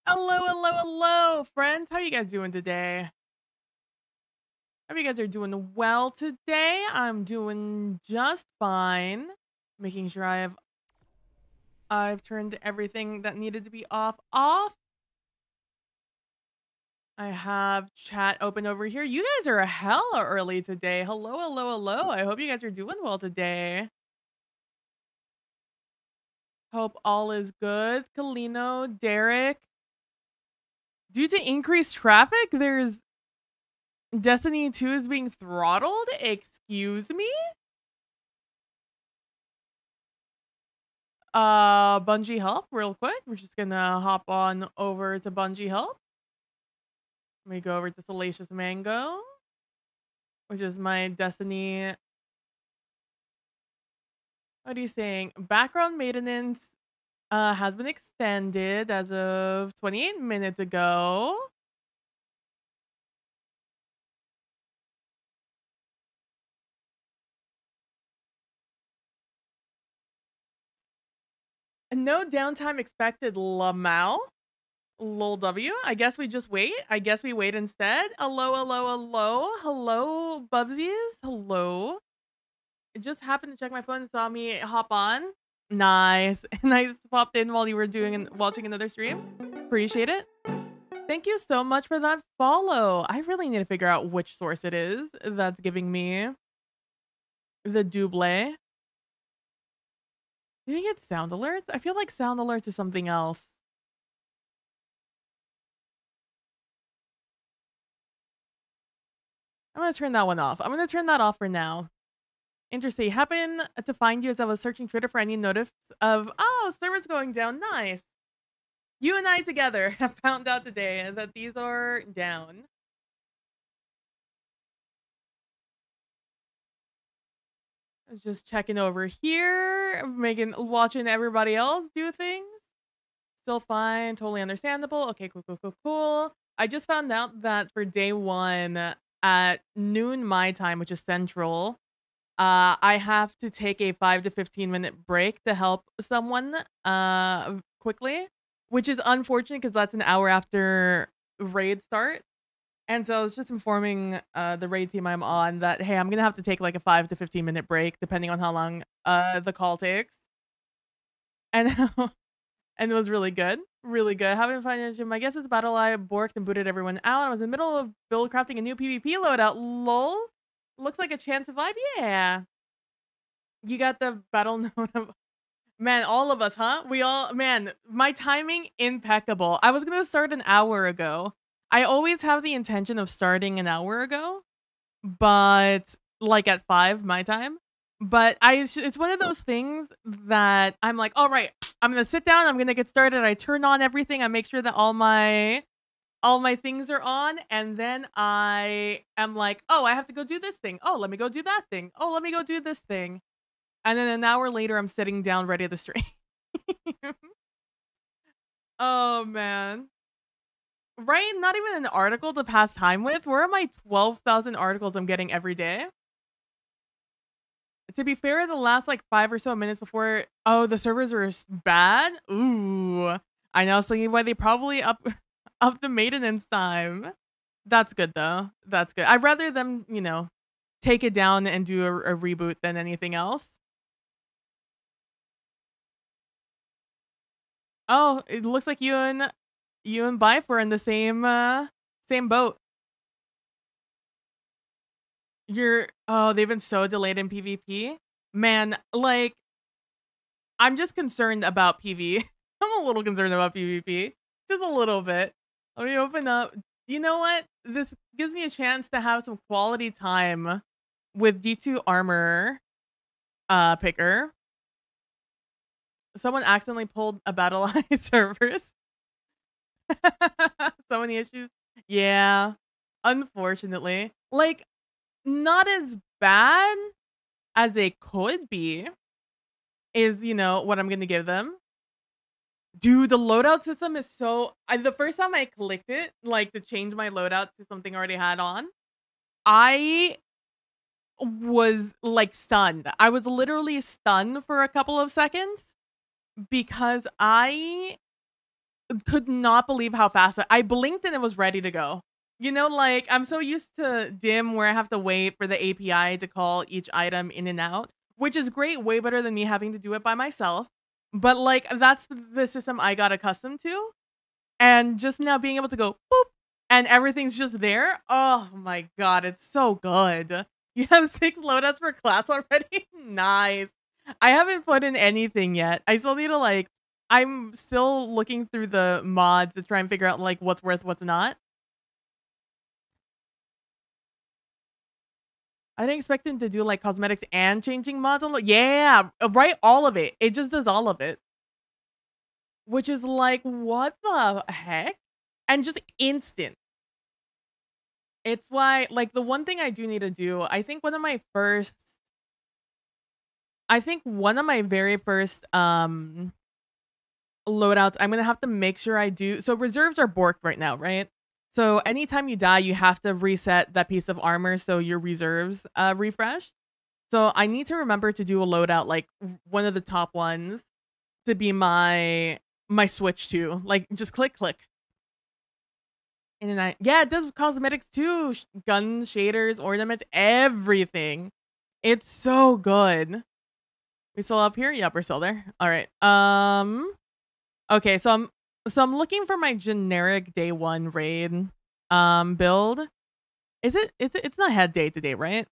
Hello, hello, hello, friends. How you guys doing today? Hope you guys are doing well today. I'm doing just fine. Making sure I've turned everything that needed to be off. I have chat open over here. You guys are hella early today. Hello, hello, hello. I hope you guys are doing well today. Hope all is good. Kalino, Derek. Due to increased traffic, there's Destiny 2 is being throttled. Excuse me? Bungie help real quick. We're just gonna hop on over to Bungie help. Let me go over to Salacious Mango, which is my Destiny. What are you saying? Background maintenance has been extended as of 28 minutes ago. No downtime expected, Lamau. Lol W. I guess we just wait. I guess we wait instead. Hello, hello, hello. Hello, Bubsies. Hello. I just happened to check my phone and saw me hop on. Nice. And I just popped in while you were watching another stream. Appreciate it. Thank you so much for that follow. I really need to figure out which source it is that's giving me the double. You think it's sound alerts? I feel like sound alerts is something else. I'm going to turn that one off. I'm going to turn that off for now. Interesting. Happened to find you as I was searching Twitter for any notice of, oh, servers going down. Nice. You and I together have found out today that these are down. I was just checking over here, watching everybody else do things. Still fine, totally understandable. Okay, cool, cool, cool, cool. I just found out that for day one at noon my time, which is central, I have to take a 5 to 15-minute break to help someone quickly, which is unfortunate because that's an hour after raid start. And so I was just informing the raid team I'm on that, hey, I'm going to have to take like a 5 to 15-minute break depending on how long the call takes. And and it was really good. Really good. Haven't found my guess is battle I borked and booted everyone out. I was in the middle of build crafting a new PvP loadout. Lol. Looks like a chance of vibe. Yeah. You got the battle note of man, all of us, huh? We all man, my timing impeccable. I was gonna start an hour ago. I always have the intention of starting an hour ago, but like at 5 my time. But it's one of those things that I'm like, all right, I'm gonna sit down, I'm gonna get started. I turn on everything, I make sure that all my things are on, and then I am like, oh, I have to go do this thing. Oh, let me go do that thing. Oh, let me go do this thing. And then an hour later, I'm sitting down ready to stream. Oh, man. Right? Not even an article to pass time with. Where are my 12,000 articles I'm getting every day? To be fair, the last like 5 or so minutes before, oh, the servers are bad. Ooh, I know. So why they probably up the maintenance time. That's good though. That's good. I'd rather them, take it down and do a reboot than anything else. Oh, it looks like you and Bife were in the same boat. They've been so delayed in PvP. Man, like, I'm just concerned about PV. I'm a little concerned about PvP. Just a little bit. Let me open up. You know what? This gives me a chance to have some quality time with D2 armor picker. Someone accidentally pulled a Battle Eye servers. So many issues. Yeah. Unfortunately. Like, not as bad as they could be is, what I'm going to give them. Dude, the loadout system is the first time I clicked it, like to change my loadout to something I already had on, I was like stunned. I was literally stunned for a couple of seconds because I could not believe how fast I blinked and it was ready to go. Like I'm so used to Dim where I have to wait for the API to call each item in and out, which is great, way better than me having to do it by myself. But like that's the system I got accustomed to. And just now being able to go boop, and everything's just there. Oh my god, it's so good. You have 6 loadouts per class already? Nice. I haven't put in anything yet. I still need to like I'm still looking through the mods to try and figure out like what's worth, what's not. I didn't expect them to do like cosmetics and changing mods. Yeah, right, all of it. It just does all of it. Which is like, what the heck? And just instant. It's why, like, the one thing I do need to do, I think one of my very first loadouts, I'm gonna have to make sure I do. So reserves are borked right now, right? So anytime you die, you have to reset that piece of armor so your reserves refresh. So I need to remember to do a loadout, like one of the top ones, to be my switch to. Like just click. And then yeah, it does cosmetics too. Guns, shaders, ornaments, everything. It's so good. We still up here? Yep, we're still there. All right. Okay, so I'm looking for my generic day 1 raid build. It's not head day today, right?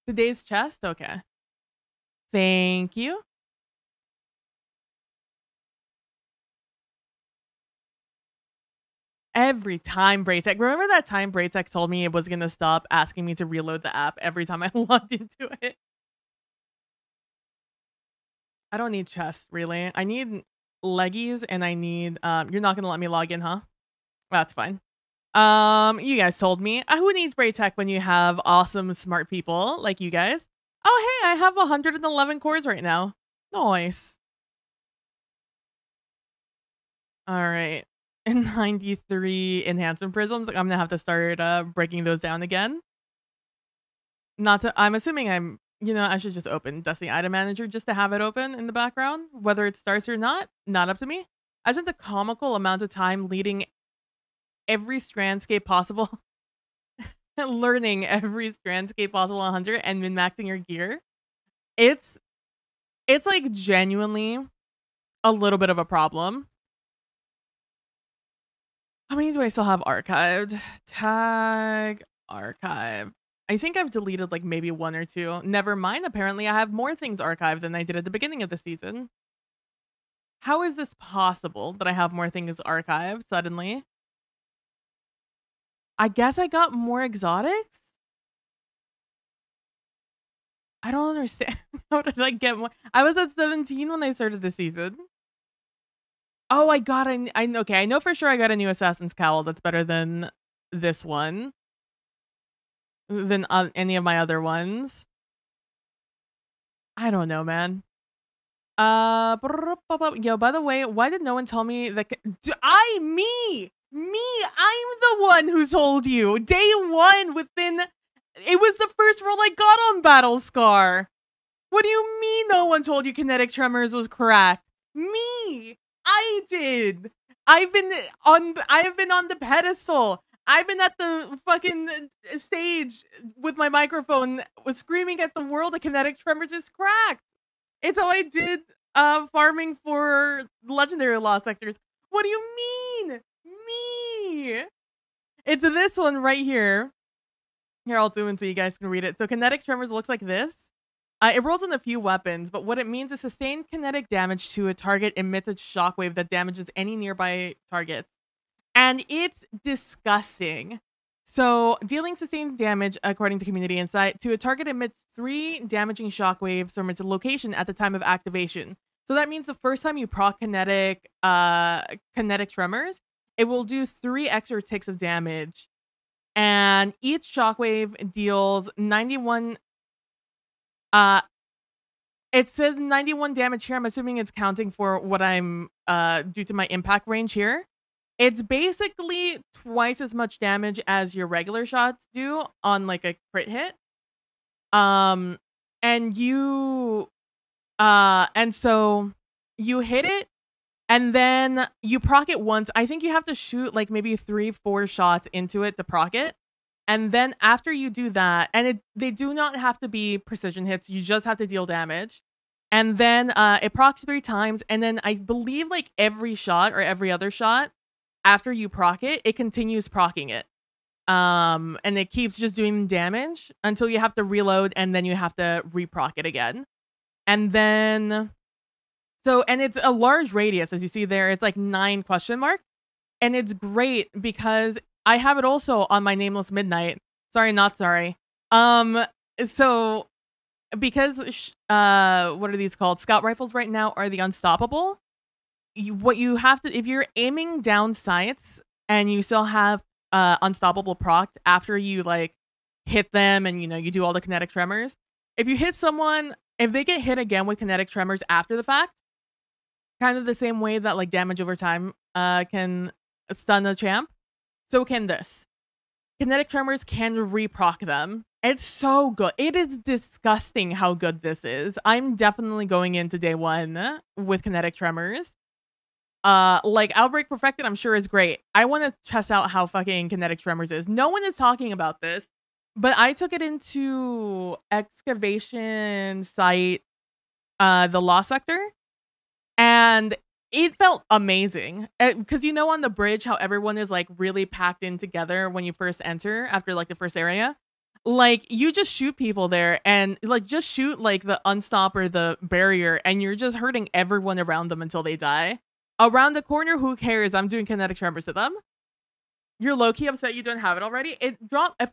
Today's chest? Okay. Thank you. Every time Braytech. Remember that time Braytech told me it was going to stop asking me to reload the app every time I logged into it? I don't need chests, really. I need leggies and I need you're not going to let me log in, huh? That's fine. You guys told me. Who needs Braytech when you have awesome smart people like you guys? Oh, hey, I have 111 cores right now. Nice. All right. And 93 enhancement prisms. I'm gonna have to start breaking those down again. Not to. I'm assuming I'm. You know, I should just open Destiny Item Manager just to have it open in the background, whether it starts or not. Not up to me. I spent a comical amount of time leading every strandscape possible, learning every strandscape possible on Hunter, and min maxing your gear. It's like genuinely a little bit of a problem. How many do I still have archived? Tag archive. I think I've deleted like maybe 1 or 2. Never mind. Apparently I have more things archived than I did at the beginning of the season. How is this possible that I have more things archived suddenly? I guess I got more exotics? I don't understand. How did I get more? I was at 17 when I started the season. Oh, I got okay, I know for sure I got a new Assassin's Cowl that's better than this one. Than any of my other ones. I don't know, man. Yo, by the way, why did no one tell me that? Me, I'm the one who told you. Day 1 within, it was the first roll I got on Battle Scar. What do you mean no one told you Kinetic Tremors was cracked? Me, I did. I've been on the pedestal. I've been at the fucking stage with my microphone was screaming at the world that Kinetic Tremors is cracked. It's how I did farming for legendary lost sectors. What do you mean? Me. It's this one right here. Here, I'll zoom in so you guys can read it. So Kinetic Tremors looks like this. It rolls in a few weapons, but what it means is sustained kinetic damage to a target emits a shockwave that damages any nearby targets. And it's disgusting. So dealing sustained damage, according to Community Insight, to a target emits 3 damaging shockwaves from its location at the time of activation. So that means the first time you proc kinetic tremors, it will do 3 extra ticks of damage. And each shockwave deals 91. It says 91 damage here. I'm assuming it's counting for what I'm due to my impact range here. It's basically twice as much damage as your regular shots do on like a crit hit. And so you hit it and then you proc it once. I think you have to shoot like maybe 3-4 shots into it to proc it. And then after you do that, and they do not have to be precision hits, you just have to deal damage. And then it procs 3 times, and then I believe like every shot or every other shot after you proc it, it continues procking it. And it keeps just doing damage until you have to reload, and then you have to reproc it again. And then and it's a large radius, as you see there. It's like 9 question mark. And it's great because I have it also on my Nameless Midnight. Sorry, not sorry. So because what are these called? Scout rifles right now are the unstoppable. What you have to, if you're aiming down sights and you still have unstoppable proc after you like hit them and you do all the kinetic tremors. If you hit someone, if they get hit again with kinetic tremors after the fact, kind of the same way that like damage over time can stun a champ, so can this. Kinetic tremors can reproc them. It's so good. It is disgusting how good this is. I'm definitely going into day 1 with kinetic tremors. Like Outbreak Perfected, I'm sure is great. I want to test out how fucking kinetic tremors is. No one is talking about this, but I took it into excavation site, the Lost Sector, and it felt amazing. Because on the bridge how everyone is like really packed in together when you first enter after like the first area. Like you just shoot people there and like just shoot like the unstop or the barrier, and you're just hurting everyone around them until they die. Around the corner, who cares? I'm doing kinetic tremors to them. You're low-key upset you don't have it already. It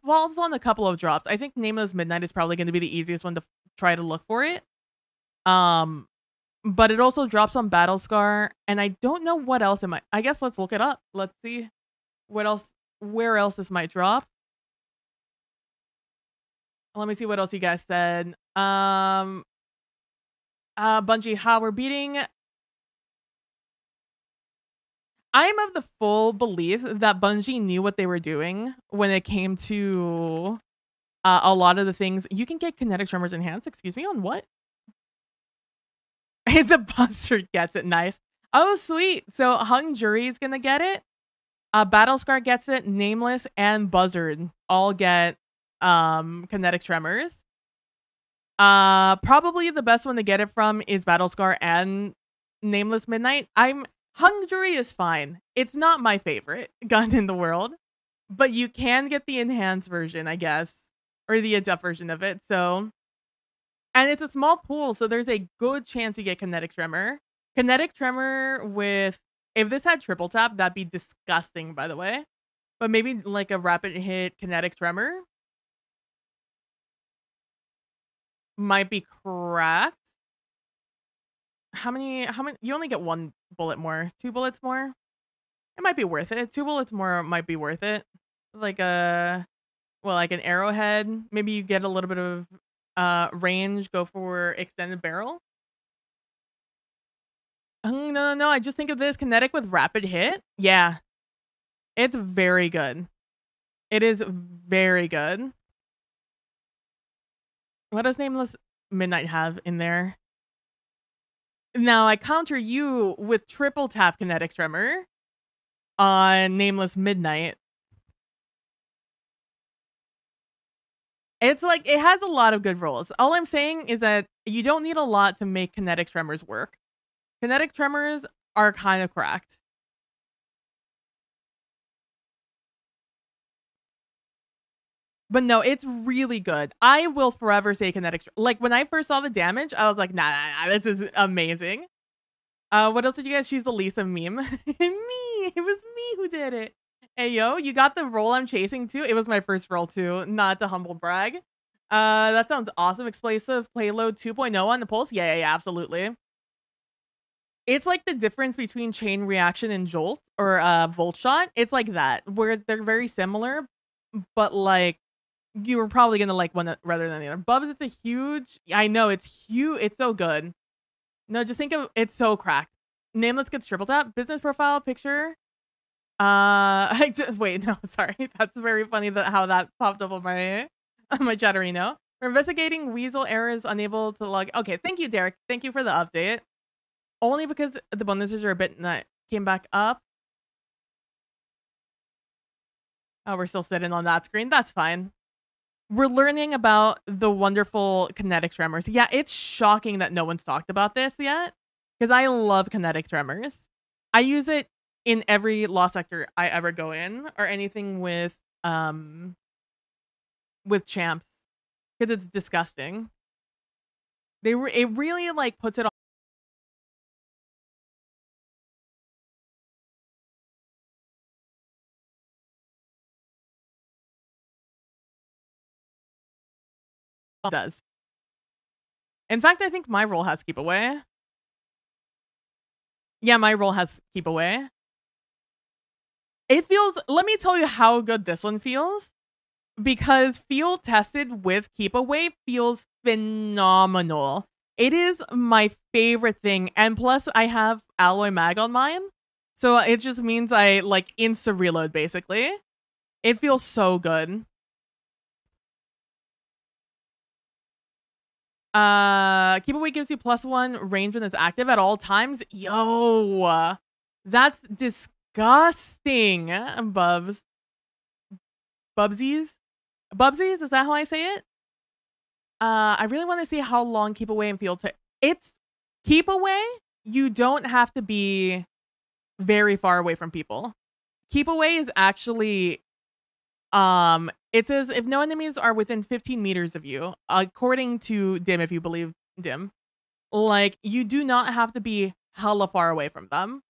falls on a couple of drops. I think Nameless Midnight is probably going to be the easiest one to try to look for it. But it also drops on Battle Scar, and I don't know what else it might. I guess let's look it up. Let's see what else, where else this might drop. Let me see what else you guys said. Bungie, how we're beating. I'm of the full belief that Bungie knew what they were doing when it came to a lot of the things. You can get kinetic tremors enhanced. Excuse me, on what? The buzzard gets it. Nice. Oh, sweet. So Hung Jury is gonna get it. Battle Scar gets it. Nameless and Buzzard all get kinetic tremors. Probably the best one to get it from is Battle Scar and Nameless Midnight. Hung Jury is fine. It's not my favorite gun in the world, but you can get the enhanced version, I guess, or the adept version of it. So, and it's a small pool, so there's a good chance you get kinetic tremor. Kinetic tremor with, if this had triple tap, that'd be disgusting, by the way. But maybe like a rapid hit kinetic tremor might be cracked. How many, you only get 1 bullet more, 2 bullets more. It might be worth it. 2 bullets more might be worth it. Like like an arrowhead. Maybe you get a little bit of range, go for extended barrel. No. I just think of this kinetic with rapid hit. Yeah. It's very good. It is very good. What does Nameless Midnight have in there? Now I counter you with triple tap kinetic tremor on Nameless Midnight. It's like, it has a lot of good rolls. All I'm saying is that you don't need a lot to make kinetic tremors work. Kinetic tremors are kind of cracked. But no, it's really good. I will forever say kinetic. Like when I first saw the damage, I was like, nah, this is amazing. What else did you guys choose? The Lisa meme? Me, it was me who did it. Hey yo, you got the roll I'm chasing too. It was my first roll too, not to humble brag. That sounds awesome. Explosive payload 2.0 on the pulse. Yeah, absolutely. It's like the difference between chain reaction and jolt or volt shot. It's like that, where they're very similar, but like you were probably gonna like one rather than the other. Bubs, it's a huge. I know it's huge. It's so good. No, just think of it's so cracked. Nameless gets triple tap. Business profile picture. Wait, no, sorry. That's very funny that how that popped up on my chatterino. We're investigating Weasel errors, unable to log. Okay, thank you, Derek. Thank you for the update. Only because the bonuses are a bit that came back up. Oh, we're still sitting on that screen. That's fine. We're learning about the wonderful kinetic tremors. Yeah, it's shocking that no one's talked about this yet because I love kinetic tremors. I use it in every law sector I ever go in or anything with champs because it's disgusting. It really like puts it on does. In fact, I think my role has keep away. Yeah, my role has keep away. It feels, let me tell you how good this one feels because field tested with keep away feels phenomenal. It is my favorite thing. And plus I have alloy mag on mine. So it just means I like insta reload basically. It feels so good. Keep away gives you +1 range when it's active at all times. Yo, that's disgusting. Bubsies, is that how I say it? I really want to see how long keep away and field it's keep away. You don't have to be very far away from people. Keep away is actually it says if no enemies are within 15 meters of you, according to Dim, if you believe Dim, like you do not have to be hella far away from them.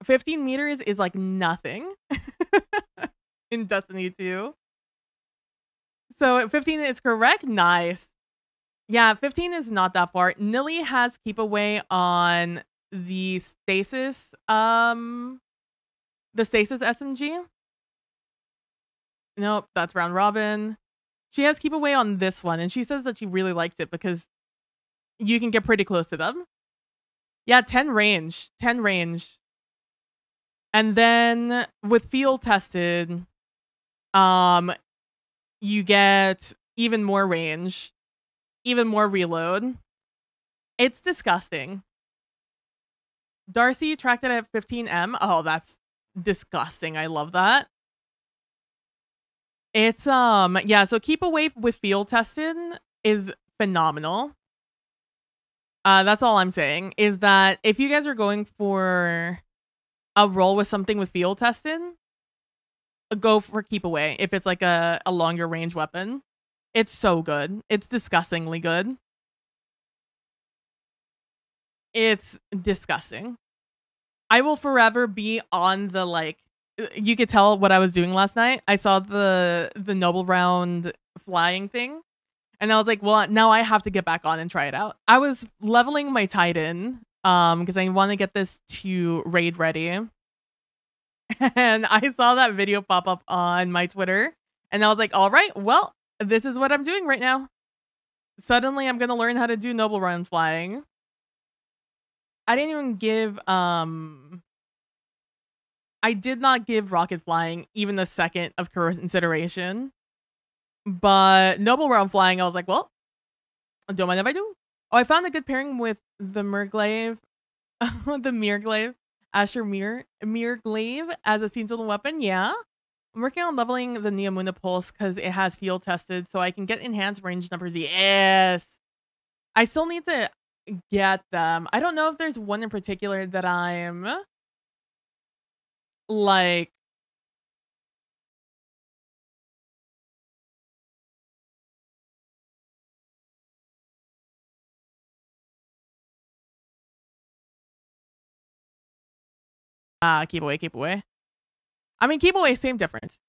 15 meters is like nothing in Destiny 2. So 15 is correct. Nice. Yeah, 15 is not that far. Nilly has keep away on the stasis SMG. Nope, that's round robin. She has keep away on this one, and she says that she really likes it because you can get pretty close to them. Yeah, 10 range. 10 range. And then with field tested, you get even more range, even more reload. It's disgusting. Darcy tracked it at 15M. Oh, that's disgusting. I love that. It's yeah, so keep away with field tested is phenomenal. That's all I'm saying is that if you guys are going for a role with something with field tested, go for keep away if it's like a longer range weapon. It's so good. It's disgustingly good. It's disgusting. I will forever be on the like, you could tell what I was doing last night. I saw the noble round flying thing and I was like, well, now I have to get back on and try it out. I was leveling my Titan because I want to get this to raid ready. And I saw that video pop up on my Twitter and I was like, all right, well, this is what I'm doing right now. Suddenly I'm going to learn how to do noble round flying. I didn't even give I did not give rocket flying even a second of consideration. But noble round flying, I was like, well, don't mind if I do. Oh, I found a good pairing with the Mirglaive, the Mirglaive, Asher Mirglaive as a seasonal weapon. Yeah. I'm working on leveling the Neomuna Pulse because it has field tested, so I can get enhanced range numbers. Yes. I still need to get them. I don't know if there's one in particular that I'm like keep away, keep away. I mean, keep away, same difference.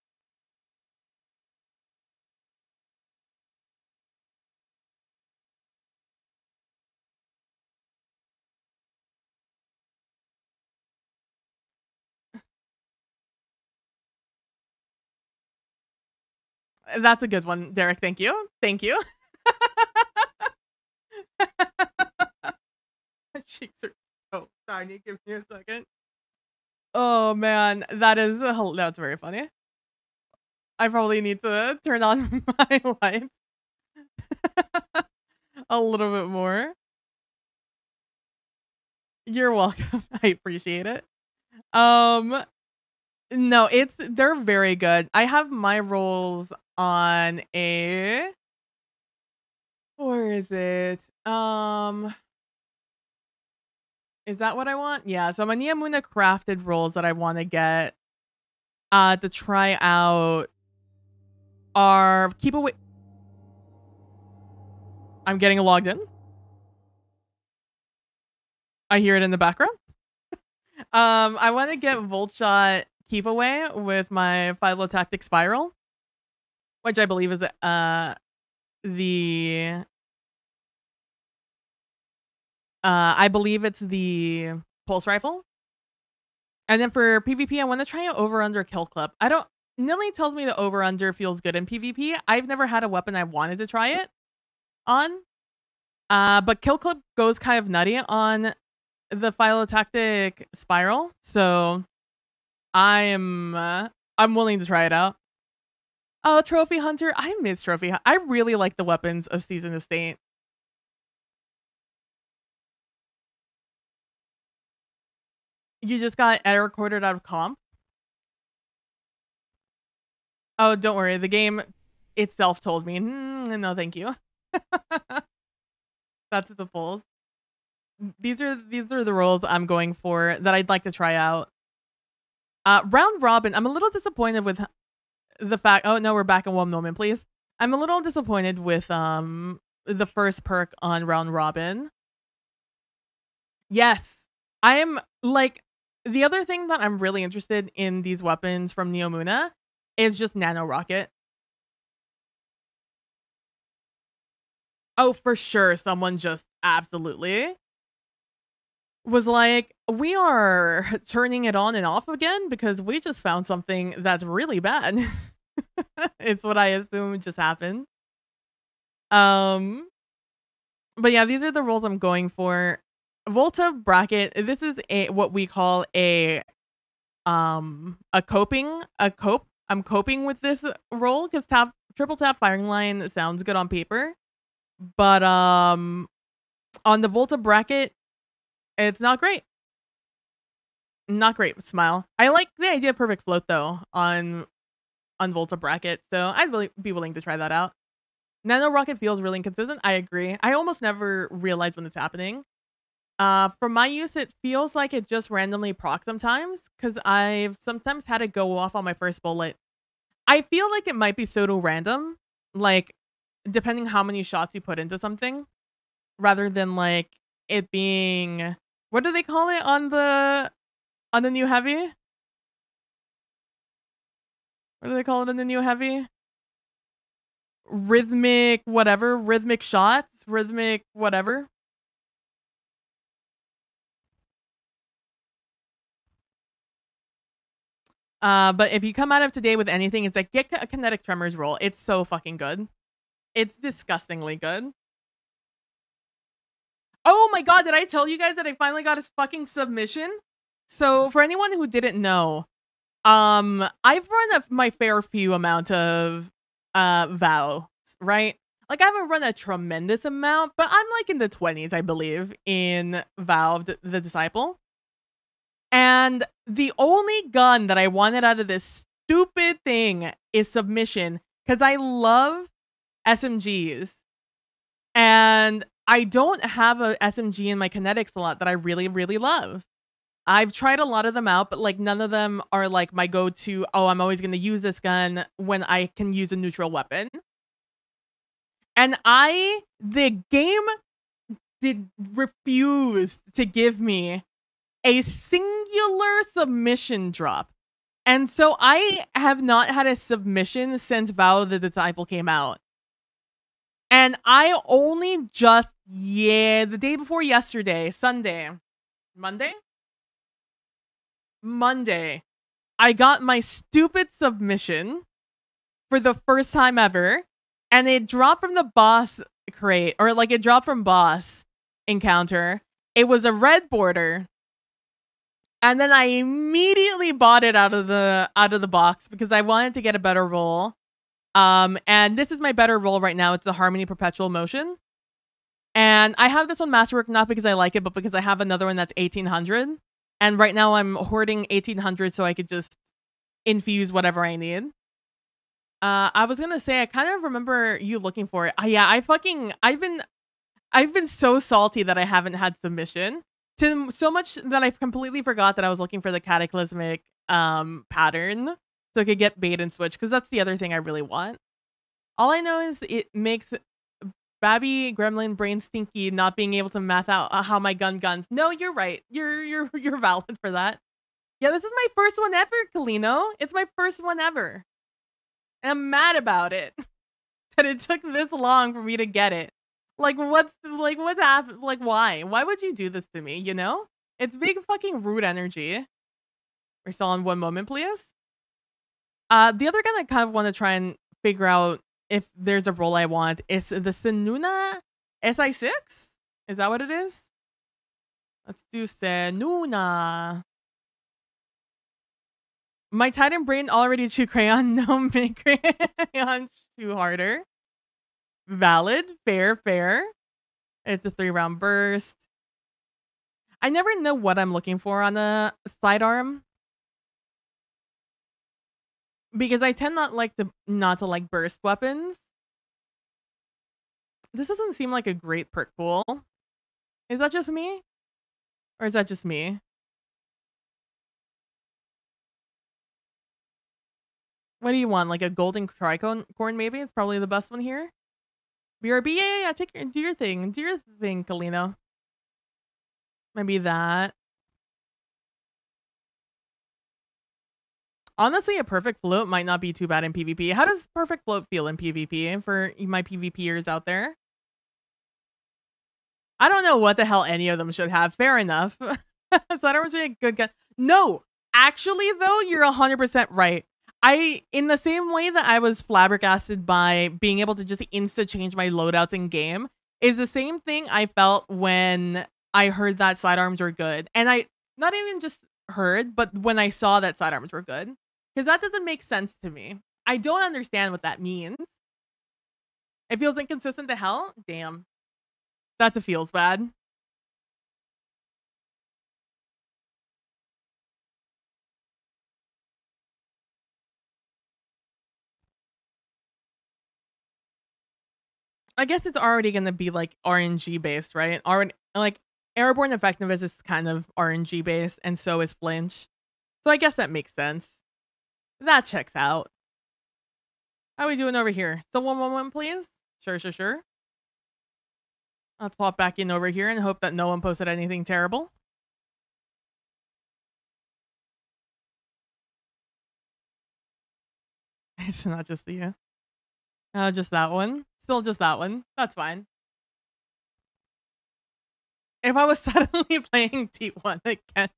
That's a good one, Derek. Thank you. Thank you. My cheeks are so tiny. Give me a second. Oh man, that's very funny. I probably need to turn on my lights a little bit more. You're welcome. I appreciate it. Um, No, they're very good. I have my rolls on a, where is it? Is that what I want? Yeah, so my Niamuna crafted rolls that I want to get to try out are keep away. I'm getting logged in. I hear it in the background. I want to get Volt Shot keep away with my Phylotactic Spiral, which I believe is the I believe it's the pulse rifle. And then for PvP, I want to try an over-under kill clip. I don't. Nilly tells me the over-under feels good in PvP. I've never had a weapon I wanted to try it on. But kill clip goes kind of nutty on the Phylotactic Spiral. So I'm willing to try it out. Oh, Trophy Hunter. I miss Trophy Hunter. I really like the weapons of Season of State. You just got error recorded out of comp. Oh, don't worry. The game itself told me, no, thank you. That's the pulls. These are the roles I'm going for that I'd like to try out. Round robin. I'm a little disappointed with the fact. Oh no, we're back in one moment, please. I'm a little disappointed with the first perk on round robin. Yes, I am like the other thing that I'm really interested in these weapons from Neomuna is just Nano Rocket. Oh, for sure. Someone just absolutely was like, we are turning it on and off again because we just found something that's really bad. It's what I assume just happened. But yeah, these are the roles I'm going for. Volta bracket. This is what we call a cope. I'm coping with this role because triple tap firing line sounds good on paper, but on the Volta bracket, it's not great. Not great. Smile. I like the idea of perfect float though on Volta bracket, so I'd really be willing to try that out. Nano Rocket feels really inconsistent. I agree. I almost never realize when it's happening. For my use, it feels like it just randomly procs sometimes because I've sometimes had it go off on my first bullet. I feel like it might be pseudo random, like depending how many shots you put into something, rather than like it being, what do they call it on the new heavy? What do they call it on the new heavy? Rhythmic whatever, rhythmic shots, rhythmic whatever. But if you come out of today with anything, it's like get a kinetic tremors roll. It's so fucking good. It's disgustingly good. Oh my god, did I tell you guys that I finally got his fucking submission? So for anyone who didn't know, I've run my fair few amount of vows, right? Like I haven't run a tremendous amount, but I'm like in the 20s, I believe, in Vow the Disciple. And the only gun that I wanted out of this stupid thing is submission because I love SMGs. And I don't have a SMG in my kinetic slot that I really, really love. I've tried a lot of them out, but like none of them are like my go-to, oh, I'm always going to use this gun when I can use a neutral weapon. And the game refused to give me a singular submission drop. And so I have not had a submission since Vow the Disciple came out. And I only just, the day before yesterday, Monday, I got my stupid submission for the first time ever. And it dropped from the boss crate, or like it dropped from boss encounter. It was a red border. And then I immediately bought it out of the box because I wanted to get a better roll. And this is my better roll right now. It's the Harmony Perpetual Motion. And I have this one Masterwork not because I like it, but because I have another one that's 1800. And right now I'm hoarding 1800 so I could just infuse whatever I need. I was gonna say I kind of remember you looking for it. Yeah, I've been so salty that I haven't had submission to so much that I completely forgot that I was looking for the cataclysmic pattern so I could get bait and switch because that's the other thing I really want. All I know is it makes Babby Gremlin brain stinky not being able to math out how my guns. No, you're right. You're valid for that. Yeah, this is my first one ever, Kalino. It's my first one ever. And I'm mad about it. That it took this long for me to get it. What's happened? Like, why? Why would you do this to me, you know? It's big fucking rude energy. We're still on one moment, please. The other gun I kind of want to try and figure out if there's a role I want is the Senuna SI6? Is that what it is? Let's do Senuna. My Titan brain already chew crayon. No, make crayon chew harder. Valid. Fair. It's a 3-round burst. I never know what I'm looking for on a sidearm. Because I tend not to like burst weapons. This doesn't seem like a great perk pool. Is that just me? Or is that just me? What do you want? Like a golden tricorn maybe? It's probably the best one here. BRB, yeah. Do your thing. Do your thing, Kalino. Maybe that. Honestly, a perfect float might not be too bad in PvP. How does perfect float feel in PvP for my PvPers out there? I don't know what the hell any of them should have. Fair enough. Sidearms are a good gun. No, actually, though, you're 100% right. In the same way that I was flabbergasted by being able to just insta change my loadouts in game, is the same thing I felt when I heard that sidearms were good. And I not even just heard, but when I saw that sidearms were good. Because that doesn't make sense to me. I don't understand what that means. It feels inconsistent to hell? Damn. That's a feels bad. I guess it's already going to be like RNG based, right? Like airborne effectiveness is kind of RNG based, and so is flinch. So I guess that makes sense. That checks out. How are we doing over here? So 111, please. Sure. Let's pop back in over here and hope that no one posted anything terrible. It's not just you. Just that one. Still just that one. That's fine. If I was suddenly playing T1 again.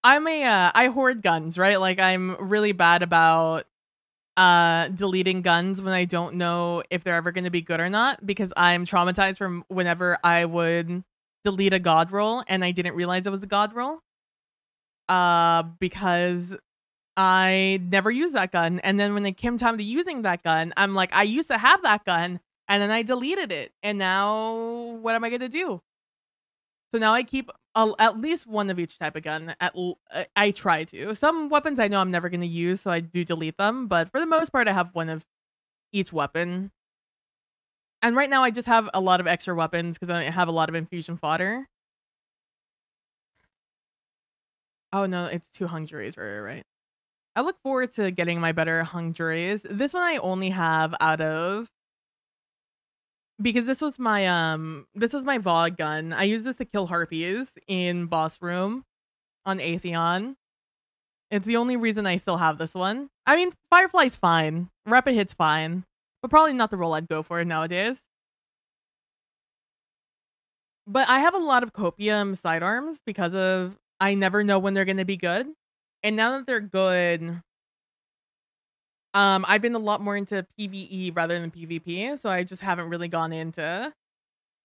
I hoard guns, right? Like I'm really bad about deleting guns when I don't know if they're ever going to be good or not, because I'm traumatized from whenever I would delete a god roll and I didn't realize it was a god roll. Because I never used that gun, and then when it came time to using that gun, I'm like, I used to have that gun, and then I deleted it, and now what am I gonna do? So now I keep at least one of each type of gun. I try to. Some weapons I know I'm never gonna use, so I do delete them, but for the most part, I have one of each weapon. And right now, I just have a lot of extra weapons because I have a lot of infusion fodder. Oh no, it's 2 hung juries, right. I look forward to getting my better hung juries. This one I only have out of because this was my VOD gun. I used this to kill harpies in boss room on Atheon. It's the only reason I still have this one. I mean, Firefly's fine. Rapid Hit's fine. But probably not the role I'd go for nowadays. But I have a lot of copium sidearms because of I never know when they're going to be good. And now that they're good, I've been a lot more into PvE rather than PvP, so I just haven't really gone in to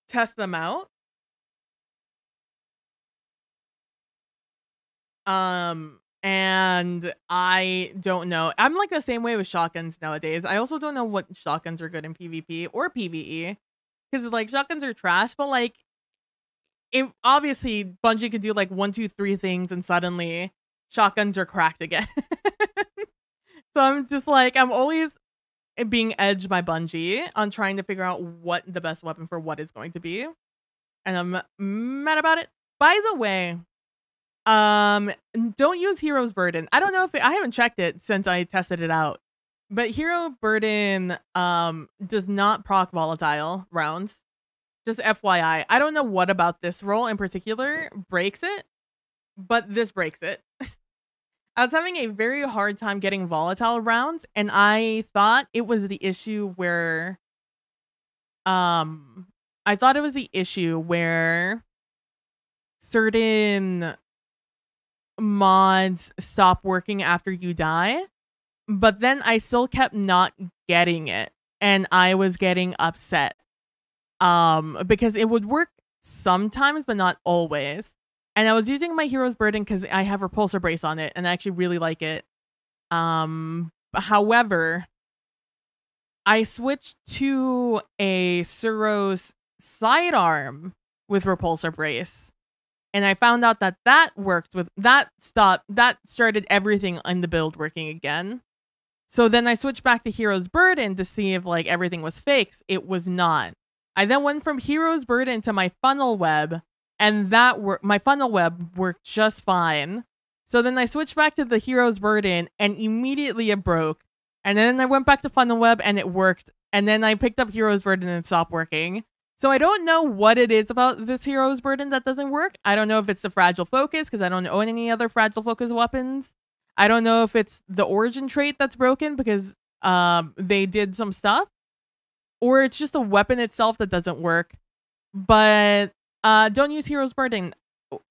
test them out. And I don't know. I'm like the same way with shotguns nowadays. I also don't know what shotguns are good in PvP or PvE. Because like shotguns are trash, but like it obviously Bungie could do like 1, 2, 3 things and suddenly shotguns are cracked again. So I'm just like, I'm always being edged by Bungie on trying to figure out what the best weapon for what is going to be. And I'm mad about it. By the way, don't use Hero's Burden. I don't know if I haven't checked it since I tested it out. But Hero Burden does not proc volatile rounds. Just FYI. I don't know what about this role in particular breaks it, but this breaks it. I was having a very hard time getting volatile rounds, and I thought it was the issue where certain mods stop working after you die, but then I still kept not getting it, and I was getting upset because it would work sometimes but not always. And I was using my Hero's Burden because I have Repulsor Brace on it, and I actually really like it. However, I switched to a Suros sidearm with Repulsor Brace, and I found out that that worked with that started everything in the build working again. So then I switched back to Hero's Burden to see if like everything was fixed. It was not. I then went from Hero's Burden to my funnel web, and my funnel web worked just fine. So then I switched back to the Hero's Burden, and immediately it broke. And then I went back to funnel web, and it worked. And then I picked up Hero's Burden and it stopped working. So I don't know what it is about this Hero's Burden that doesn't work. I don't know if it's the fragile focus, because I don't own any other fragile focus weapons. I don't know if it's the origin trait that's broken because they did some stuff, or it's just the weapon itself that doesn't work. But don't use Hero's Burden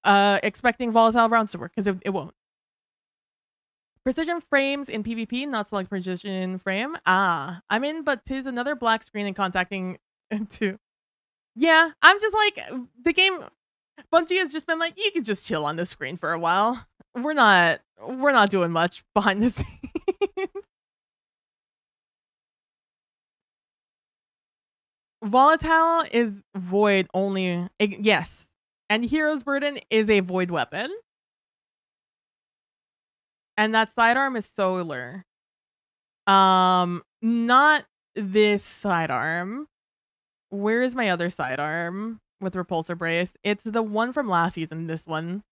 expecting volatile rounds to work, because it won't. Precision frames in PvP, not select precision frame. I'm in, but 'tis another black screen and contacting too. Yeah, I'm just like, the game, Bungie has just been like, you can just chill on the screen for a while. We're not doing much behind the scenes. Volatile is void only. Yes. And Hero's Burden is a void weapon. And that sidearm is solar. Not this sidearm. Where is my other sidearm with Repulsor Brace? It's the one from last season, this one.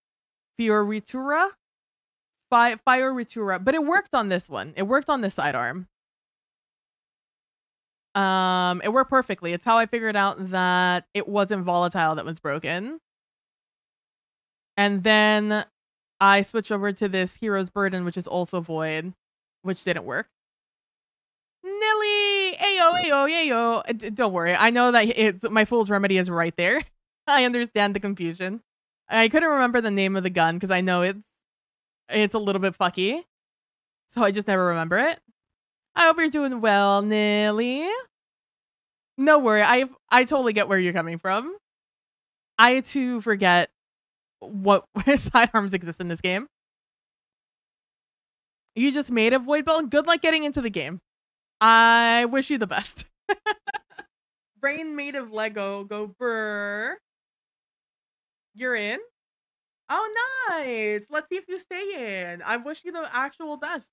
Fioritura? Fioritura. But it worked on this one. It worked on this sidearm. It worked perfectly. It's how I figured out that it wasn't volatile that was broken. And then I switched over to this Hero's Burden, which is also void, which didn't work. Nilly! Ayo. Don't worry. I know that my Fool's Remedy is right there. I understand the confusion. I couldn't remember the name of the gun because I know it's a little bit fucky. So I just never remember it. I hope you're doing well, Nilly. No worry. I totally get where you're coming from. I too forget what sidearms exist in this game. You just made a void build. Good luck getting into the game. I wish you the best. Brain made of Lego. Go brr. You're in? Oh, nice. Let's see if you stay in. I wish you the actual best.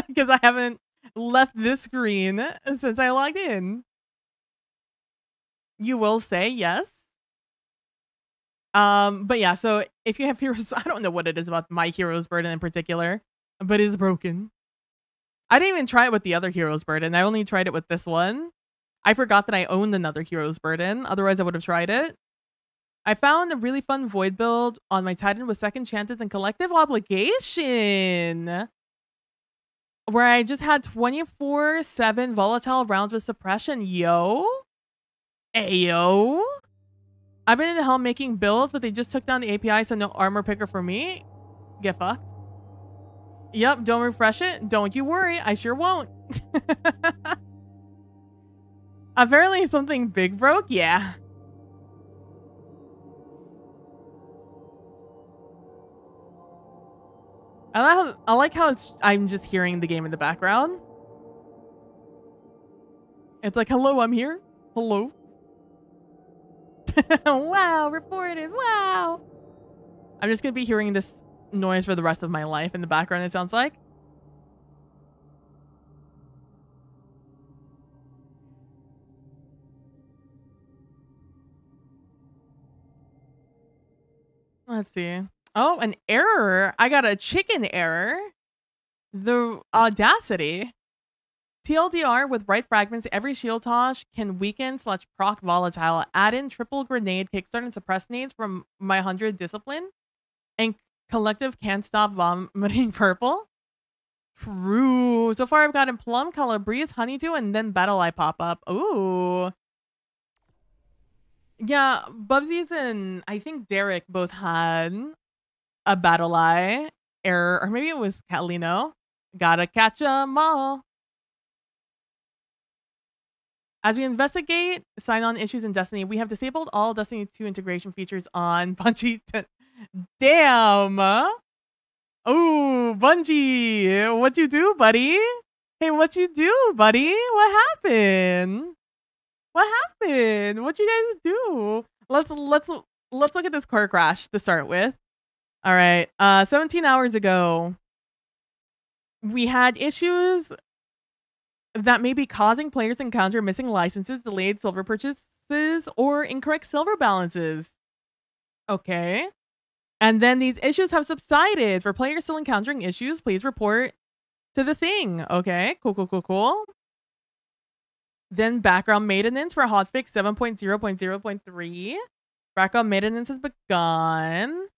Because I haven't left this screen since I logged in. You will say yes. But yeah, so if you have Heroes, I don't know what it is about my Hero's Burden in particular, but it's broken. I didn't even try it with the other Hero's Burden. I only tried it with this one. I forgot that I owned another Hero's Burden. Otherwise, I would have tried it. I found a really fun void build on my Titan with second chances and collective obligation, where I just had 24/7 volatile rounds with suppression. Yo. Ayo. I've been in the hell making builds, but they just took down the API, so no armor picker for me. Get fucked. Yep, don't refresh it. Don't you worry, I sure won't. Apparently something big broke? Yeah. I like how I'm just hearing the game in the background. It's like, hello, I'm here. Hello. Wow, reported. Wow. I'm just gonna be hearing this noise for the rest of my life in the background, it sounds like. Let's see. Oh, an error. I got a chicken error. The audacity. TLDR with right fragments, every shield toss can weaken / proc volatile. Add in triple grenade, kickstart, and suppress nades from my 100 discipline. And collective can't stop vomiting purple. True. So far I've gotten plum, color breeze, honeydew, and then battle eye pop up. Ooh. Yeah, Bubsies and I think Derek both had a battle eye error, or maybe it was Catalino. Gotta catch 'em all. As we investigate sign-on issues in Destiny, we have disabled all Destiny 2 integration features on Bungie. Damn. Oh, Bungie. What you do, buddy? Hey, what you do, buddy? What happened? What happened? What you guys do? Let's look at this car crash to start with. All right. 17 hours ago, we had issues that may be causing players to encounter missing licenses, delayed silver purchases, or incorrect silver balances. Okay. And then these issues have subsided. For players still encountering issues, please report to the thing. Okay. Cool. Then background maintenance for hotfix 7.0.0.3. Background maintenance has begun.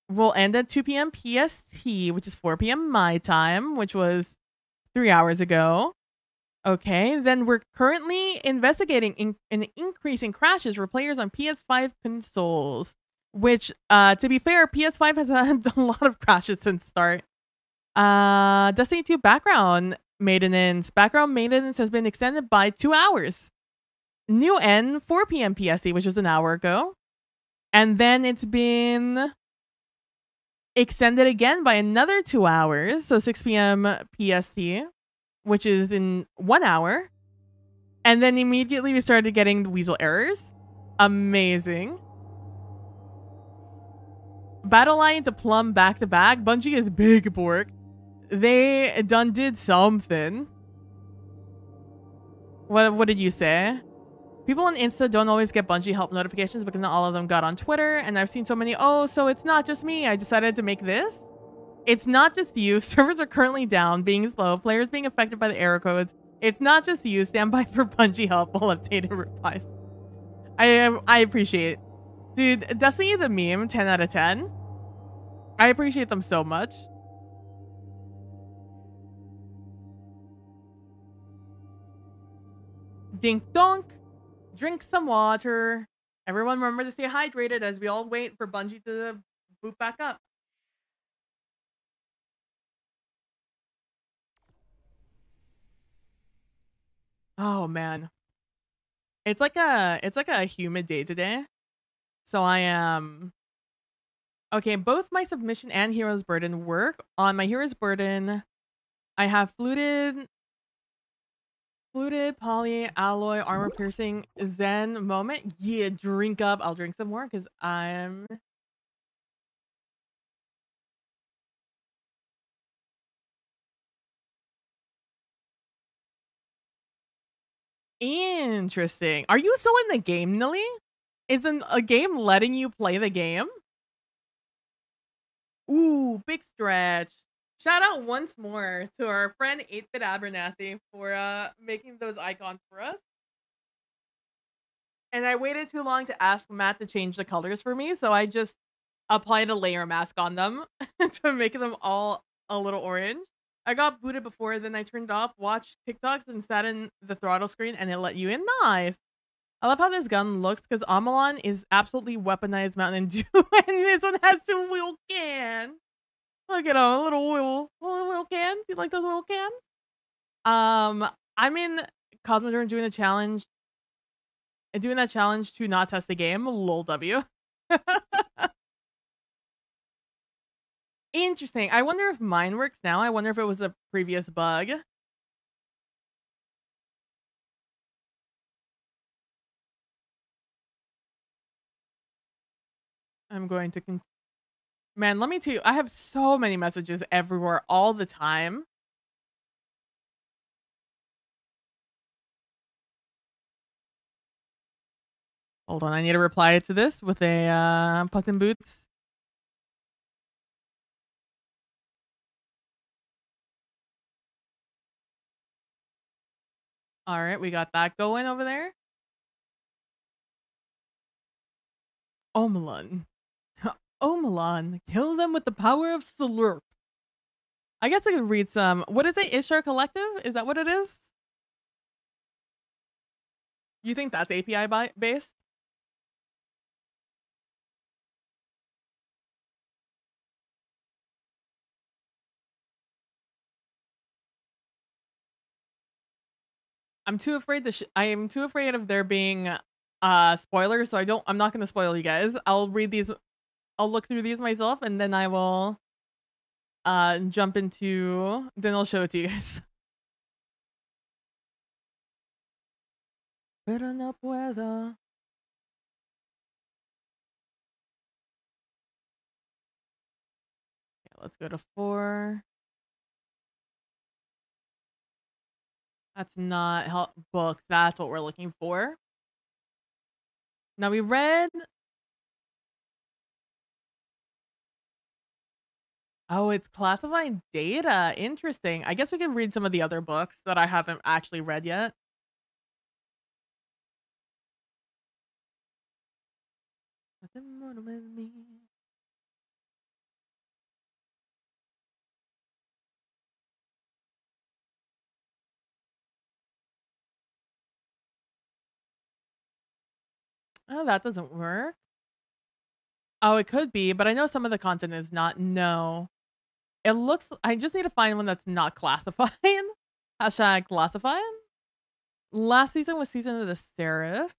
We'll end at 2 p.m. PST, which is 4 p.m. my time, which was 3 hours ago. Okay, then we're currently investigating an increase in crashes for players on PS5 consoles, which, to be fair, PS5 has had a lot of crashes since start. Destiny 2 background maintenance. Background maintenance has been extended by 2 hours. New end, 4 p.m. PST, which was an hour ago. And then it's been extended again by another 2 hours, so 6 p.m. PST, which is in 1 hour. And then immediately we started getting the Weasel errors. Amazing. Battle line to plum back to back. Bungie is big bork. They done did something. What did you say? People on Insta don't always get Bungie help notifications because not all of them got on Twitter. And I've seen so many, oh, so it's not just me. I decided to make this. It's not just you. Servers are currently down, being slow. Players being affected by the error codes. It's not just you. Stand by for Bungie help while updated replies. I appreciate it. Dude, Destiny the meme, 10 out of 10. I appreciate them so much. Dink donk. Drink some water. Everyone remember to stay hydrated as we all wait for Bungie to boot back up. Oh man. It's like a humid day today. So I am okay, both my submission and hero's burden work. On my hero's burden, I have fluted poly alloy armor piercing zen moment. Yeah, drink up. I'll drink some more because I'm interesting. Are you still in the game, Nilly? Isn't a game letting you play the game? Ooh, big stretch. Shout out once more to our friend 8-Bit Abernathy for making those icons for us. And I waited too long to ask Matt to change the colors for me, so I just applied a layer mask on them to make them all a little orange. I got booted before, then I turned it off, watched TikToks, and sat in the throttle screen, and it let you in. Nice. I love how this gun looks because Amalon is absolutely weaponized Mountain Dew, and this one has two wheel cans. Look at them, little cans. You like those little cans? I'm in Cosmodrome doing a challenge, doing that challenge to not test the game. Lol W. Interesting. I wonder if mine works now. I wonder if it was a previous bug. I'm going to man, let me tell you, I have so many messages everywhere all the time. Hold on, I need to reply to this with a button boots. All right, we got that going over there. Omelon. Omelon, kill them with the power of Slurp. I guess we could read some. What is it? Ishtar Collective? Is that what it is? You think that's API based? I'm too afraid I am too afraid of there being spoilers, so I'm not going to spoil you guys. I'll read these. I'll look through these myself, and then I will jump into, then I'll show it to you guys. Pero no puedo. Okay, let's go to 4. That's not help books. That's what we're looking for. Now we read. Oh, it's classifying data. Interesting. I guess we can read some of the other books that I haven't actually read yet. Nothing more with me. Oh, that doesn't work. Oh, it could be, but I know some of the content is not. No. It looks, I just need to find one that's not classifying. Hashtag classifying. Last season was Season of the Seraph.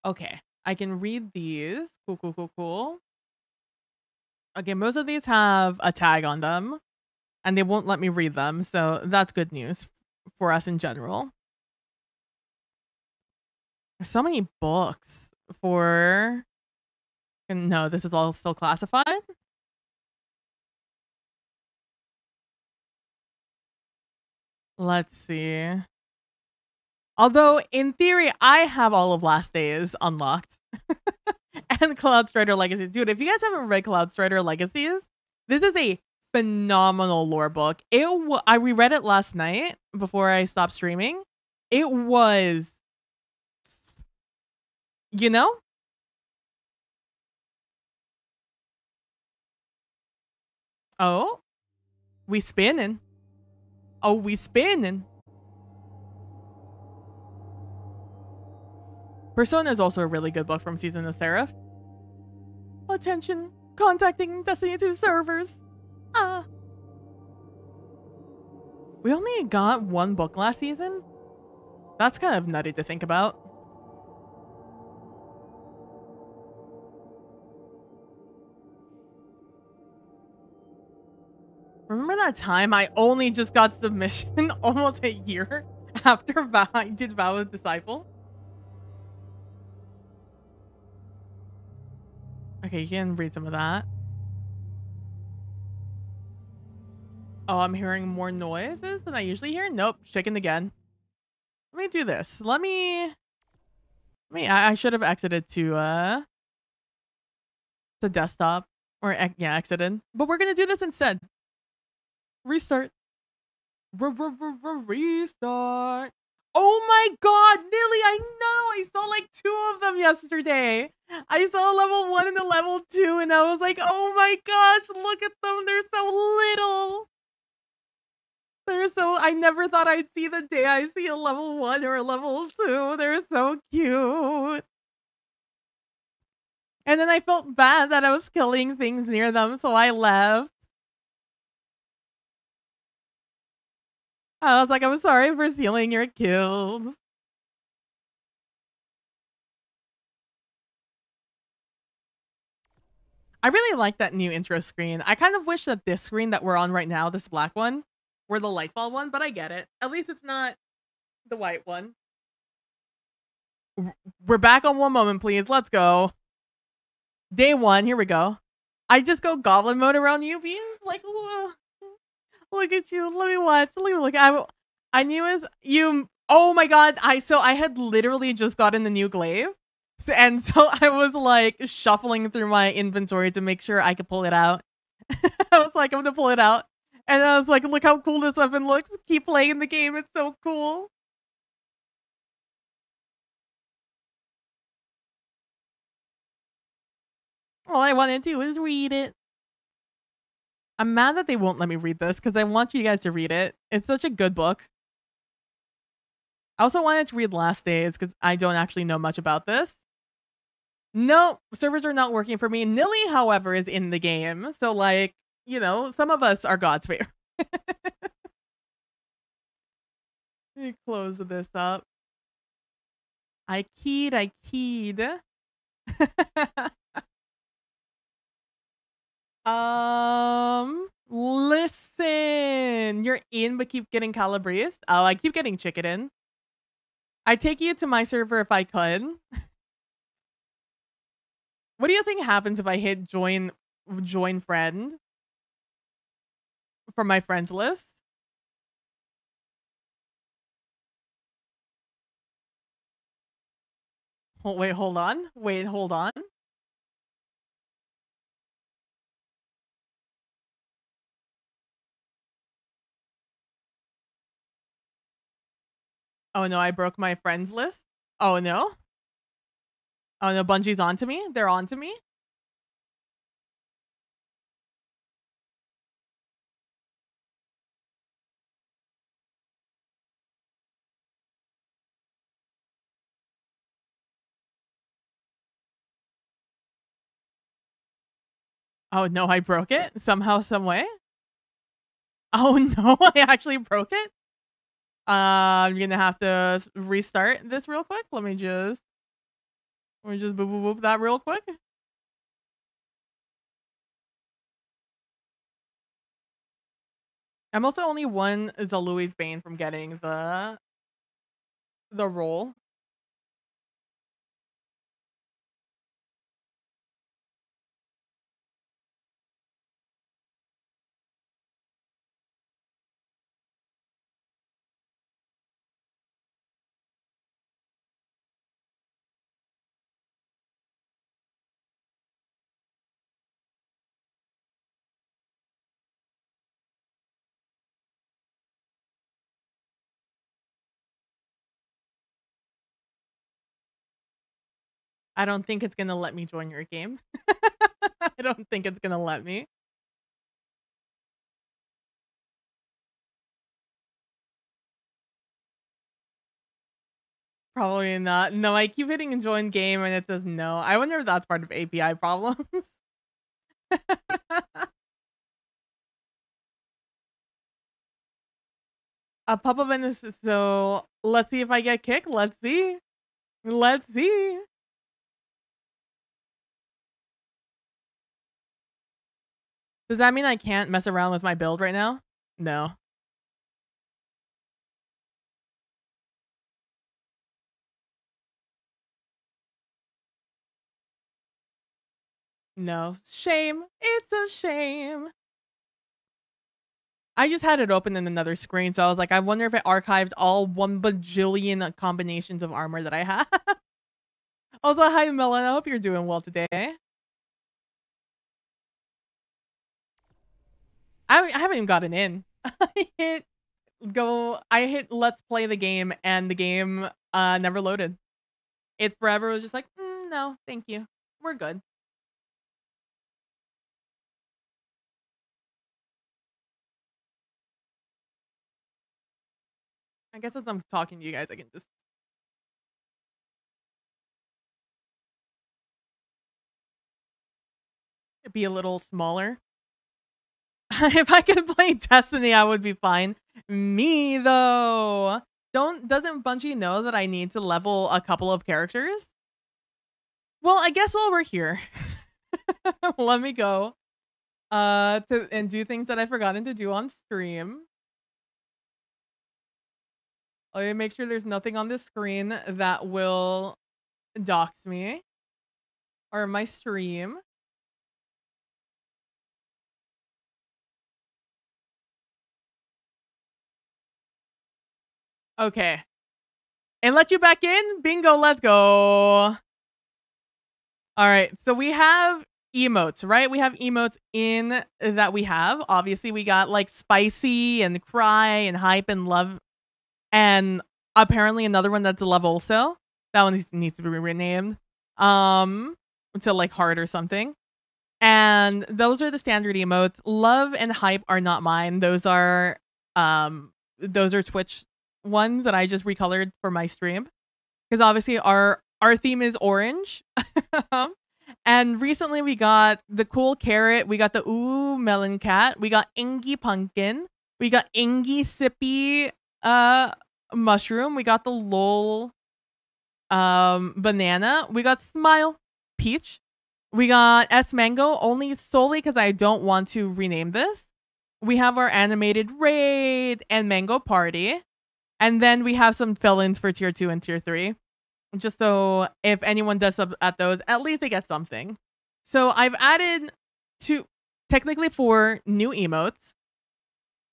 Okay, I can read these. Cool, cool, cool, cool. Okay, most of these have a tag on them, and they won't let me read them, so that's good news for us in general. There's so many books for... No, this is all still classified? Let's see. Although, in theory, I have all of Last Days unlocked. And Cloud Strider Legacies. Dude, if you guys haven't read Cloud Strider Legacies, this is a phenomenal lore book. I reread it last night before I stopped streaming. It was... You know? Oh? We spinning. Oh, we spinning. Persona is also a really good book from Season of Seraph. Attention, contacting Destiny 2 servers. We only got one book last season? That's kind of nutty to think about. Remember that time I only just got submission almost a year after I did Vow of Disciple? Okay, you can read some of that. Oh, I'm hearing more noises than I usually hear? Nope, shaking again. Let me do this. I should have exited to desktop. Or, yeah, exited. But we're gonna do this instead. Restart. Restart. Oh my god, Nilly, I know! I saw like 2 of them yesterday. I saw level 1 and a level 2, and I was like, oh my gosh, look at them. They're so little. I never thought I'd see the day I see a level 1 or a level 2. They're so cute. And then I felt bad that I was killing things near them, so I left. I was like, I'm sorry for stealing your kills. I really like that new intro screen. I kind of wish that this screen that we're on right now, this black one, Or the Lightfall one, but I get it. At least it's not the white one. We're back on one moment, please. Let's go. Day 1, here we go. I just go goblin mode around you, being like, whoa, look at you. Let me watch. Let me look. I knew as you. Oh my god. I had literally just gotten the new glaive. And so I was like shuffling through my inventory to make sure I could pull it out. I was like, I'm gonna pull it out. And I was like, look how cool this weapon looks. Keep playing the game. It's so cool. All I want to do is read it. I'm mad that they won't let me read this because I want you guys to read it. It's such a good book. I also wanted to read Last Days because I don't actually know much about this. No, servers are not working for me. Nilly, however, is in the game. So, like, you know, some of us are God's favorite. Let me close this up. I keyed. Listen. You're in, but keep getting Calabrese. Oh, I keep getting chicken in. I'd take you to my server if I could. What do you think happens if I hit join friend from my friends list? Oh, wait, hold on. Wait, hold on. Oh no, I broke my friends list. Oh no. Oh no, Bungie's onto me. They're onto me. Oh no, I broke it somehow, some way. Oh no, I actually broke it. I'm gonna have to restart this real quick. Let me just boop boop boop that real quick. I'm also only one Zalui's Bane from getting the roll. I don't think it's gonna let me join your game. I don't think it's gonna let me. Probably not. No, I keep hitting join game and it says no. I wonder if that's part of API problems. A pup of innocence. So let's see if I get kicked. Let's see. Let's see. Does that mean I can't mess around with my build right now? No. No. Shame. It's a shame. I just had it open in another screen, so I was like, I wonder if it archived all 1 bajillion combinations of armor that I have. Also, hi, Melon. I hope you're doing well today. I haven't even gotten in. I hit let's play the game, and the game never loaded. It forever was just like, no, thank you. We're good. I guess as I'm talking to you guys, I can just be a little smaller. If I could play Destiny, I would be fine. Me though. Doesn't Bungie know that I need to level a couple of characters? Well, I guess while we're here, let me go and do things that I've forgotten to do on stream. Let me make sure there's nothing on this screen that will dox me or my stream. Okay. And let you back in? Bingo, let's go. All right, so we have emotes, right? We have emotes in that we have. Obviously, we got like spicy and cry and hype and love. And apparently another one that's love also. That one needs to be renamed. To like heart or something. And those are the standard emotes. Love and hype are not mine. Those are Twitch ones that I just recolored for my stream. Because obviously our theme is orange. And recently we got the cool carrot, we got the ooh melon cat, we got Ingy pumpkin, we got Ingy sippy mushroom, we got the lol banana, we got smile peach, we got S mango only solely because I don't want to rename this. We have our animated raid and mango party. And then we have some fill-ins for tier 2 and tier 3. Just so if anyone does sub at those, at least they get something. So I've added technically 4 new emotes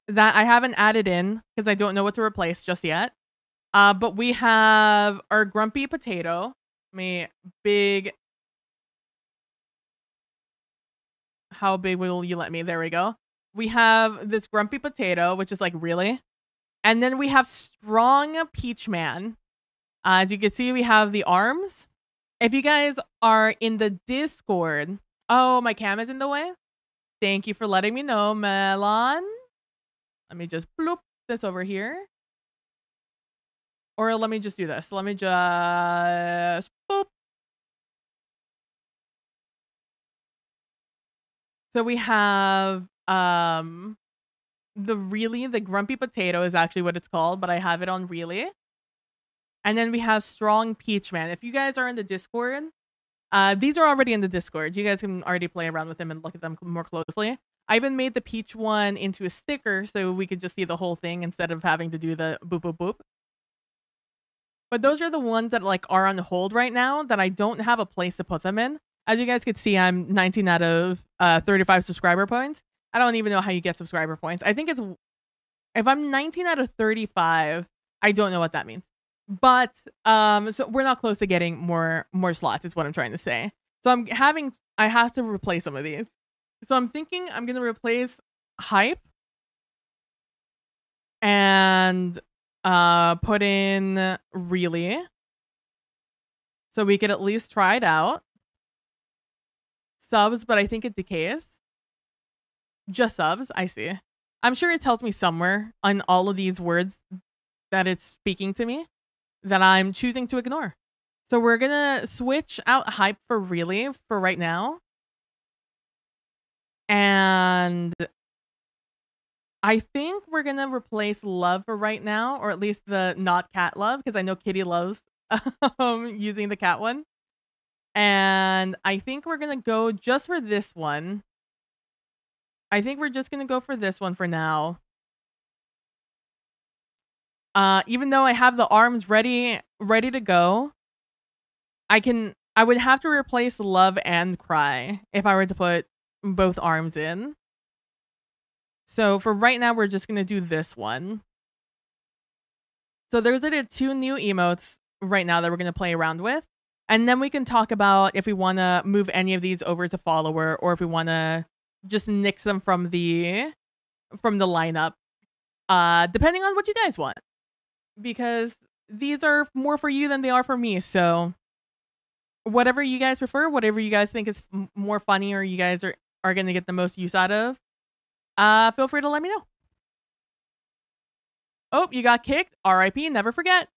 that I haven't added in because I don't know what to replace just yet. But we have our grumpy potato. How big will you let me? There we go. We have this grumpy potato, which is like, really? And then we have strong peach man. As you can see, we have the arms. If you guys are in the Discord, oh, my cam is in the way. Thank you for letting me know, Melon. Let me just bloop this over here. Or let me just do this. Let me just boop. So we have the grumpy potato is actually what it's called, but I have it on really. And then we have strong peach man. If you guys are in the Discord, these are already in the Discord. You guys can already play around with them and look at them more closely. I even made the peach one into a sticker so we could just see the whole thing instead of having to do the boop boop boop. But those are the ones that like are on hold right now that I don't have a place to put them in. As you guys can see, I'm 19 out of 35 subscriber points. I don't even know how you get subscriber points. I think it's if I'm 19 out of 35, I don't know what that means. But so we're not close to getting more slots is what I'm trying to say. So I have to replace some of these. So I'm thinking I'm going to replace hype and put in really, so we could at least try it out. Subs, but I think it decays. Just subs, I see. I'm sure it tells me somewhere on all of these words that it's speaking to me that I'm choosing to ignore. So we're gonna switch out hype for really for right now. And I think we're gonna replace love for right now, or at least the not cat love, because I know Kitty loves using the cat one. And I think we're gonna go just for this one. I think we're just gonna go for this one for now. Even though I have the arms ready to go, I would have to replace love and cry if I were to put both arms in. So for right now, we're just gonna do this one. So there's the 2 new emotes right now that we're gonna play around with. And then we can talk about if we want to move any of these over to follower or if we want to just nix them from the lineup. Depending on what you guys want. Because these are more for you than they are for me. So whatever you guys prefer, whatever you guys think is more funny or you guys are going to get the most use out of, feel free to let me know. Oh, you got kicked. RIP, never forget.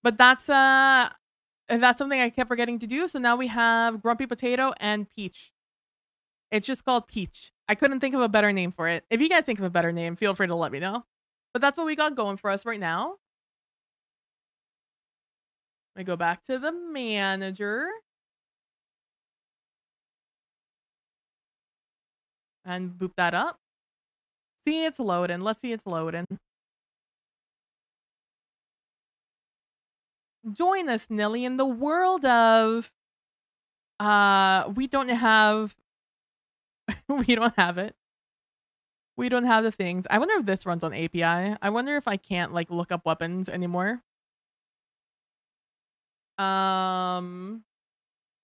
But that's something I kept forgetting to do. So now we have Grumpy Potato and Peach. It's just called Peach. I couldn't think of a better name for it. If you guys think of a better name, feel free to let me know. But that's what we got going for us right now. Let me go back to the manager. And boop that up. See, it's loading. Let's see, it's loading. Join us, Nilly, in the world of we don't have we don't have it. We don't have the things. I wonder if this runs on API. I wonder if I can't like look up weapons anymore.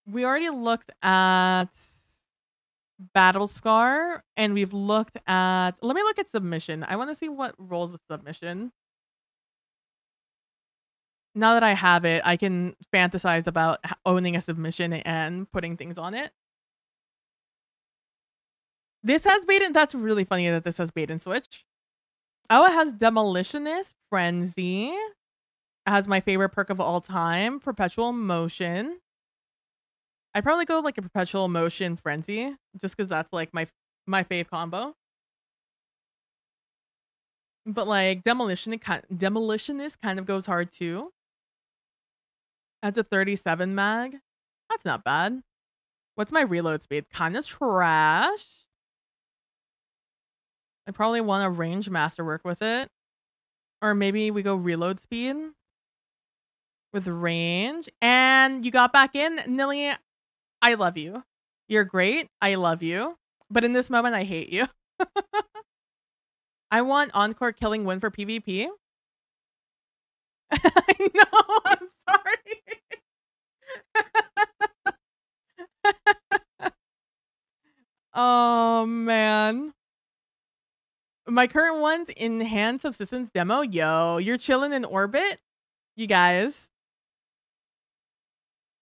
We already looked at Battle Scar and we've looked at, let me look at submission. I want to see what rolls with submission. Now that I have it, I can fantasize about owning a submission and putting things on it. This has bait and that's really funny that this has bait and switch. Oh, it has Demolitionist, Frenzy. It has my favorite perk of all time, Perpetual Motion. I'd probably go like a Perpetual Motion Frenzy, just because that's like my fave combo. But like Demolitionist kind of goes hard too. That's a 37 mag. That's not bad. What's my reload speed? Kind of trash. I probably want a range masterwork with it. Or maybe we go reload speed with range. And you got back in, Nilly. I love you. You're great. I love you. But in this moment, I hate you. I want Encore Killing Win for PvP. I know. I'm sorry. Oh, man. My current one's Enhanced Subsistence Demo. Yo, you're chilling in orbit? You guys.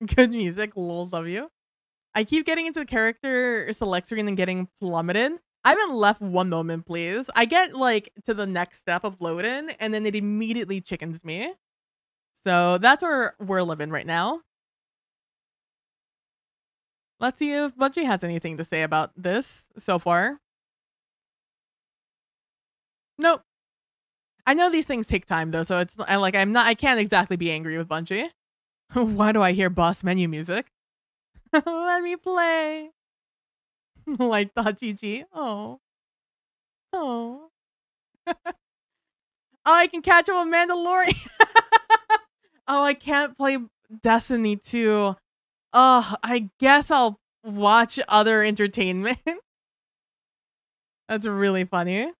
Good music. Lols of you. I keep getting into the character select screen and getting plummeted. I haven't left one moment, please. I get like to the next step of load-in and then it immediately chickens me. So that's where we're living right now. Let's see if Bungie has anything to say about this so far. Nope. I know these things take time though, so it's I can't exactly be angry with Bungie. Why do I hear boss menu music? Let me play. Like .gg. Oh. Oh. Oh, I can catch up with Mandalorian. Oh, I can't play Destiny 2. Oh, I guess I'll watch other entertainment. That's really funny.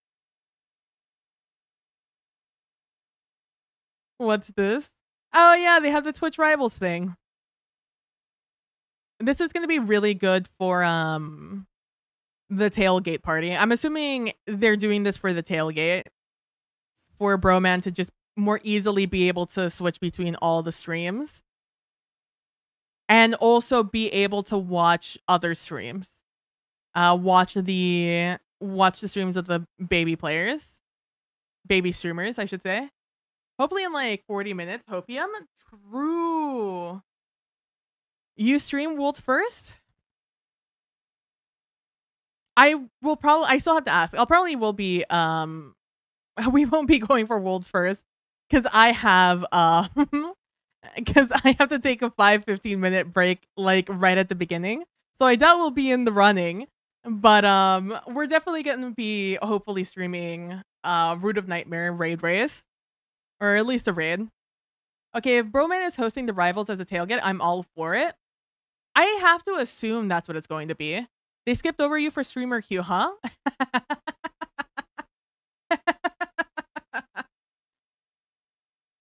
What's this? Oh yeah, they have the Twitch Rivals thing. This is going to be really good for the tailgate party. I'm assuming they're doing this for the tailgate for Broman to just more easily be able to switch between all the streams and also be able to watch other streams. Watch the streams of the baby streamers, I should say. Hopefully in like 40 minutes. Hopium. True. You stream Worlds first? I still have to ask. I'll probably will be, we won't be going for Worlds first because I have, because I have to take a 5-15 minute break like right at the beginning. So I doubt we'll be in the running, but we're definitely going to be hopefully streaming Root of Nightmare raid race, or at least a raid. Okay, if Broman is hosting the Rivals as a tailgate, I'm all for it. I have to assume that's what it's going to be. They skipped over you for streamer queue, huh?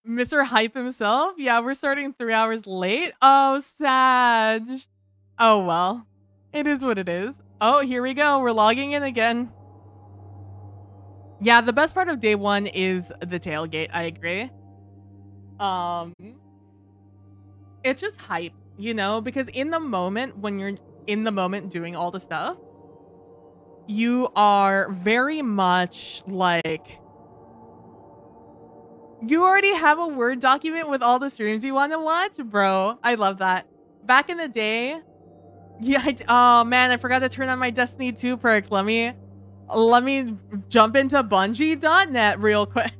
Mr. Hype himself? Yeah, we're starting 3 hours late. Oh, Sag. Oh, well. It is what it is. Oh, here we go. We're logging in again. Yeah, the best part of day one is the tailgate. I agree. It's just hype, you know, because in the moment, when you're in the moment doing all the stuff, you are very much like, you already have a Word document with all the streams you want to watch, bro. I love that. Back in the day, yeah. Oh man, I forgot to turn on my Destiny 2 perks. Let me jump into Bungie.net real quick.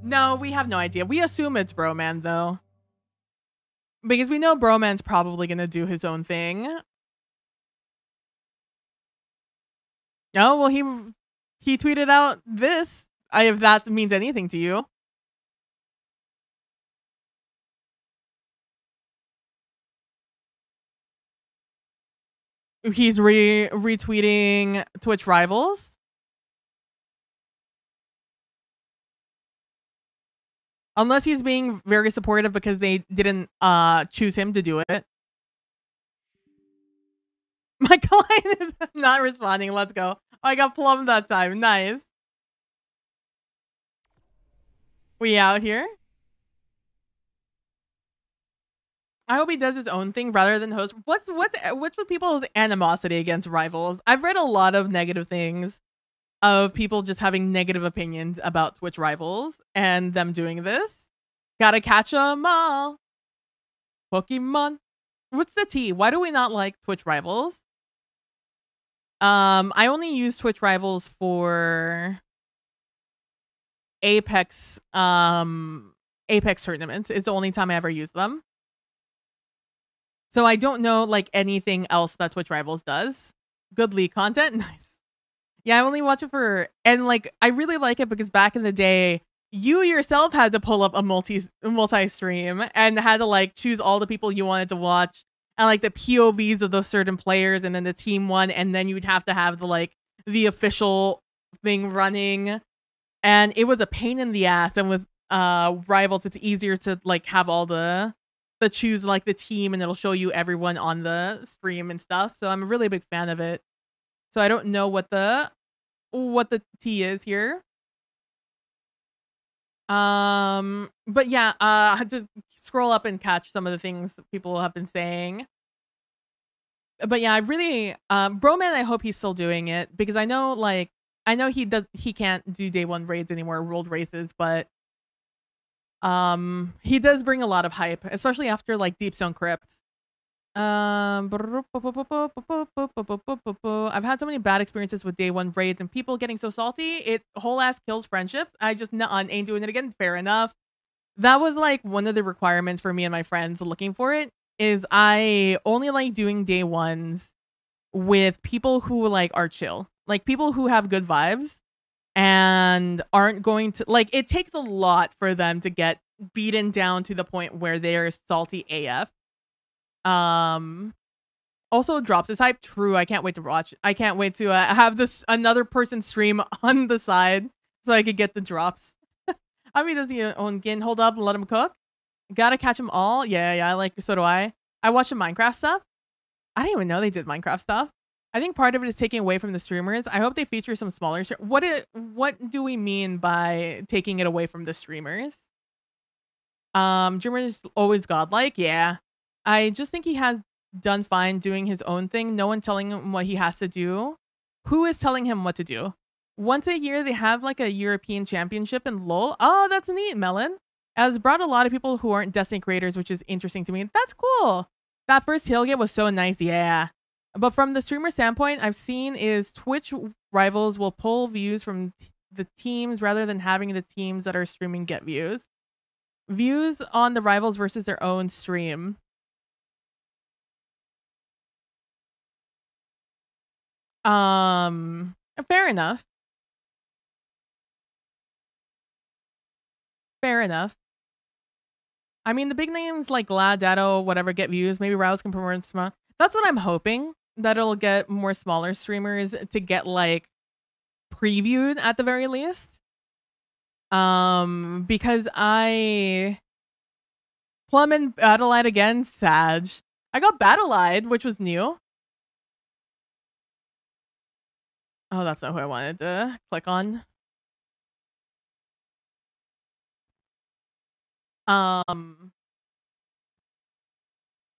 No, we have no idea. We assume it's Broman though, because we know Broman's probably gonna do his own thing. Oh, well, he tweeted out this. If that means anything to you. He's retweeting Twitch rivals. Unless he's being very supportive because they didn't choose him to do it. My client is not responding. Let's go. I got plumbed that time. Nice. We out here? I hope he does his own thing rather than host. What's with people's animosity against rivals? I've read a lot of negative things of people just having negative opinions about Twitch rivals and them doing this. Gotta catch 'em all. Pokemon. What's the T? Why do we not like Twitch rivals? I only use Twitch rivals for Apex tournaments. It's the only time I ever use them. So I don't know like anything else that Twitch rivals does. Good league content. Nice. Yeah, I only watch it for, and like I really like it because back in the day, you yourself had to pull up a multi-stream and had to like choose all the people you wanted to watch and like the POVs of those certain players and then the team one, and then you would have to have the like the official thing running. And it was a pain in the ass. And with rivals, it's easier to like have all the choose like the team and it'll show you everyone on the stream and stuff. So I'm a really big fan of it. So I don't know what the T is here. But yeah, I had to scroll up and catch some of the things people have been saying. But yeah, I really Broman, I hope he's still doing it because I know he can't do day one raids anymore, world races, but he does bring a lot of hype, especially after like Deep Stone Crypt. I've had so many bad experiences with day one raids and people getting so salty, it whole ass kills friendship. I just ain't doing it again. Fair enough. That was like one of the requirements for me and my friends looking for it, is I only like doing day ones with people who like are chill, like people who have good vibes and aren't going to like, it takes a lot for them to get beaten down to the point where they're salty AF. Also drops is hype. True. I can't wait to watch. I can't wait to have this another person stream on the side so I could get the drops. I mean, does he own Gin? Hold up and let him cook. Gotta catch them all. Yeah. Like, so do I. I watch the Minecraft stuff. I didn't even know they did Minecraft stuff. I think part of it is taking away from the streamers. I hope they feature some smaller. What do we mean by taking it away from the streamers? Dreamer's always godlike. Yeah. I just think he has done fine doing his own thing. No one telling him what he has to do. Who is telling him what to do? Once a year, they have like a European championship in LoL. Oh, that's neat, Melon. Has brought a lot of people who aren't Destiny creators, which is interesting to me. That's cool. That first tailgate was so nice. Yeah. But from the streamer standpoint, I've seen is Twitch rivals will pull views from the teams rather than having the teams that are streaming get views. Views on the rivals versus their own stream. Fair enough. Fair enough. I mean, the big names like Glad, Datto, whatever get views. Maybe Rouse can promote small. That's what I'm hoping. That it'll get more smaller streamers to get like previewed at the very least. Because I Plum and Battle-eyed again, Sag. I got Battle-eyed, which was new. Oh, that's not who I wanted to click on. Can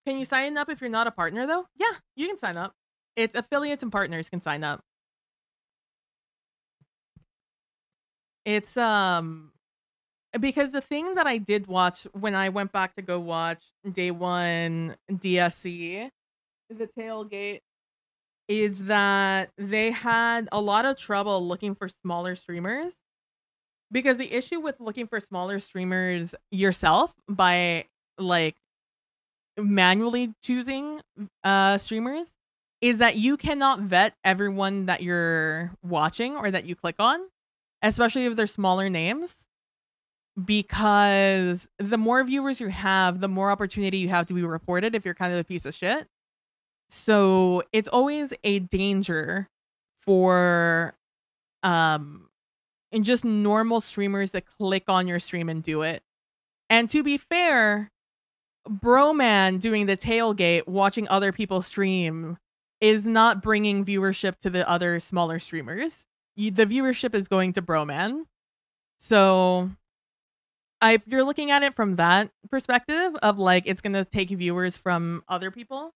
you sign up if you're not a partner though? Yeah, you can sign up. It's affiliates and partners can sign up. It's because the thing that I did watch when I went back to go watch day one DSC, the tailgate, is that they had a lot of trouble looking for smaller streamers. Because the issue with looking for smaller streamers yourself by like manually choosing streamers is that you cannot vet everyone that you're watching or that you click on, especially if they're smaller names, because the more viewers you have, the more opportunity you have to be reported if you're kind of a piece of shit. So it's always a danger for and just normal streamers that click on your stream and do it. And to be fair, Broman doing the tailgate, watching other people stream, is not bringing viewership to the other smaller streamers. The viewership is going to Broman. So if you're looking at it from that perspective of like it's gonna take viewers from other people,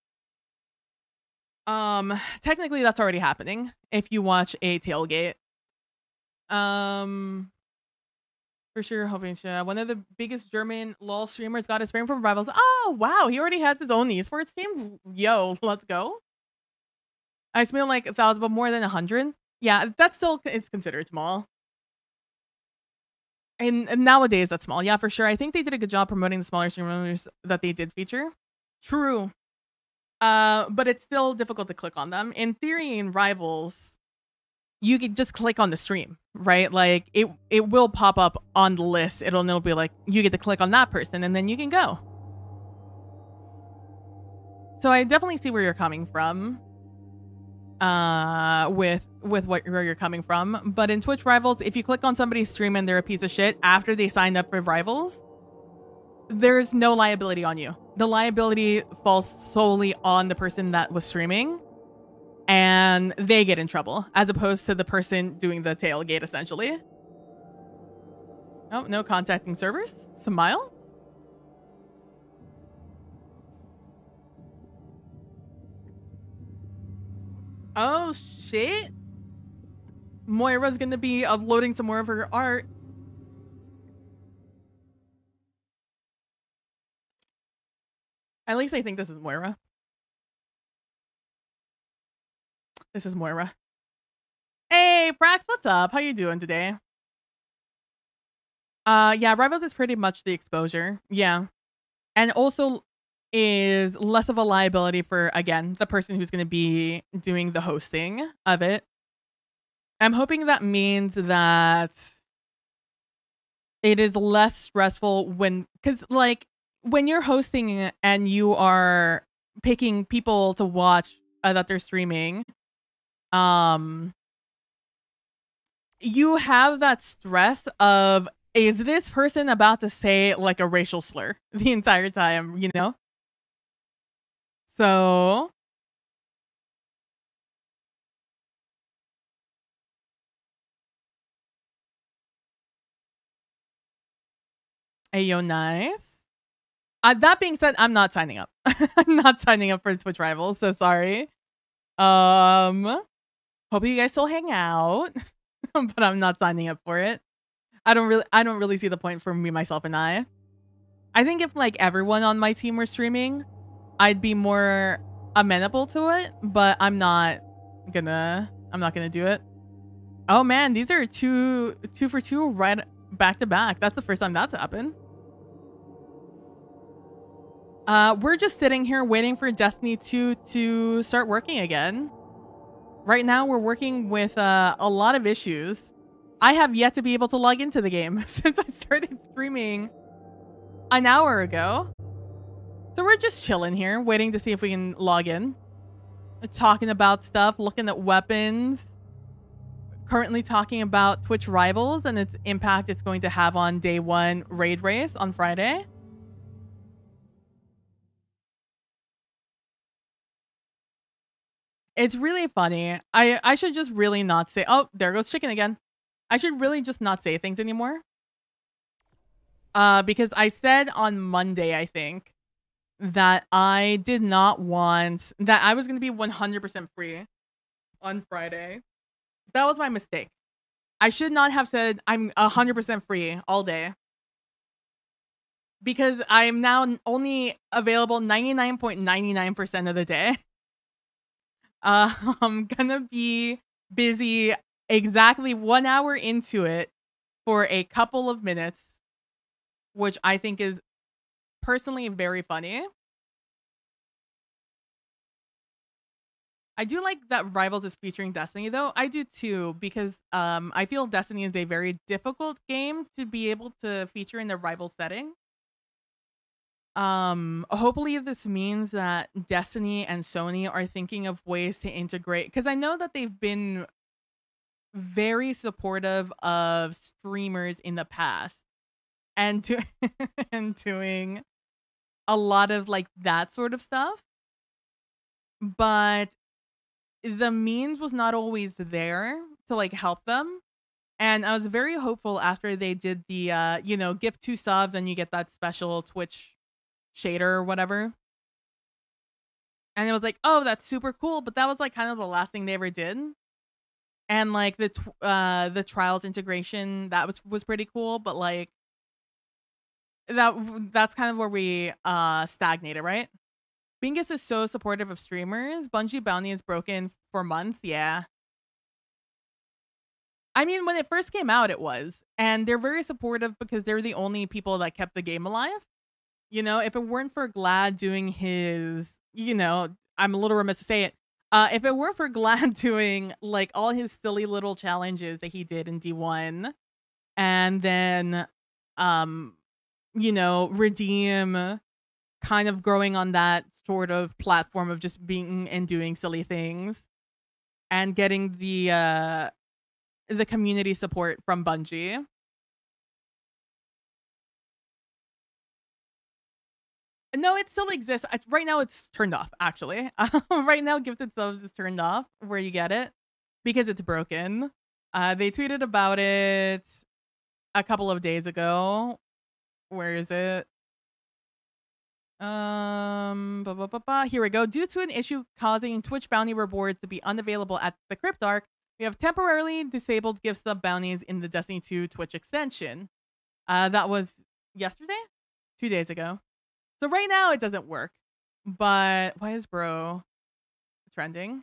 technically that's already happening if you watch a tailgate. For sure, hoping one of the biggest German LOL streamers got his frame from Rivals. Oh wow, he already has his own esports team. Yo, let's go. I spent like 1,000, but more than 100. Yeah, that's still it's considered small. And nowadays that's small. Yeah, for sure. I think they did a good job promoting the smaller streamers that they did feature. True. But it's still difficult to click on them. In theory, in Rivals, you could just click on the stream, right? Like it will pop up on the list. It'll be like you get to click on that person and then you can go. So I definitely see where you're coming from. With where you're coming from. But in Twitch Rivals, if you click on somebody's stream and they're a piece of shit after they signed up for Rivals, there's no liability on you. The liability falls solely on the person that was streaming, and they get in trouble, as opposed to the person doing the tailgate, essentially. Oh, no contacting servers? Smile? Oh, shit. Moira's gonna be uploading some more of her art. At least I think this is Moira. This is Moira. Hey, Prax, what's up? How you doing today? Yeah, Rivals is pretty much the exposure. Yeah. And also is less of a liability for, again, the person who's going to be doing the hosting of it. I'm hoping that means that it is less stressful because like when you're hosting and you are picking people to watch that they're streaming, you have that stress of, is this person about to say like a racial slur the entire time, you know? So ayo, nice. That being said, I'm not signing up. I'm not signing up for Twitch Rivals, so sorry. Hope you guys still hang out, but I'm not signing up for it. I don't really see the point for me, myself, and I. I think if like everyone on my team were streaming, I'd be more amenable to it, but I'm not gonna do it. Oh man, these are two for two right back to back. That's the first time that's happened. We're just sitting here waiting for Destiny 2 to start working again. Right now, we're working with a lot of issues. I have yet to be able to log into the game since I started streaming an hour ago. So we're just chilling here, waiting to see if we can log in. Talking about stuff, looking at weapons. Currently talking about Twitch Rivals and its impact it's going to have on day one raid race on Friday. It's really funny. I should just really not say, oh, there goes chicken again. I should really just not say things anymore. Because I said on Monday, I think, that I did not want, that I was going to be 100% free on Friday. That was my mistake. I should not have said I'm 100% free all day. Because I'm now only available 99.99% of the day. I'm gonna be busy exactly 1 hour into it for a couple of minutes, which I think is personally very funny. I do like that Rivals is featuring Destiny though. I do too because I feel Destiny is a very difficult game to be able to feature in the rival setting. Hopefully this means that Destiny and Sony are thinking of ways to integrate, because I know that they've been very supportive of streamers in the past and and doing a lot of like that sort of stuff, but the means was not always there to like help them. And I was very hopeful after they did the gift 2 subs and you get that special Twitch shader or whatever. And it was like, oh, that's super cool, but that was like kind of the last thing they ever did. And like the trials integration, that was pretty cool, but like that's kind of where we stagnated, right? Bingus is so supportive of streamers. Bungie bounty is broken for months. Yeah. I mean, when it first came out, it was. And they're very supportive because they're the only people that kept the game alive. You know, if it weren't for Glad doing his, I'm a little remiss to say it. If it weren't for Glad doing like all his silly little challenges that he did in D1, and then, Redeem kind of growing on that sort of platform of just being and doing silly things and getting the community support from Bungie. No, it still exists. Right now, it's turned off, actually. Right now, Gifted Subs is turned off where you get it because it's broken. They tweeted about it a couple of days ago. Where is it? Here we go. Due to an issue causing Twitch bounty rewards to be unavailable at the Cryptarch, we have temporarily disabled gift sub bounties in the Destiny 2 Twitch extension. That was yesterday? 2 days ago. So right now it doesn't work. But why is bro trending?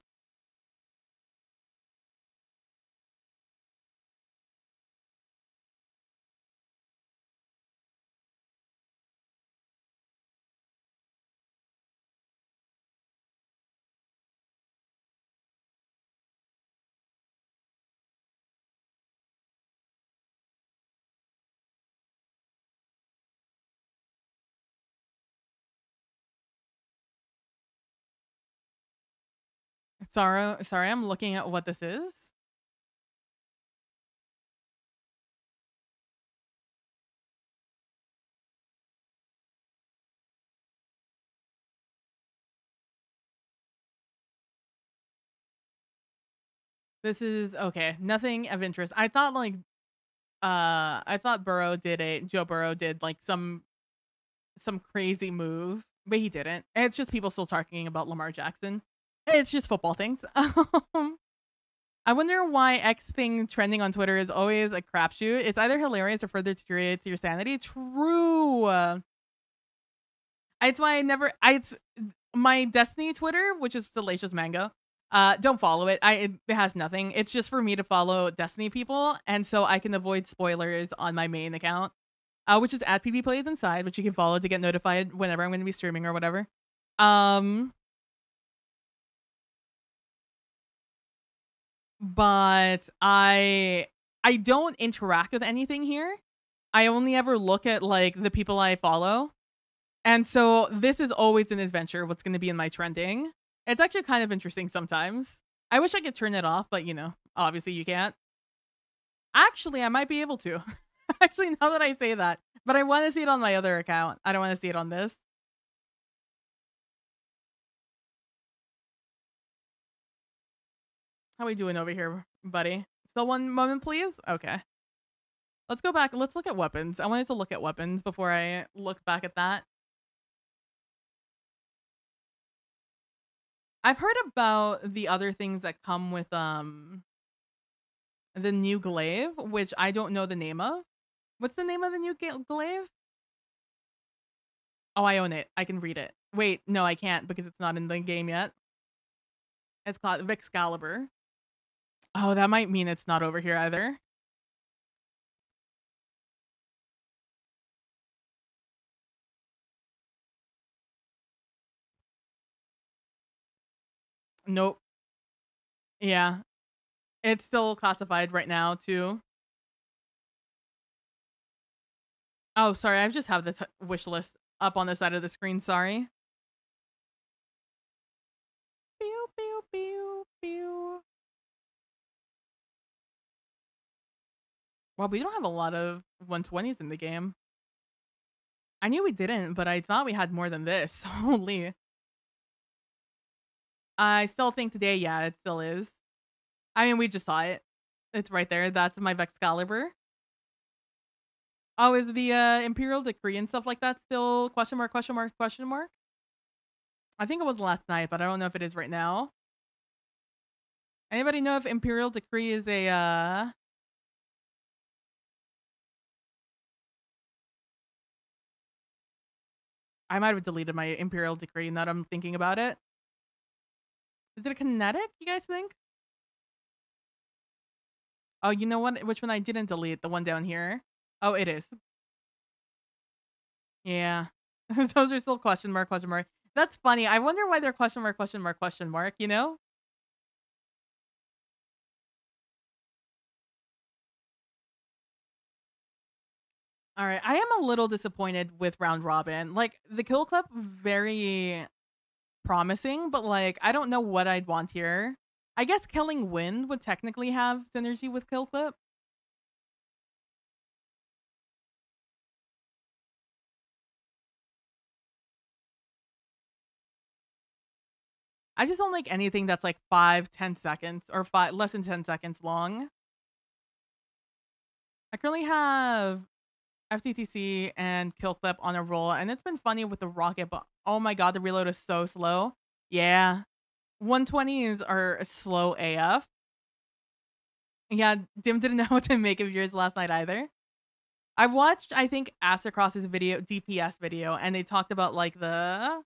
Sorry, I'm looking at what this is. This is okay. Nothing of interest. I thought Joe Burrow did like some crazy move, but he didn't. It's just people still talking about Lamar Jackson. It's just football things. I wonder why X thing trending on Twitter is always a crapshoot. It's either hilarious or further deteriorates your sanity. True. It's why it's my Destiny Twitter, which is Salacious Mango. Don't follow it. It has nothing. It's just for me to follow Destiny people, and so I can avoid spoilers on my main account, which is at PB Plays Inside, which you can follow to get notified whenever I'm going to be streaming or whatever. But I don't interact with anything here. I only ever look at like the people I follow. And so this is always an adventure, what's going to be in my trending. It's actually kind of interesting sometimes. I wish I could turn it off, but obviously you can't. Actually, I might be able to. Actually, now that I say that. But I want to see it on my other account. I don't want to see it on this. How we doing over here, buddy? Still one moment, please? Okay. Let's go back. Let's look at weapons. I wanted to look at weapons before I look back at that. I've heard about the other things that come with the new glaive, which I don't know the name of. What's the name of the new glaive? Oh, I own it. I can read it. Wait, no, I can't because it's not in the game yet. It's called Vexcalibur. Oh, that might mean it's not over here either. Nope. Yeah. It's still classified right now, too. Oh, sorry. I just have the wish list up on the side of the screen. Sorry. Pew, pew, pew, pew. Well, we don't have a lot of 120s in the game. I knew we didn't, but I thought we had more than this. Holy. I still think today, yeah, it still is. I mean, we just saw it. It's right there. That's my Vexcalibur. Oh, is the Imperial Decree and stuff like that still question mark, question mark, question mark? I think it was last night, but I don't know if it is right now. Anybody know if Imperial Decree is a I might have deleted my Imperial Decree now that I'm thinking about it. Is it a kinetic, you guys think? Oh, you know what? Which one I didn't delete? The one down here. Oh, it is. Yeah. Those are still question mark, question mark. That's funny. I wonder why they're question mark, question mark, question mark, you know? All right. I am a little disappointed with round robin. Like, the kill clip, very promising, but like, I don't know what I'd want here. I guess killing wind would technically have synergy with kill clip. I just don't like anything that's like 5-10 seconds or less than 10 seconds long. I currently have FTTC and kill clip on a roll, and it's been funny with the rocket, but oh my god, the reload is so slow. Yeah. 120s are slow AF. Yeah, Dim didn't know what to make of yours last night either. I watched, I think, Astercross's video, DPS video, and they talked about like the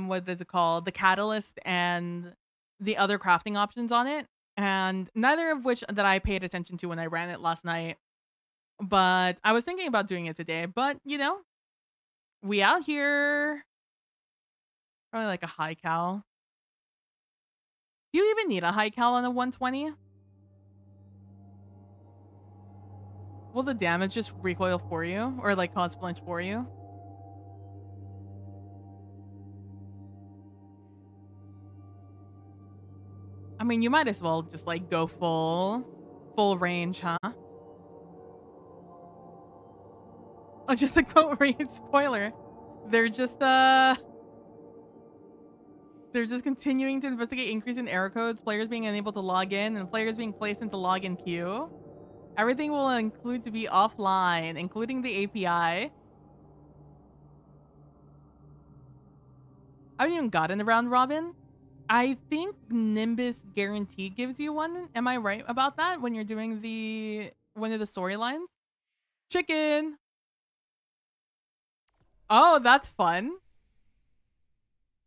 what is it called? The catalyst and the other crafting options on it. And neither of which that I paid attention to when I ran it last night. But I was thinking about doing it today. But, you know, we out here. Probably like a high cal. Do you even need a high cal on a 120? Will the damage just recoil for you? Or like cause flinch for you? I mean, you might as well just like go full range, huh? Oh, just a quote range spoiler. They're just they're just continuing to investigate increase in error codes, players being unable to log in, and players being placed into login queue. Everything will include to be offline, including the API. I haven't even gotten a round robin. I think Nimbus Guarantee gives you one. Am I right about that when you're doing one of the storylines? Chicken. Oh, that's fun.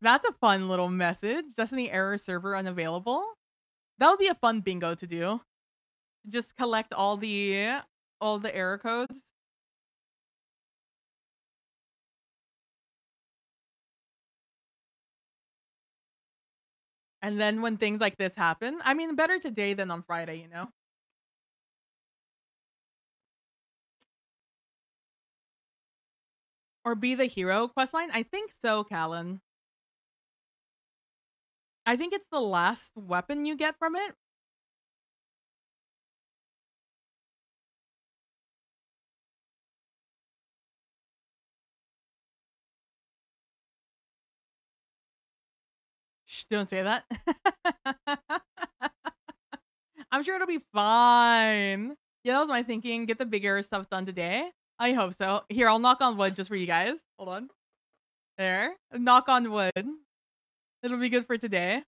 That's a fun little message. Destiny error server unavailable. That would be a fun bingo to do. Just collect all the error codes. And then when things like this happen, I mean, better today than on Friday, you know? Or be the hero questline? I think so, Callan. I think it's the last weapon you get from it. Shh, don't say that. I'm sure it'll be fine. Yeah, that was my thinking. Get the bigger stuff done today. I hope so. Here, I'll knock on wood just for you guys. Hold on. There. Knock on wood. It'll be good for today.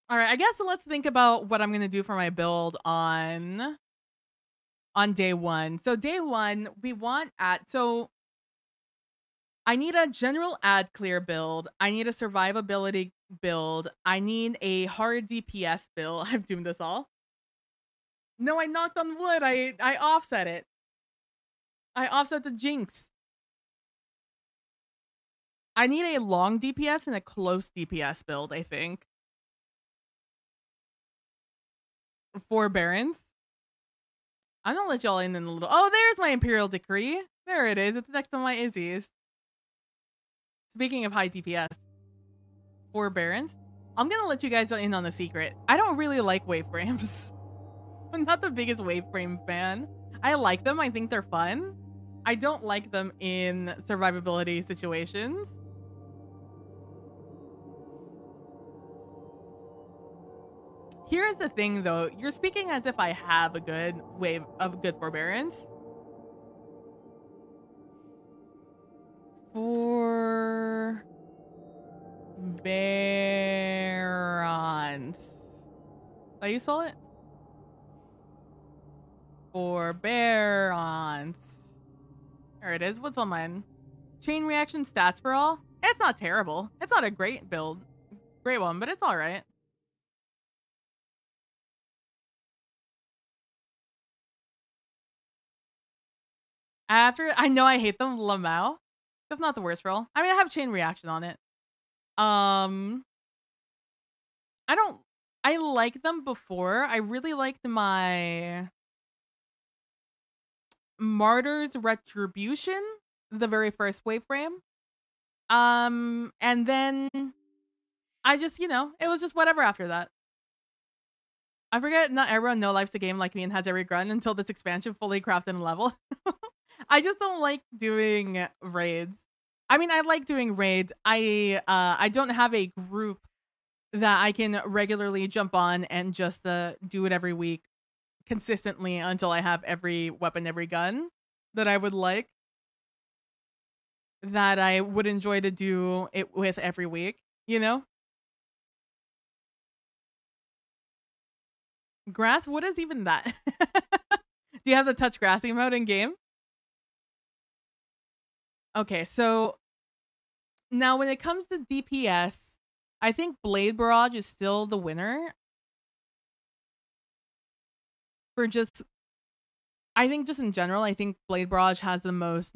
All right, I guess let's think about what I'm going to do for my build on day 1. So day 1, we want so I need a general ad clear build. I need a survivability build. I need a hard DPS build. I'm doing this all. No, I knocked on wood. I offset it. I offset the jinx. I need a long DPS and a close DPS build, I think. 4 barons. I'm gonna let y'all in a little. Oh, there's my Imperial Decree. There it is. It's next to my Izzy's. Speaking of high DPS. 4 barons. I'm gonna let you guys in on the secret. I don't really like waveframes. I'm not the biggest waveframe fan. I like them. I think they're fun. I don't like them in survivability situations. Here's the thing, though. You're speaking as if I have a good wave of good forbearance. Forbearance. How do you spell it? Forbearance. There it is. What's on mine? Chain reaction stats for all? It's not terrible. It's not a great build. Great one, but it's all right. After, I know I hate them, Lamau. That's not the worst roll. I mean, I have chain reaction on it. I liked them before. I really liked my Martyr's Retribution, the very first wave frame. And then I just, it was just whatever after that. I forget not everyone no life's a game like me and has every grunt until this expansion fully crafted and level. I just don't like doing raids. I mean, I like doing raids. I don't have a group that I can regularly jump on and just do it every week consistently until I have every weapon, every gun that I would like, that I would enjoy to do it with every week, Grass? What is even that? Do you have the touch grass emote in game? Okay, so now when it comes to DPS, I think Blade Barrage is still the winner. I think just in general, I think Blade Barrage has the most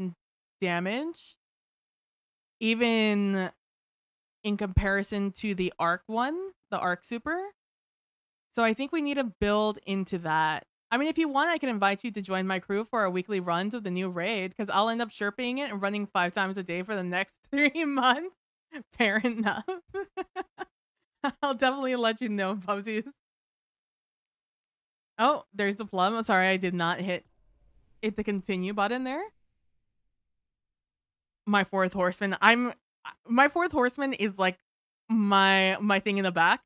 damage. Even in comparison to the Arc one, the Arc Super. So I think we need to build into that. I mean, if you want, I can invite you to join my crew for our weekly runs of the new raid, because I'll end up Sherping it and running 5 times a day for the next 3 months. Fair enough. I'll definitely let you know, Bubsies. Oh, there's the plum. I'm sorry, I did not hit the continue button there. My 4th horseman. My 4th horseman is like my thing in the back.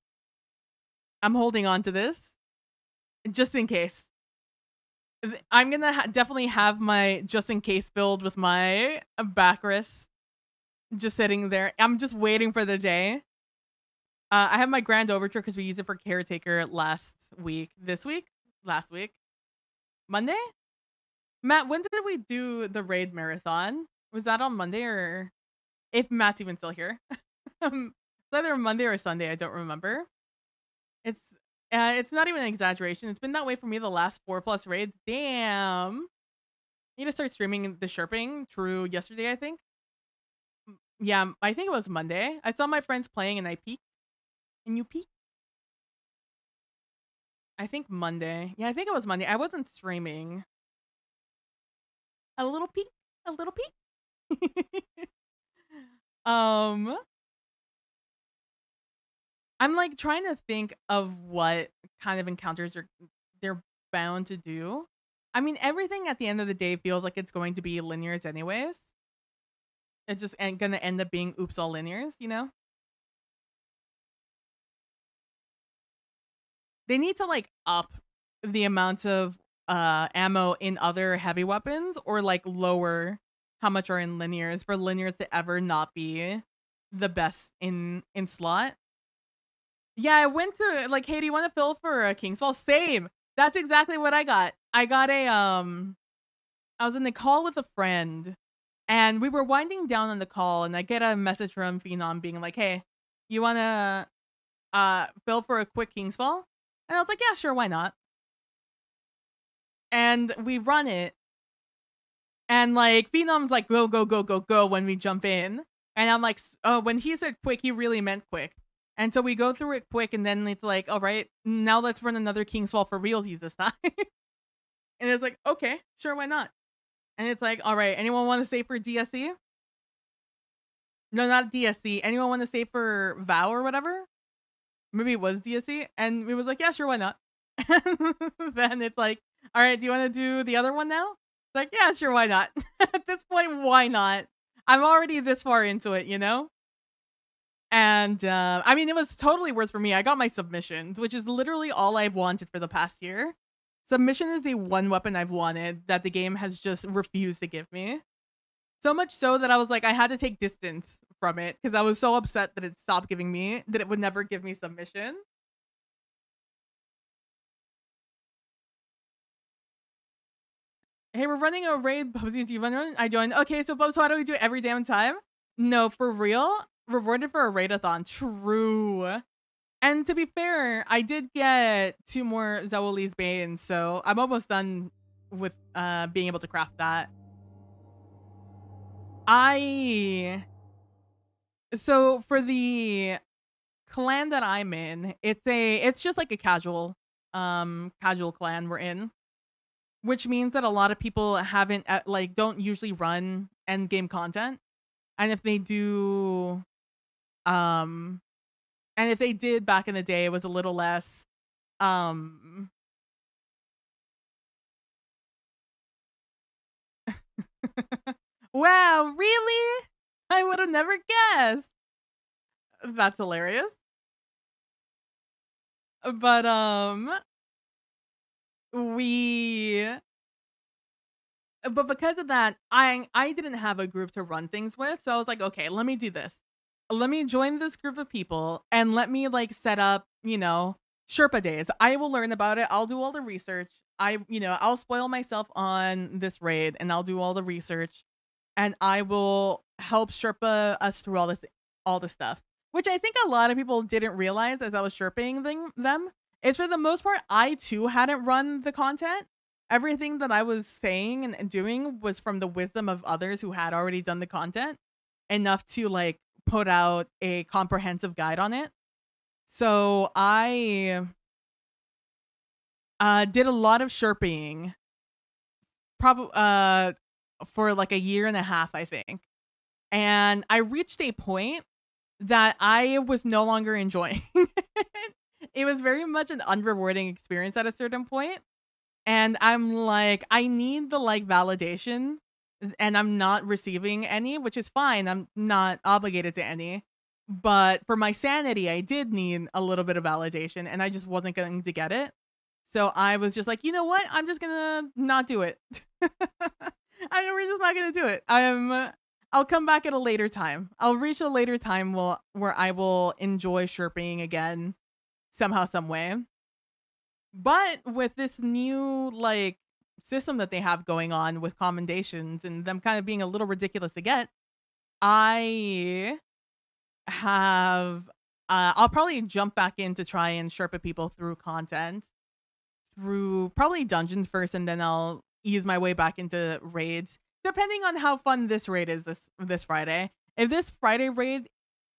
I'm holding on to this just in case. I'm gonna definitely have my just in case build with my Bacchus just sitting there. I'm just waiting for the day. I have my Grand Overture because we used it for Caretaker last week. Last week? Monday? Matt, when did we do the raid marathon? Was that on Monday, or if Matt's even still here? It's either Monday or Sunday. I don't remember. It's not even an exaggeration. It's been that way for me the last 4+ raids. Damn. I need to start streaming the Sherping. True, yesterday, I think. Yeah, I think it was Monday. I saw my friends playing and I peeked. And you peeked? I think Monday. Yeah, I think it was Monday. I wasn't streaming. A little peek. A little peek. I'm like trying to think of what kind of encounters they're bound to do. I mean, everything at the end of the day feels like it's going to be linears anyways. It's just gonna end up being oops all linears, They need to like up the amount of ammo in other heavy weapons, or like lower how much are in linears for linears to ever not be the best in slot. Yeah, I went to like, hey, do you want to fill for a Kingsfall? Same. That's exactly what I got. I got I was in the call with a friend, and we were winding down on the call, and I get a message from Phenom being like, hey, you want to fill for a quick Kingsfall? And I was like, yeah, sure, why not? And we run it. And like Phenom's like go go go go go when we jump in, and I'm like, oh, when he said quick, he really meant quick. And so we go through it quick, and then it's like, all right, now let's run another King's Fall for realsies this time. And it's like, okay, sure, why not? And it's like, all right, anyone want to stay for DSC? No, not DSC. Anyone want to stay for VOW or whatever? Maybe it was DSC. And it was like, yeah, sure, why not? Then it's like, all right, do you want to do the other one now? It's like, yeah, sure, why not? At this point, why not? I'm already this far into it, you know? And I mean, it was totally worth for me. I got my submissions, which is literally all I've wanted for the past year. Submission is the one weapon I've wanted that the game has just refused to give me. So much so that I was like, I had to take distance from it because I was so upset that it stopped giving me, that it would never give me submission. Hey, we're running a raid. Bubsies, you run? I joined. Okay, so Bubs, why do we do it every damn time? No, for real? Rewarded for a raid-a-thon. True. And to be fair, I did get 2 more Zawali's Bane, so I'm almost done with being able to craft that. So for the clan that I'm in, it's just like a casual clan we're in, which means that a lot of people haven't don't usually run end game content, and if they do, and if they did back in the day, it was a little less wow, really? I would have never guessed. That's hilarious. But but because of that, I didn't have a group to run things with, so I was like, okay, let me do this. Let me join this group of people and let me like set up, you know, Sherpa days. I will learn about it. I'll do all the research. I'll spoil myself on this raid and I'll do all the research and I will help Sherpa us through all this stuff. Which I think a lot of people didn't realize as I was Sherping them is for the most part, I too hadn't run the content. Everything that I was saying and doing was from the wisdom of others who had already done the content enough to like put out a comprehensive guide on it. So I did a lot of Sherping probably for like a year and a half, I think. And I reached a point that I was no longer enjoying. It was very much an unrewarding experience at a certain point. And I'm like, I need the like validation and I'm not receiving any, which is fine. I'm not obligated to any. But for my sanity, I did need a little bit of validation and I just wasn't going to get it. So I was just like, you know what? I'm just going to not do it. We're just not going to do it. I'll come back at a later time. I'll reach a later time where I will enjoy Sherping again somehow, some way. But with this new like system that they have going on with commendations and them kind of being a little ridiculous to get, I have I'll probably jump back in to try and Sherpa people through content, through probably dungeons first, and then I'll ease my way back into raids, depending on how fun this raid is this Friday. If this Friday raid,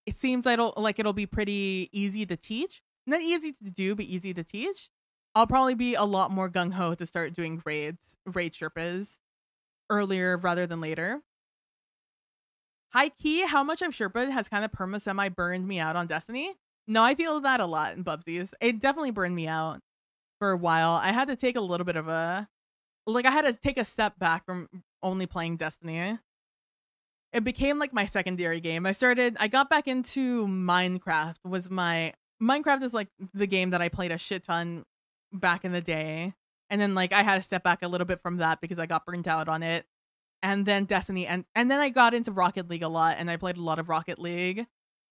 it seems it'll be pretty easy to teach. Not easy to do, but easy to teach. I'll probably be a lot more gung-ho to start doing raid Sherpas earlier rather than later. High key, how much I've Sherpa has kind of semi burned me out on Destiny. No, I feel that a lot in Bubsies. It definitely burned me out for a while. I had to take a little bit of I had to take a step back from only playing Destiny. It became like my secondary game. I got back into Minecraft. Minecraft is like the game that I played a shit ton back in the day. And then like I had to step back a little bit from that because I got burnt out on it. And then Destiny and then I got into Rocket League a lot and I played a lot of Rocket League.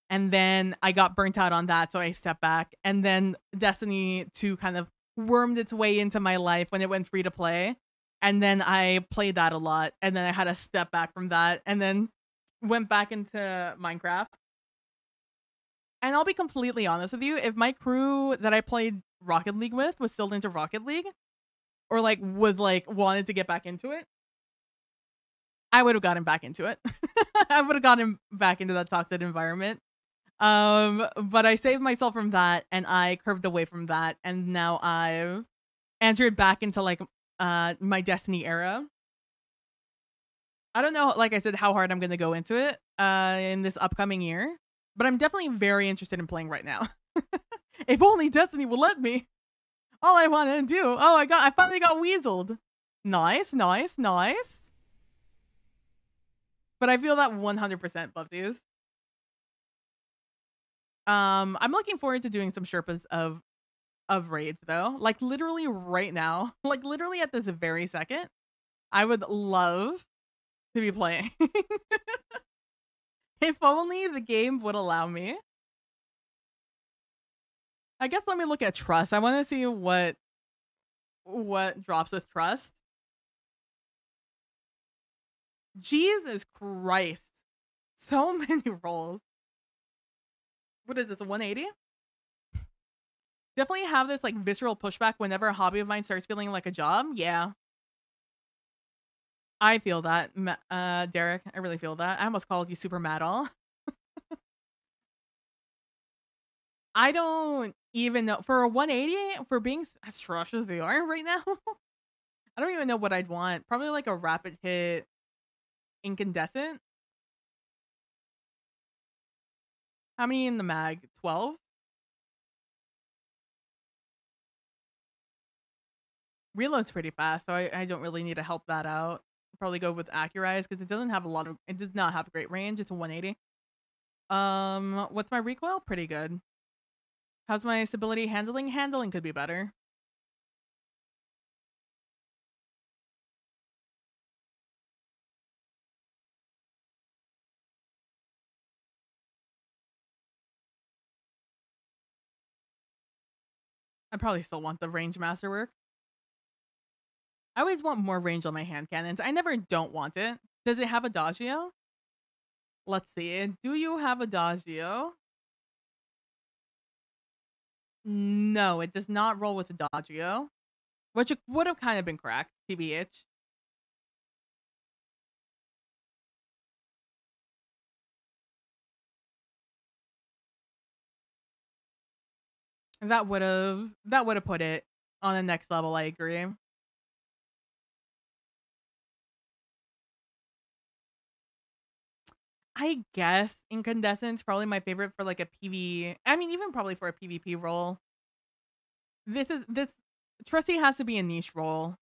And then I got burnt out on that, so I stepped back. And then Destiny 2 kind of wormed its way into my life when it went free to play. And then I played that a lot. And then I had to step back from that and then went back into Minecraft. And I'll be completely honest with you, if my crew that I played Rocket League with was still into Rocket League, or like was like wanted to get back into it, I would have gotten back into it. I would have gotten back into that toxic environment. But I saved myself from that and I curved away from that, and now I've entered back into like my Destiny era. I don't know, like I said, how hard I'm gonna go into it in this upcoming year, but I'm definitely very interested in playing right now. If only Destiny will let me. All I want to do. Oh, I finally got weaseled. Nice, nice, nice. But I feel that 100% Bubsies. I'm looking forward to doing some Sherpas of raids though. Like literally right now, like literally at this very second, I would love to be playing. If only the game would allow me. I guess let me look at trust. I want to see what drops with trust. Jesus Christ. So many rolls. What is this, a 180? Definitely have this like visceral pushback whenever a hobby of mine starts feeling like a job. Yeah. I feel that, Derek. I really feel that. I almost called you super mad all. I don't even know. For a 180, for being as trash as they are right now, I don't even know what I'd want. Probably like a rapid hit incandescent. How many in the mag? 12? Reload's pretty fast, so I don't really need to help that out. Probably go with Accurize because it doesn't have it does not have great range. It's a 180. What's my recoil? Pretty good. How's my stability handling? Handling could be better. I probably still want the range masterwork. I always want more range on my hand cannons. I never don't want it. Does it have Adagio? Let's see. Do you have Adagio? No, it does not roll with Adagio, which would have kind of been cracked, TBH. That would have put it on the next level, I agree. I guess Incandescent's probably my favorite for like a PV. I mean, even probably for a PvP role. This Trusty has to be a niche role.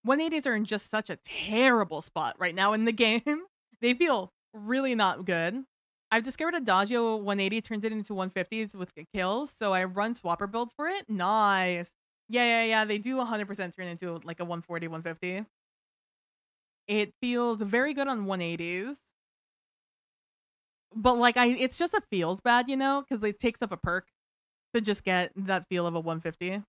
180s are in just such a terrible spot right now in the game. They feel really not good. I've discovered Adagio 180 turns it into 150s with kills, so I run swapper builds for it. Nice. Yeah. They do 100% turn into like a 140, 150. It feels very good on 180s. But like it's just a feels bad, you know, because it takes up a perk to just get that feel of a 150.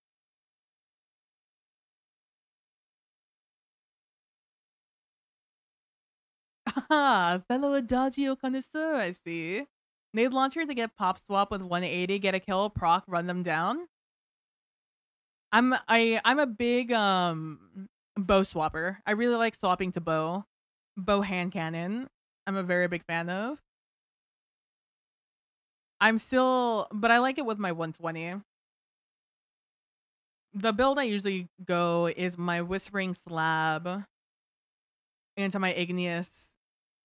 Ah, fellow Adagio connoisseur, I see. Nade launcher to get pop swap with 180, get a kill, proc, run them down. I'm a big bow swapper. I really like swapping to bow hand cannon. I'm a very big fan of. But I like it with my 120. The build I usually go is my Whispering Slab into my igneous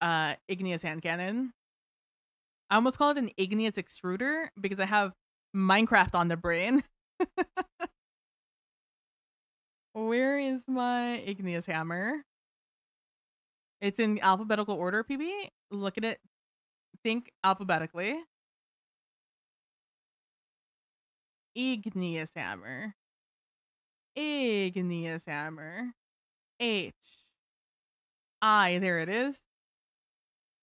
hand cannon. I almost call it an igneous extruder because I have Minecraft on the brain. Where is my igneous hammer? It's in alphabetical order, PB. Look at it. Think alphabetically. Igneous hammer. Igneous hammer. H. I. There it is.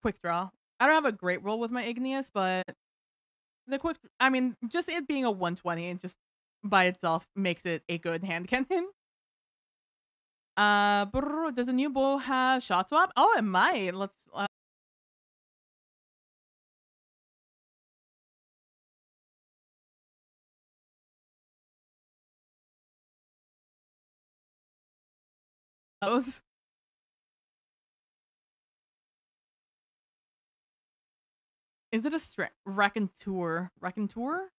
Quick draw. I don't have a great roll with my igneous, but I mean, just it being a 120 just by itself makes it a good hand cannon. Does a new bow have shot swap? Oh, it might. Let's those. Is it a raconteur? Raconteur?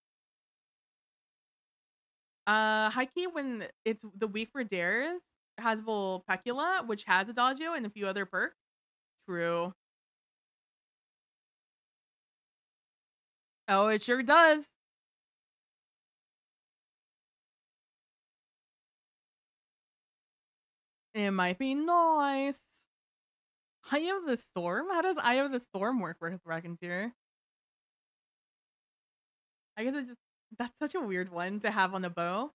Heike, when it's the week for dares, has Vulpecula, which has Adagio and a few other perks. True. Oh, it sure does. It might be nice. Eye of the Storm? How does Eye of the Storm work with Raconteur? I guess it just... That's such a weird one to have on a bow.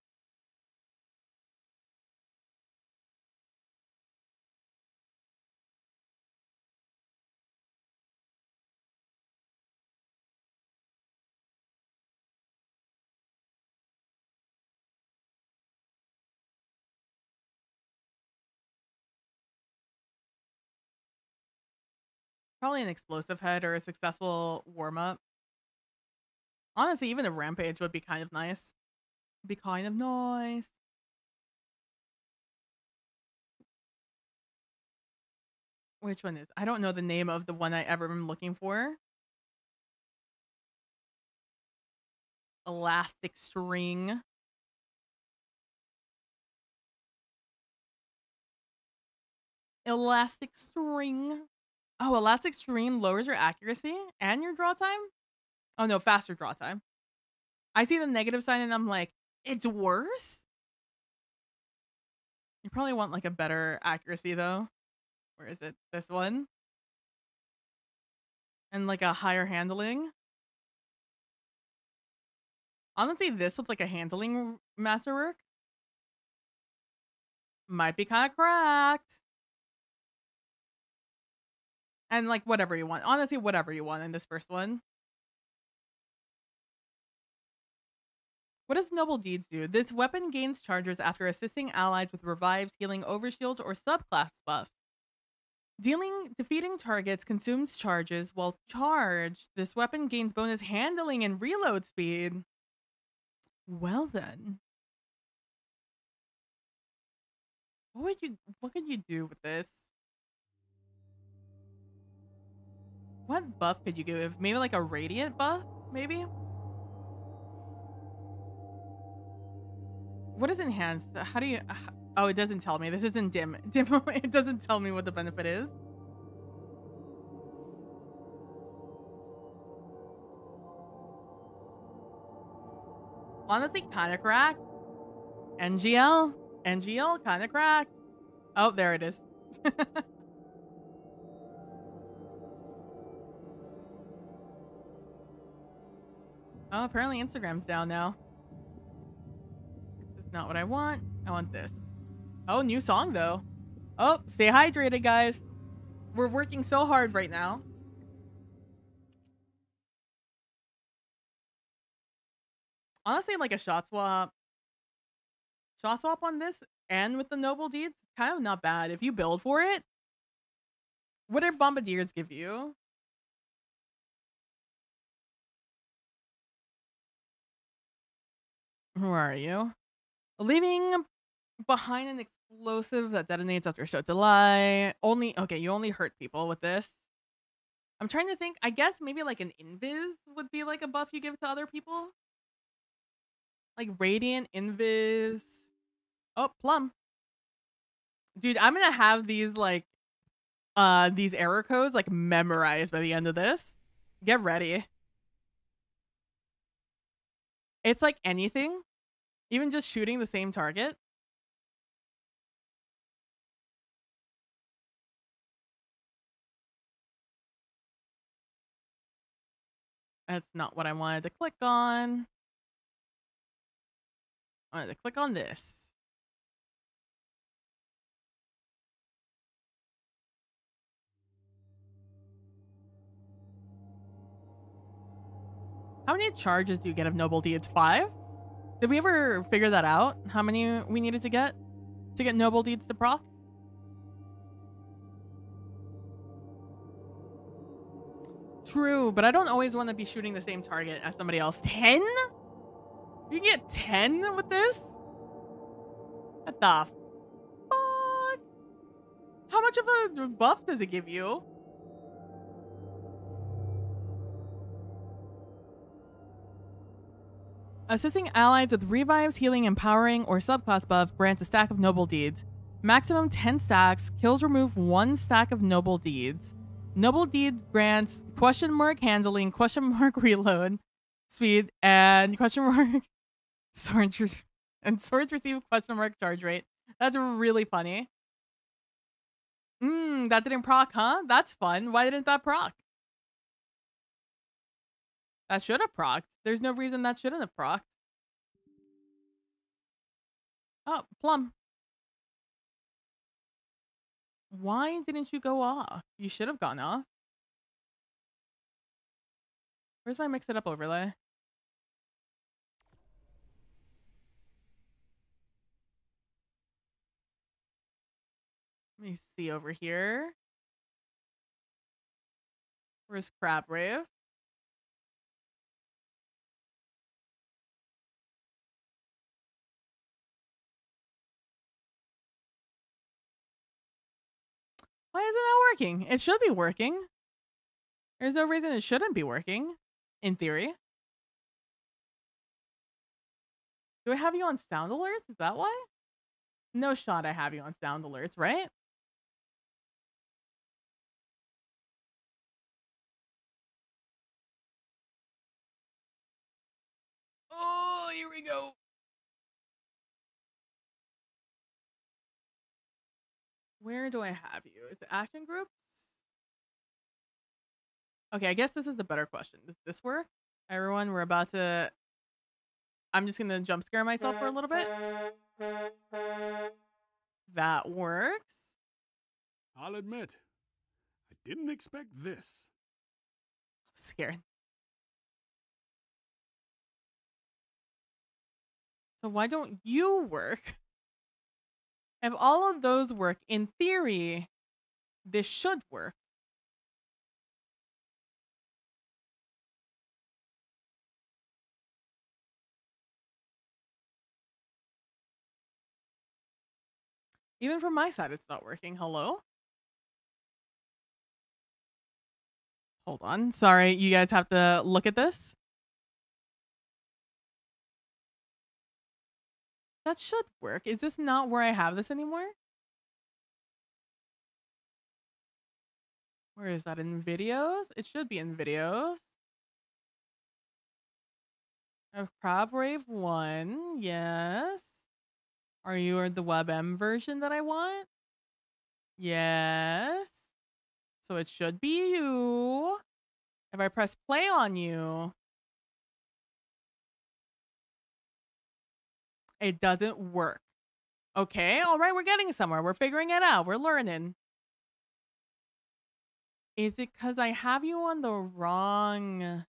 Probably an explosive head or a successful warm-up. Honestly, even a rampage would be kind of nice. Be kind of nice. Which one is? I don't know the name of the one I ever am looking for. Elastic string. Elastic string. Oh, elastic string lowers your accuracy and your draw time? Oh no, faster draw time. I see the negative sign and I'm like, it's worse? You probably want like a better accuracy though. Where is it? This one? And like a higher handling. Honestly, this with like a handling masterwork might be kind of cracked. And like whatever you want. Honestly, whatever you want in this first one. What does Noble Deeds do? This weapon gains charges after assisting allies with revives, healing, overshields, or subclass buffs. Defeating targets consumes charges. While charged, this weapon gains bonus handling and reload speed. Well then. What could you do with this? What buff could you give? Maybe like a radiant buff? Maybe? What is enhanced? How do you... Oh, it doesn't tell me. This isn't dim. It doesn't tell me what the benefit is. Honestly, kind of cracked. NGL. NGL, kind of cracked. Oh, there it is. Oh, apparently Instagram's down now. This is not what I want. I want this. Oh, new song though. Oh, stay hydrated, guys. We're working so hard right now. Honestly, like a shot swap. Shot swap on this and with the Noble Deeds, kind of not bad. If you build for it. What do Bombardiers give you? Who are you? Leaving behind an explosive that detonates after a shot delay. Okay, you only hurt people with this. I'm trying to think. I guess maybe like an invis would be like a buff you give to other people. Like radiant, invis. Oh, plum. Dude, I'm gonna have these like these error codes like memorized by the end of this. Get ready. It's like anything. Even just shooting the same target. That's not what I wanted to click on. I wanted to click on this. How many charges do you get of Noble Deeds? 5? Did we ever figure that out? How many we needed to get Noble Deeds to proc? True, but I don't always want to be shooting the same target as somebody else. 10? You can get 10 with this? What the fuck? How much of a buff does it give you? Assisting allies with revives, healing, empowering, or subclass buff grants a stack of noble deeds. Maximum 10 stacks. Kills remove 1 stack of noble deeds. Noble deeds grants question mark handling, question mark reload speed, and question mark swords and swords receive question mark charge rate. That's really funny. That didn't proc, huh? That's fun. Why didn't that proc? That should have procced. There's no reason that shouldn't have procced. Oh, Plum. Why didn't you go off? You should have gone off. Where's my mix it up overlay? Let me see over here. Where's Crab Rave? Why isn't that working? It should be working. There's no reason it shouldn't be working, in theory. Do I have you on sound alerts? Is that why? No shot I have you on sound alerts, right? Oh, here we go. Where do I have you? Is it action groups? Okay, I guess this is the better question. Does this work? Everyone, we're about to... I'm just gonna jump scare myself for a little bit. That works. I'll admit, I didn't expect this. I'm scared. So why don't you work? If all of those work, in theory, this should work. Even from my side, it's not working. Hello? Hold on. Sorry, you guys have to look at this. That should work. Is this not where I have this anymore? Where is that? In videos? It should be in videos. Of Crab Rave 1. Yes. Are you the WebM version that I want? Yes. So it should be you. If I press play on you, it doesn't work. Okay, all right, we're getting somewhere. We're figuring it out. We're learning. Is it because I have you on the wrong...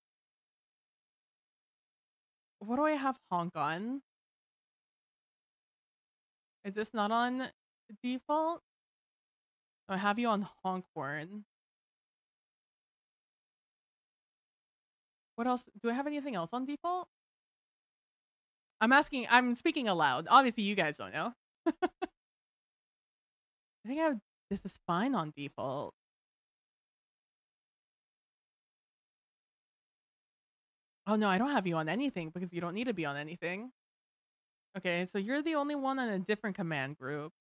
What do I have honk on? Is this not on default? I have you on honk horn. What else? Do I have anything else on default? I'm asking, I'm speaking aloud. Obviously, you guys don't know. I think I have, this is fine on default. Oh no, I don't have you on anything because you don't need to be on anything. Okay, so you're the only one on a different command group.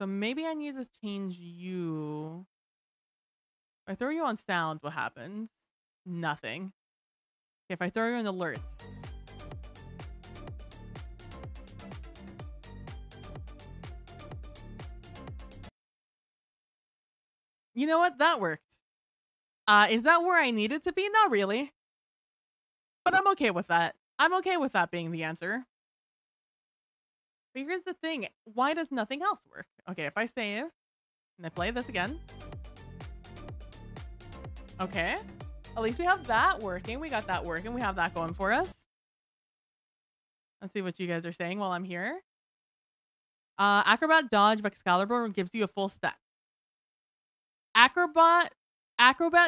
So maybe I need to change you. If I throw you on sound, what happens? Nothing. Okay, if I throw you in alerts. You know what? That worked. Is that where I needed to be? Not really. But I'm okay with that. I'm okay with that being the answer. But here's the thing. Why does nothing else work? Okay, if I save and I play this again. Okay. At least we have that working. We got that working. We have that going for us. Let's see what you guys are saying while I'm here. Acrobat Dodge Excalibur gives you a full stack. Acrobat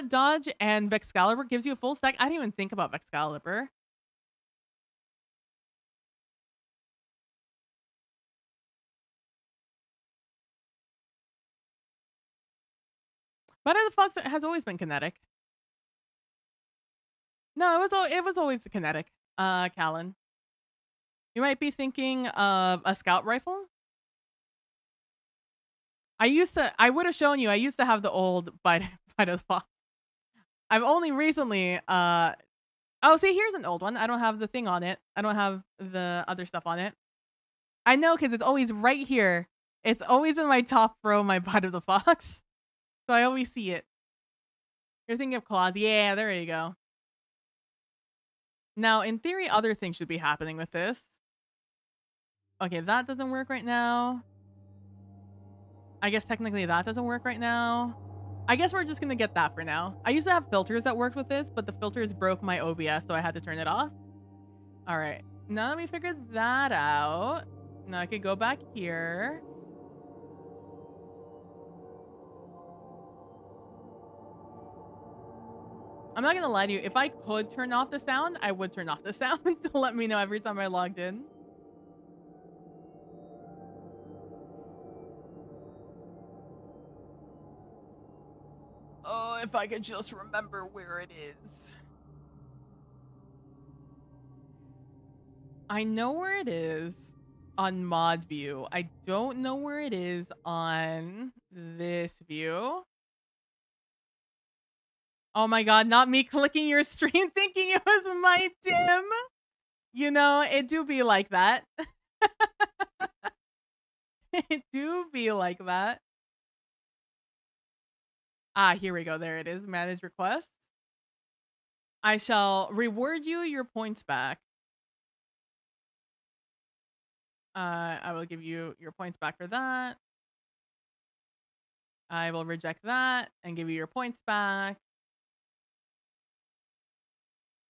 Dodge and Vexcalibur gives you a full stack. I didn't even think about Vexcalibur. Butter the Fox has always been kinetic. No, it was always kinetic. Callan. You might be thinking of a scout rifle. I would have shown you, I used to have the old bite of the fox. I've only recently, oh, see, here's an old one. I don't have the thing on it. I don't have the other stuff on it. I know, because it's always right here. It's always in my top row, my bite of the fox. So I always see it. You're thinking of claws. Yeah, there you go. Now, in theory, other things should be happening with this. Okay, that doesn't work right now. I guess technically that doesn't work right now. I guess we're just gonna get that for now. I used to have filters that worked with this, but the filters broke my OBS, so I had to turn it off. All right, now that we figured that out, now I could go back here. I'm not gonna lie to you. If I could turn off the sound, I would turn off the sound to let me know every time I logged in. Oh, if I could just remember where it is. I know where it is on mod view. I don't know where it is on this view. Oh my god, not me clicking your stream thinking it was my dim. You know, it do be like that. It do be like that. Ah, here we go. There it is. Manage requests. I shall reward you your points back. I will give you your points back for that. I will reject that and give you your points back.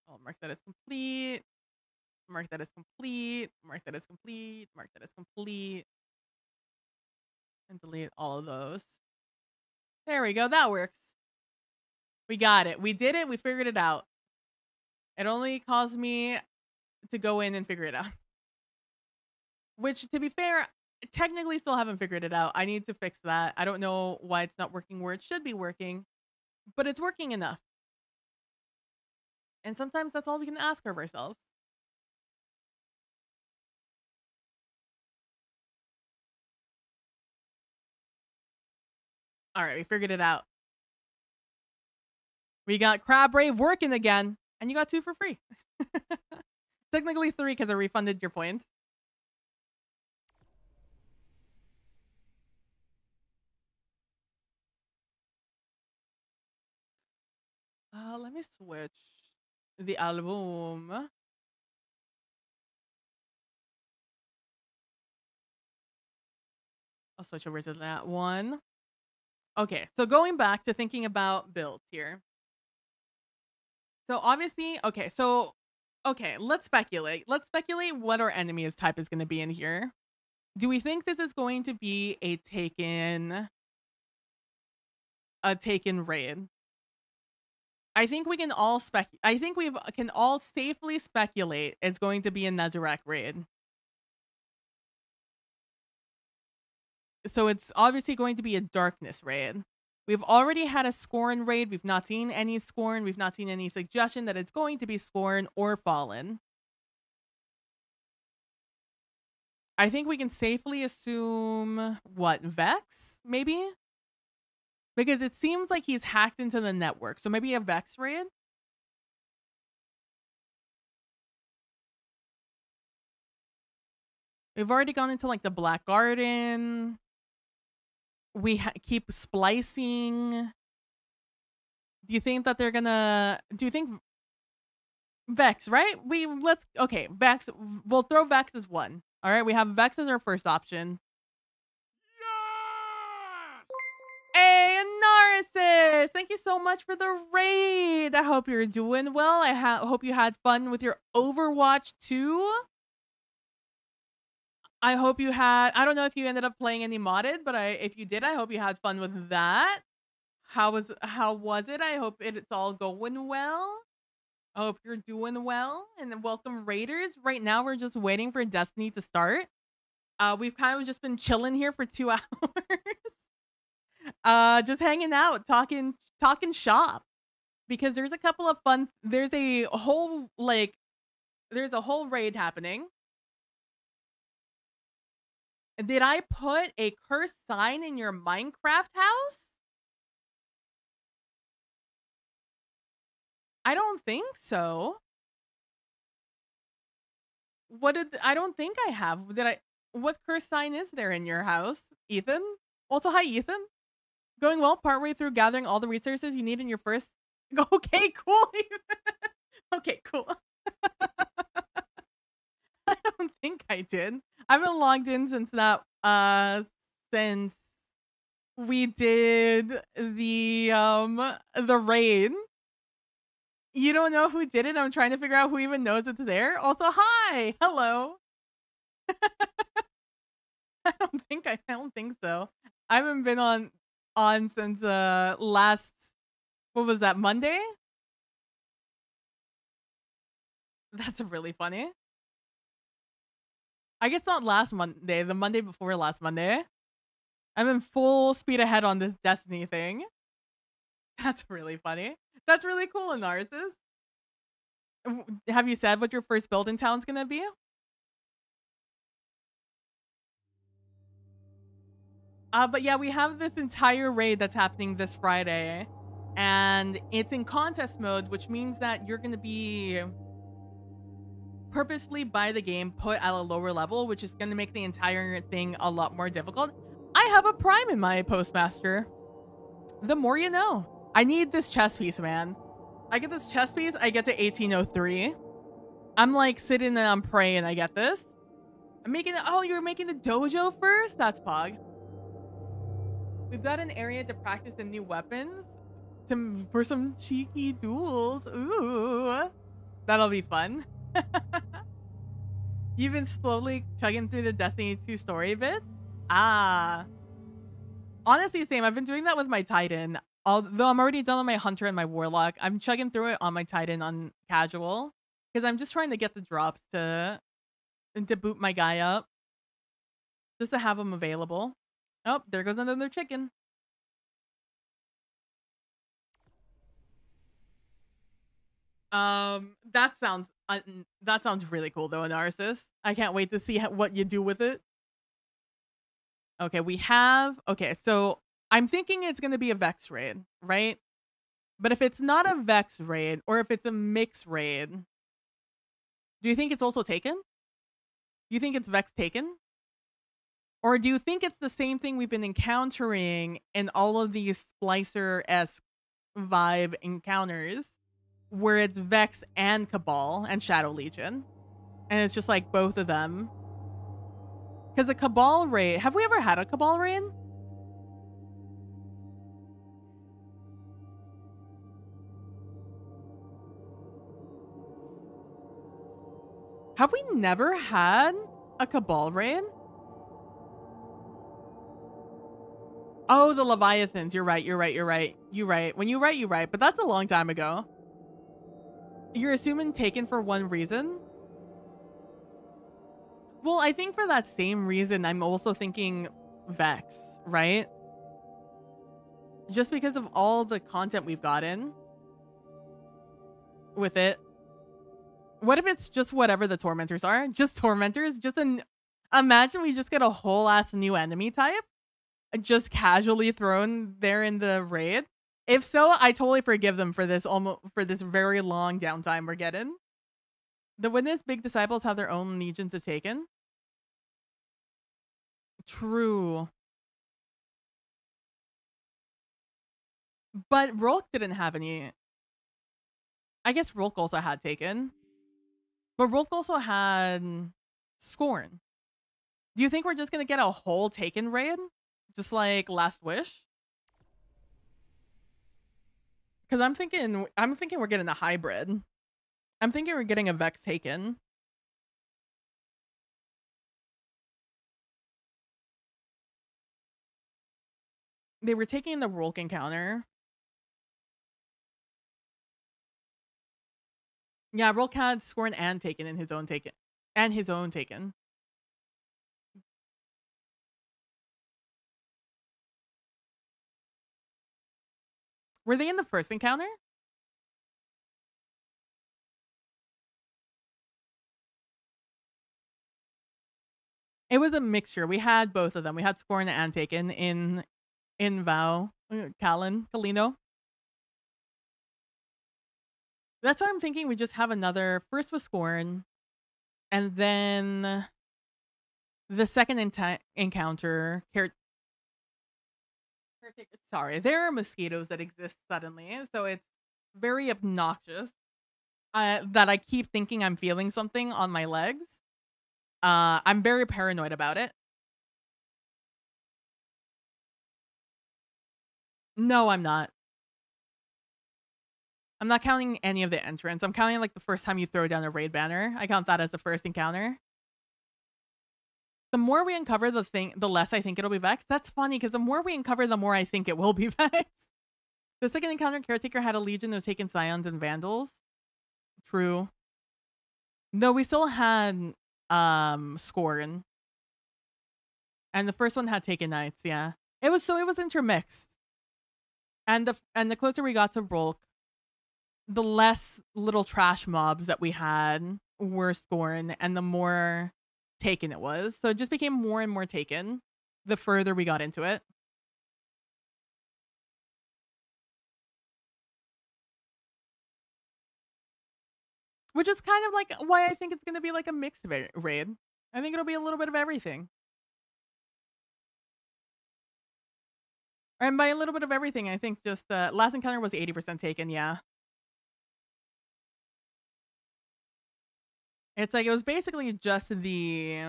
I'll mark that as complete. Mark that as complete. Mark that as complete. Mark that as complete. And delete all of those. There we go. That works. We got it. We did it. We figured it out. It only caused me to go in and figure it out. Which, to be fair, technically still haven't figured it out. I need to fix that. I don't know why it's not working where it should be working, but it's working enough. And sometimes that's all we can ask of ourselves. All right, we figured it out. We got Crab Rave working again, and you got 2 for free. Technically 3 because I refunded your points. Let me switch the album. I'll switch over to that one. Okay, so going back to thinking about builds here. So obviously, okay, let's speculate. Let's speculate what our enemy's type is going to be in here. Do we think this is going to be a taken raid? I think we can all can all safely speculate it's going to be a Nezarec raid. So it's obviously going to be a darkness raid. We've already had a Scorn raid. We've not seen any Scorn. We've not seen any suggestion that it's going to be Scorn or Fallen. I think we can safely assume, what, Vex, maybe? Because it seems like he's hacked into the network. So maybe a Vex raid? We've already gone into, like, the Black Garden. We keep splicing. Do you think that they're gonna... Do you think... Vex, right? Okay, Vex. We'll throw Vex as one. All right, we have Vex as our first option. Hey, Narcissus! Thank you so much for the raid. I hope you're doing well. I hope you had fun with your Overwatch 2. I hope you had... I don't know if you ended up playing any modded, but if you did, I hope you had fun with that. How was it? I hope it's all going well. I hope you're doing well. And welcome, Raiders. Right now, we're just waiting for Destiny to start. We've kind of just been chilling here for 2 hours. Just hanging out, talking shop, because there's a couple of fun. There's a whole like There's a whole raid happening. Did I put a cursed sign in your Minecraft house? I don't think so. I don't think I have. What cursed sign is there in your house, Ethan? Also, hi, Ethan. Going well, partway through gathering all the resources you need in your first. Okay, cool. Okay, cool. I don't think I did. I haven't logged in since since we did the raid. You don't know who did it? I'm trying to figure out who even knows it's there. Also, hi, hello. I don't think so. I haven't been on since last, what was that, Monday? That's really funny. I guess not last Monday, the Monday before last Monday. I'm in full speed ahead on this Destiny thing. That's really funny. That's really cool, Narcissus. Have you said what your first build in town's gonna be? But yeah, we have this entire raid that's happening this Friday, and it's in contest mode, which means that you're gonna be purposefully by the game put at a lower level, which is gonna make the entire thing a lot more difficult. I have a prime in my postmaster. The more you know. I need this chess piece, man. I get this chess piece, I get to 1803. I'm like sitting and I'm praying I get this. I'm making it. Oh, you're making the dojo first? That's pog. We've got an area to practice the new weapons for some cheeky duels. Ooh, that'll be fun. You've been slowly chugging through the Destiny 2 story bits? Ah. Honestly, same. I've been doing that with my Titan. Although I'm already done on my Hunter and my Warlock, I'm chugging through it on my Titan on casual. Because I'm just trying to get the drops to boot my guy up. Just to have them available. Oh, there goes another chicken. That sounds really cool though, Narcissus. I can't wait to see what you do with it. Okay, okay, so I'm thinking it's gonna be a Vex raid, right? But if it's not a Vex raid, or if it's a mix raid, do you think it's also taken? Do you think it's Vex taken? Or do you think it's the same thing we've been encountering in all of these Splicer-esque vibe encounters, where it's Vex and Cabal and Shadow Legion? And it's just like both of them. Because a Cabal raid, have we ever had a Cabal raid? Have we never had a Cabal raid? Oh, the Leviathans. You're right. When you write, you right. But that's a long time ago. You're assuming taken for one reason? Well, I think for that same reason, I'm also thinking Vex, right? Just because of all the content we've gotten with it. What if it's just whatever the Tormentors are? Just Tormentors? Imagine we just get a whole ass new enemy type just casually thrown there in the raid. If so, I totally forgive them for this very long downtime we're getting. The Witness big disciples have their own legions of Taken. True. But Rolk didn't have any. I guess Rolk also had Taken. But Rolk also had Scorn. Do you think we're just gonna get a whole Taken raid? Just like Last Wish? Because I'm thinking we're getting a hybrid. I'm thinking we're getting a Vex Taken. They were taking the Rolk encounter. Yeah, Rolk had Scorn and Taken in his own Taken. And his own Taken. Were they in the first encounter? It was a mixture. We had both of them. We had Scorn and Taken in Vow, Kalino. That's why I'm thinking we just have another. First was Scorn, and then the second encounter. Sorry, there are mosquitoes that exist suddenly, so it's very obnoxious. That I keep thinking I'm feeling something on my legs. I'm very paranoid about it. No, I'm not. I'm not counting any of the entrants. I'm counting like the first time you throw down a raid banner. I count that as the first encounter. The more we uncover the thing, the less I think it'll be Vex. That's funny because the more we uncover, the more I think it will be Vex. The second encounter, Caretaker had a legion of taken Scions and Vandals. True. No, we still had Scorn. And the first one had taken Knights, yeah. It was intermixed. And the closer we got to Rolk, the less little trash mobs that we had were Scorn, and the more Taken it was. So it just became more and more Taken the further we got into it. Which is kind of like why I think it's going to be like a mixed raid. I think it'll be a little bit of everything. And by a little bit of everything, I think just the last encounter was 80% Taken, yeah. It's like it was basically just the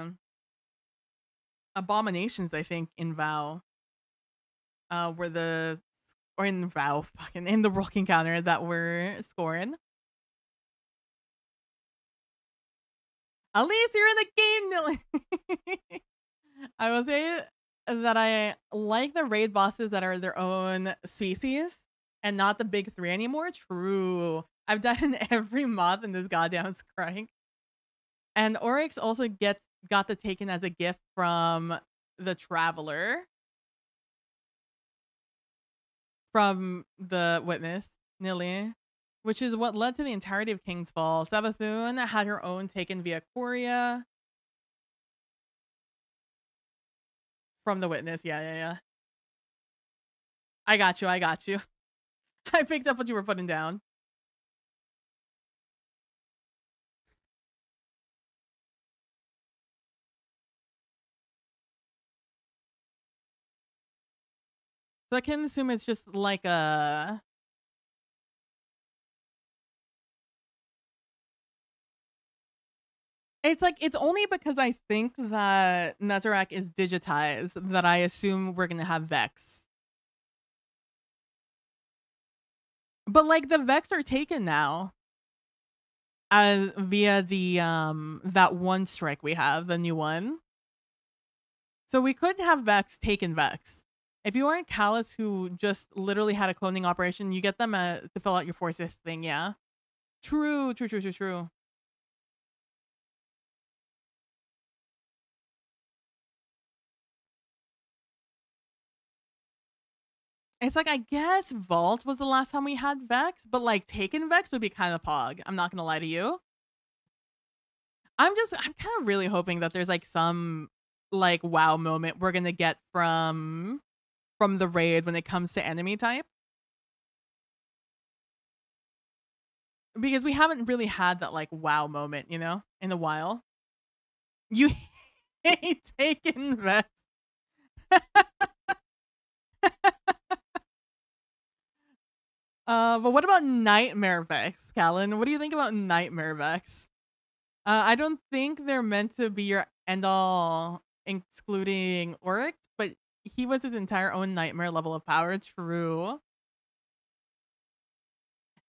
abominations, I think, in Vow. Were the or in Vow, fucking in the Rolk encounter that were Scorn. At least you're in the game, Nilly. I will say that I like the raid bosses that are their own species and not the big three anymore. True. I've done every moth in this goddamn Scrank. And Oryx also got the Taken as a gift from the Traveler. From the Witness, Nilly. Which is what led to the entirety of King's Fall. Savathun had her own Taken via Coria. From the Witness, yeah. I got you. I picked up what you were putting down. So I can assume it's just like a... It's only because I think that Nezarec is digitized that I assume we're gonna have Vex. But like the Vex are taken now. As via the that one strike we have, the new one. So we could have Vex taken Vex. If you aren't Callus who just literally had a cloning operation, you get them to fill out your forces thing, yeah. True. It's like, I guess Vault was the last time we had Vex, but like taking Vex would be kind of pog. I'm not gonna lie to you. I'm kind of really hoping that there's like some like wow moment we're gonna get from the raid when it comes to enemy type. Because we haven't really had that like wow moment, you know, in a while. You hate taking Vex. But what about Nightmare Vex, Callan? What do you think about Nightmare Vex? I don't think they're meant to be your end all, excluding Oryx, but he was his entire own nightmare level of power. True.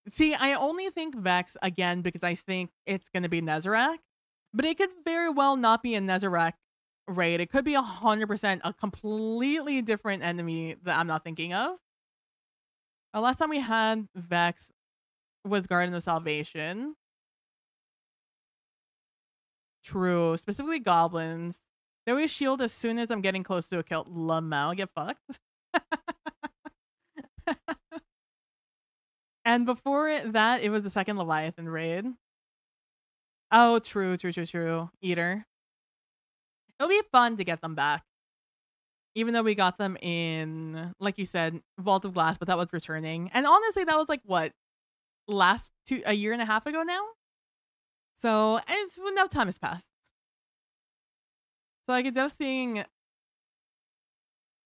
See, I only think Vex again because I think it's gonna be Nezarec, but it could very well not be a Nezarec raid. It could be 100% a completely different enemy that I'm not thinking of. The last time we had Vex was Garden of Salvation. True. Specifically goblins. They always shield as soon as I'm getting close to a kill. Lamau, get fucked. And before that, it was the second Leviathan raid. Oh, true. Eater. It'll be fun to get them back. Even though we got them in, like you said, Vault of Glass, but that was returning. And honestly, that was like what, a year and a half ago now? So it's enough time has passed. So I could definitely seeing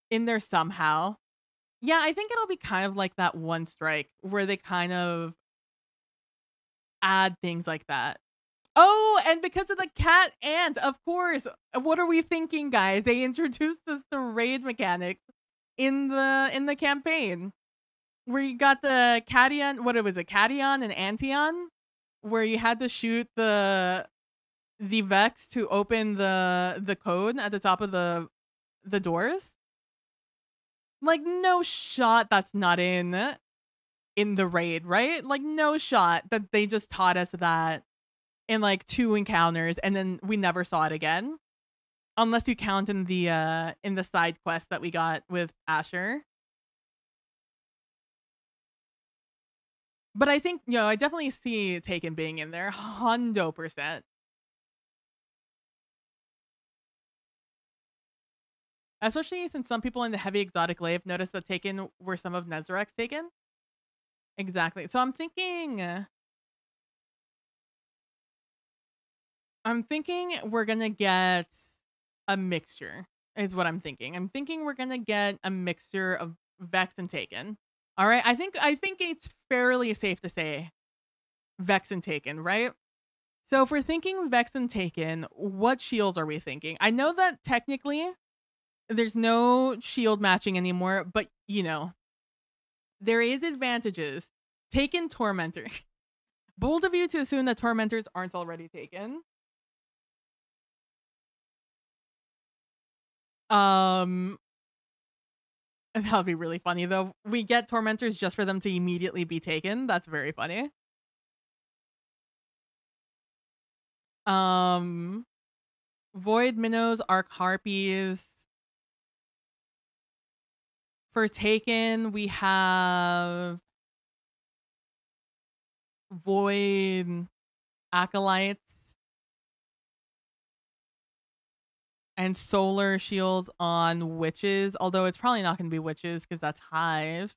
in there somehow. Yeah, I think it'll be kind of like that one strike where they kind of add things like that. Oh, and because of the cat ant, of course. What are we thinking, guys? They introduced us to raid mechanics in the campaign. Where you got the cation, what it was, a cation and antion, where you had to shoot the Vex to open the code at the top of the doors. Like, no shot that's not in the raid, right? Like, no shot that they just taught us that in like 2 encounters and then we never saw it again. Unless you count in the side quest that we got with Asher. But I think, I definitely see Taken being in there, 100%. Especially since some people in the heavy exotic lave noticed that Taken were some of Nezarek's Taken. Exactly. So I'm thinking we're gonna get a mixture, is what I'm thinking. I'm thinking we're gonna get a mixture of Vex and Taken. All right. I think it's fairly safe to say Vex and Taken, right? So if we're thinking Vex and Taken, what shields are we thinking? I know that technically there's no shield matching anymore, but there is advantages. Taken Tormentor. Bold of you to assume that Tormentors aren't already taken. That'll be really funny though. We get Tormentors just for them to immediately be taken. That's very funny. Void Minnows, Arc Harpies. For Taken, we have Void Acolytes and Solar Shields on Witches, although it's probably not going to be Witches because that's Hive.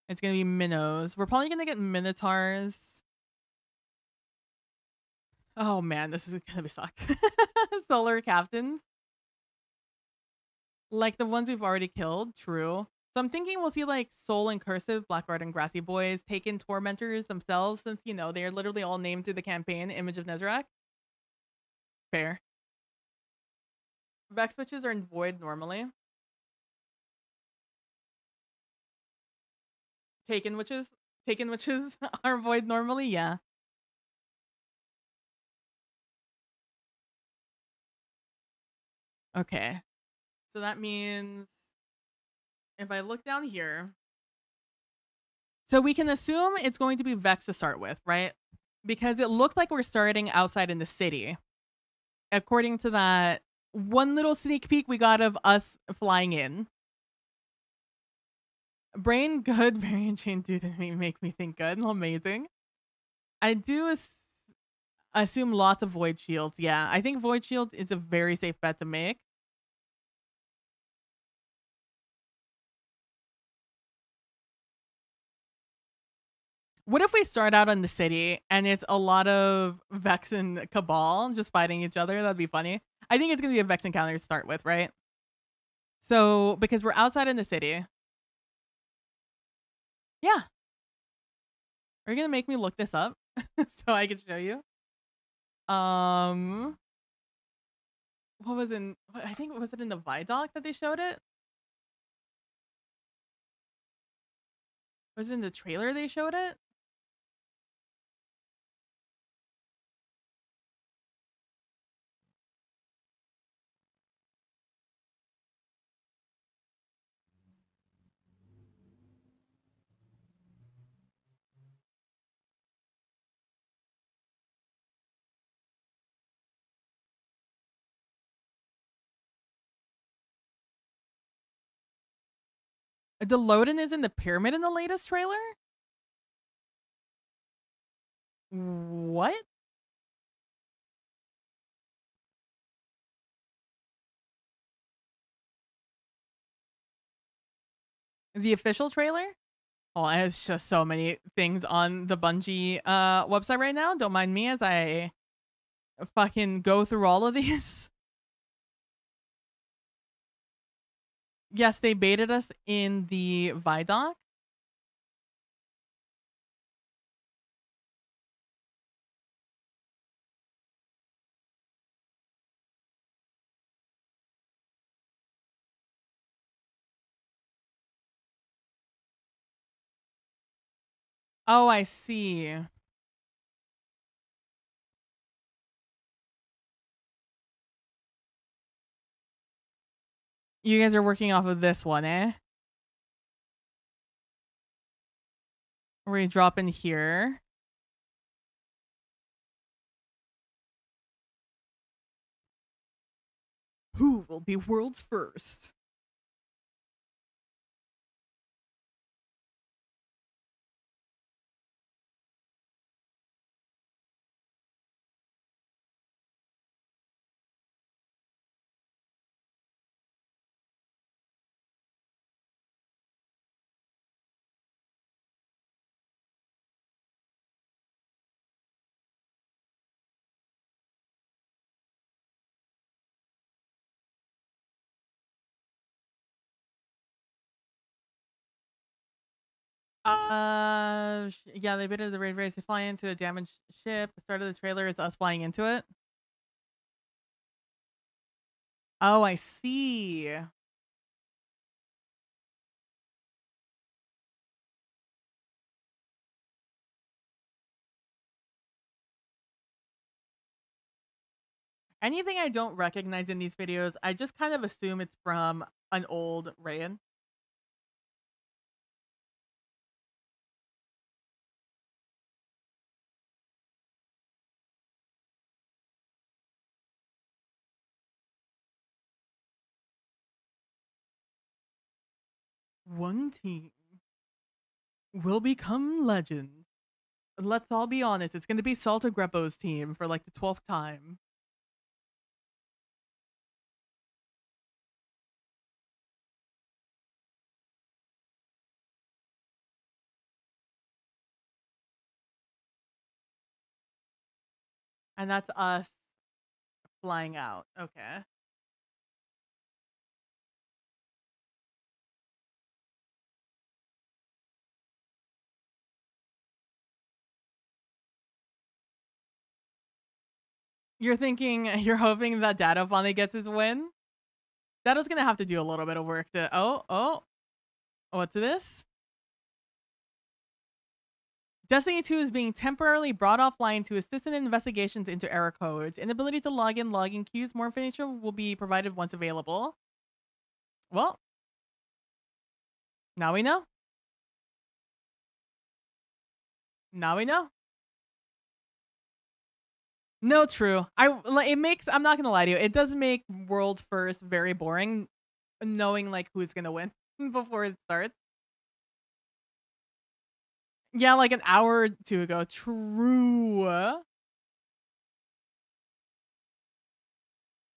It's going to be Minnows. We're probably going to get Minotaurs. Oh man, this is going to be suck. Solar Captains. Like the ones we've already killed, true. So I'm thinking we'll see like Soul and Cursive, Blackguard and Grassy Boys, Taken Tormentors themselves, since, they're literally all named through the campaign, Image of Nezarec. Fair. Vex Witches are in Void normally. Taken Witches are Void normally, yeah. Okay. So that means if I look down here, so we can assume it's going to be Vex to start with, right? Because it looks like we're starting outside in the city. According to that one little sneak peek we got of us flying in. Brain good, variant chain do make me think good. Amazing. I do assume lots of void shields. Yeah, I think void shield is a very safe bet to make. What if we start out in the city and it's a lot of Vex and Cabal just fighting each other? That'd be funny. I think it's going to be a Vex encounter to start with, right? So, because we're outside in the city. Yeah. Are you going to make me look this up so I can show you? What was I think, was it in the Vidoc that they showed it? Was it in the trailer they showed it? The Loden is in the pyramid in the latest trailer? What? The official trailer? Oh, it's just so many things on the Bungie website right now. Don't mind me as I fucking go through all of these. Yes, they baited us in the Vidoc. Oh, I see. You guys are working off of this one, eh? We're gonna drop in here. Who will be world's first? Yeah, they baited the raid race. They fly into a damaged ship. The start of the trailer is us flying into it. Oh, I see. Anything I don't recognize in these videos, I just kind of assume it's from an old raid. One team will become legend. Let's all be honest, it's gonna be Salta Greppo's team for like the 12th time. And that's us flying out. Okay. You're hoping that Dado finally gets his win? Dado's gonna have to do a little bit of work to. Oh, what's this? Destiny 2 is being temporarily brought offline to assist in investigations into error codes. Inability to log in login queues. More information will be provided once available. Well, now we know. Now we know. No, true. It makes. I'm not gonna lie to you. It does make world first very boring, knowing like who's gonna win before it starts. Yeah, like an hour or two ago. True.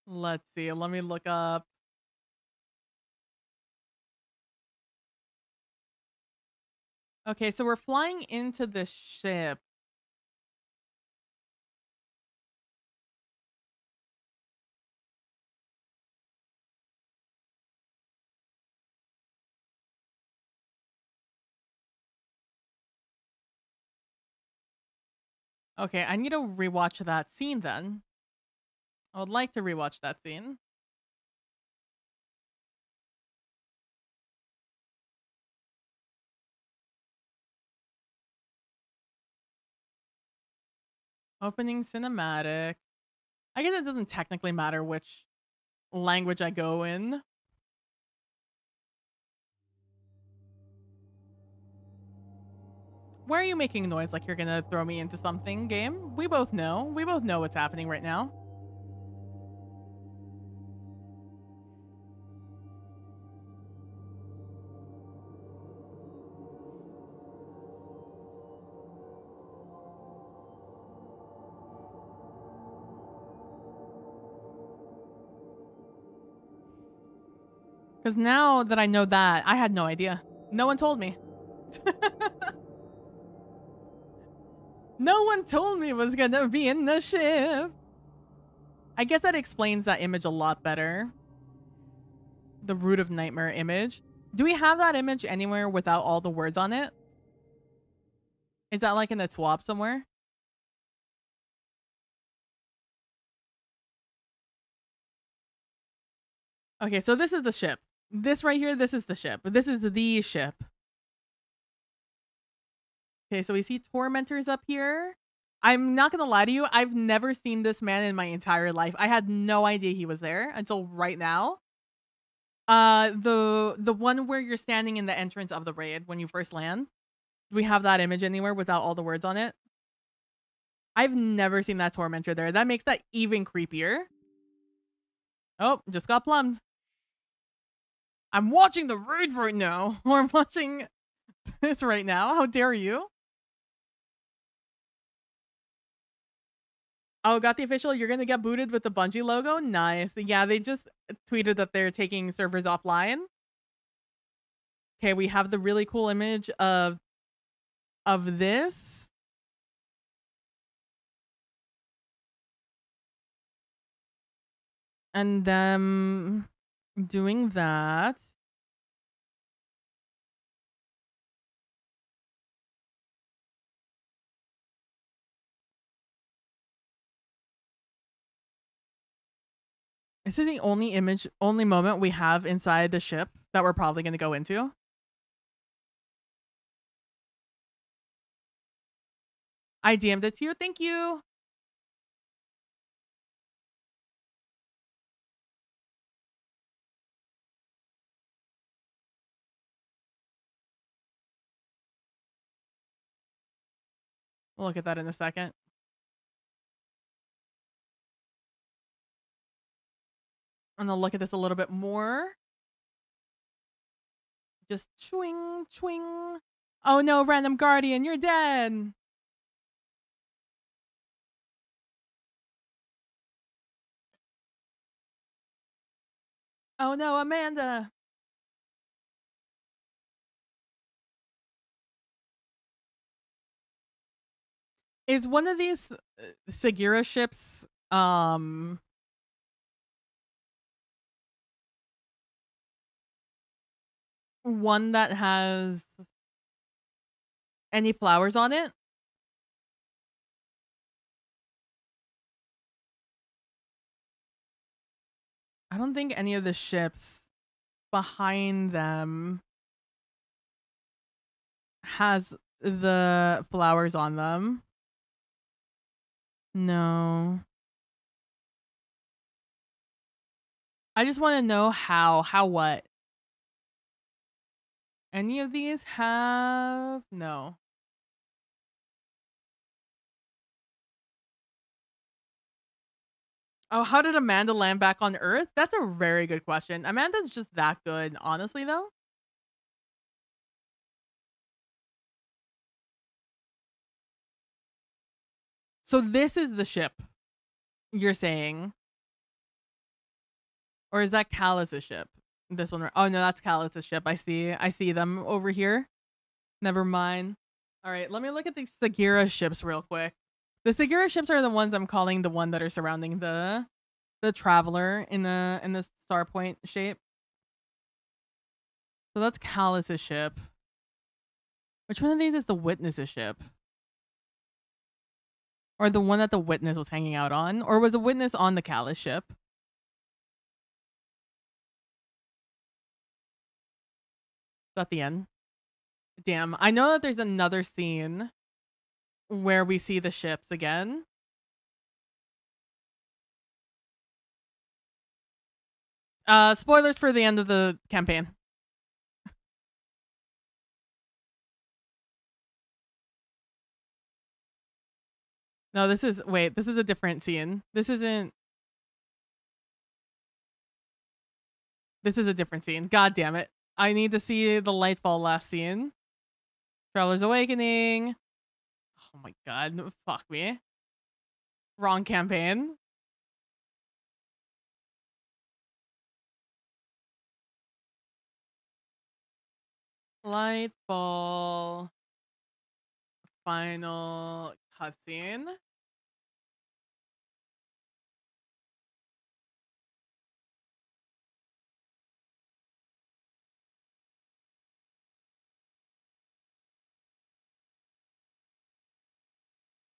Let's see. Let me look up. Okay, so we're flying into this ship. Okay, I need to rewatch that scene then. I would like to rewatch that scene. Opening cinematic. I guess it doesn't technically matter which language I go in. Why are you making noise like you're gonna throw me into something, game? We both know. We both know what's happening right now. Because now that I know that, I had no idea. No one told me. No one told me it was gonna be in the ship. I guess that explains that image a lot better. The Root of Nightmare image. Do we have that image anywhere without all the words on it? Is that like in the TWAP somewhere? Okay, so this is the ship. This right here, this is the ship. This is the ship. Okay, so we see tormentors up here. I'm not gonna lie to you, I've never seen this man in my entire life. I had no idea he was there until right now. The one where you're standing in the entrance of the raid when you first land. Do we have that image anywhere without all the words on it? I've never seen that tormentor there. That makes that even creepier. Oh, just got plumbed. I'm watching the raid right now. Or I'm watching this right now. How dare you? Oh, got the official. You're gonna get booted with the Bungie logo. Nice. Yeah, they just tweeted that they're taking servers offline. Okay, we have the really cool image of this. And them doing that. This is the only moment we have inside the ship that we're probably going to go into. I DM'd it to you. Thank you. We'll look at that in a second. I'm going to look at this a little bit more. Just chwing, chwing. Oh no, random guardian, you're dead. Oh no, Amanda. Is one of these Segura ships one that has any flowers on it? I don't think any of the ships behind them has the flowers on them. No. I just want to know how what? Any of these have? No. Oh, how did Amanda land back on Earth? That's a very good question. Amanda's just that good, honestly, though. So this is the ship you're saying? Or is that Callus's ship? This one? Oh, no, that's Callus's ship. I see them over here. Never mind. All right, let me look at the Segura ships real quick. The Segura ships are the ones I'm calling the one that are surrounding the Traveler in the star point shape. So that's Callus's ship. Which one of these is the Witness's ship? Or the one that the Witness was hanging out on? Or was the Witness on the Callus ship? Is that the end? Damn, I know that there's another scene where we see the ships again. Spoilers for the end of the campaign. No, this is a different scene. This is a different scene. God damn it. I need to see the Lightfall last scene. Traveler's Awakening. Oh my god. Fuck me. Wrong campaign. Lightfall. Final cutscene.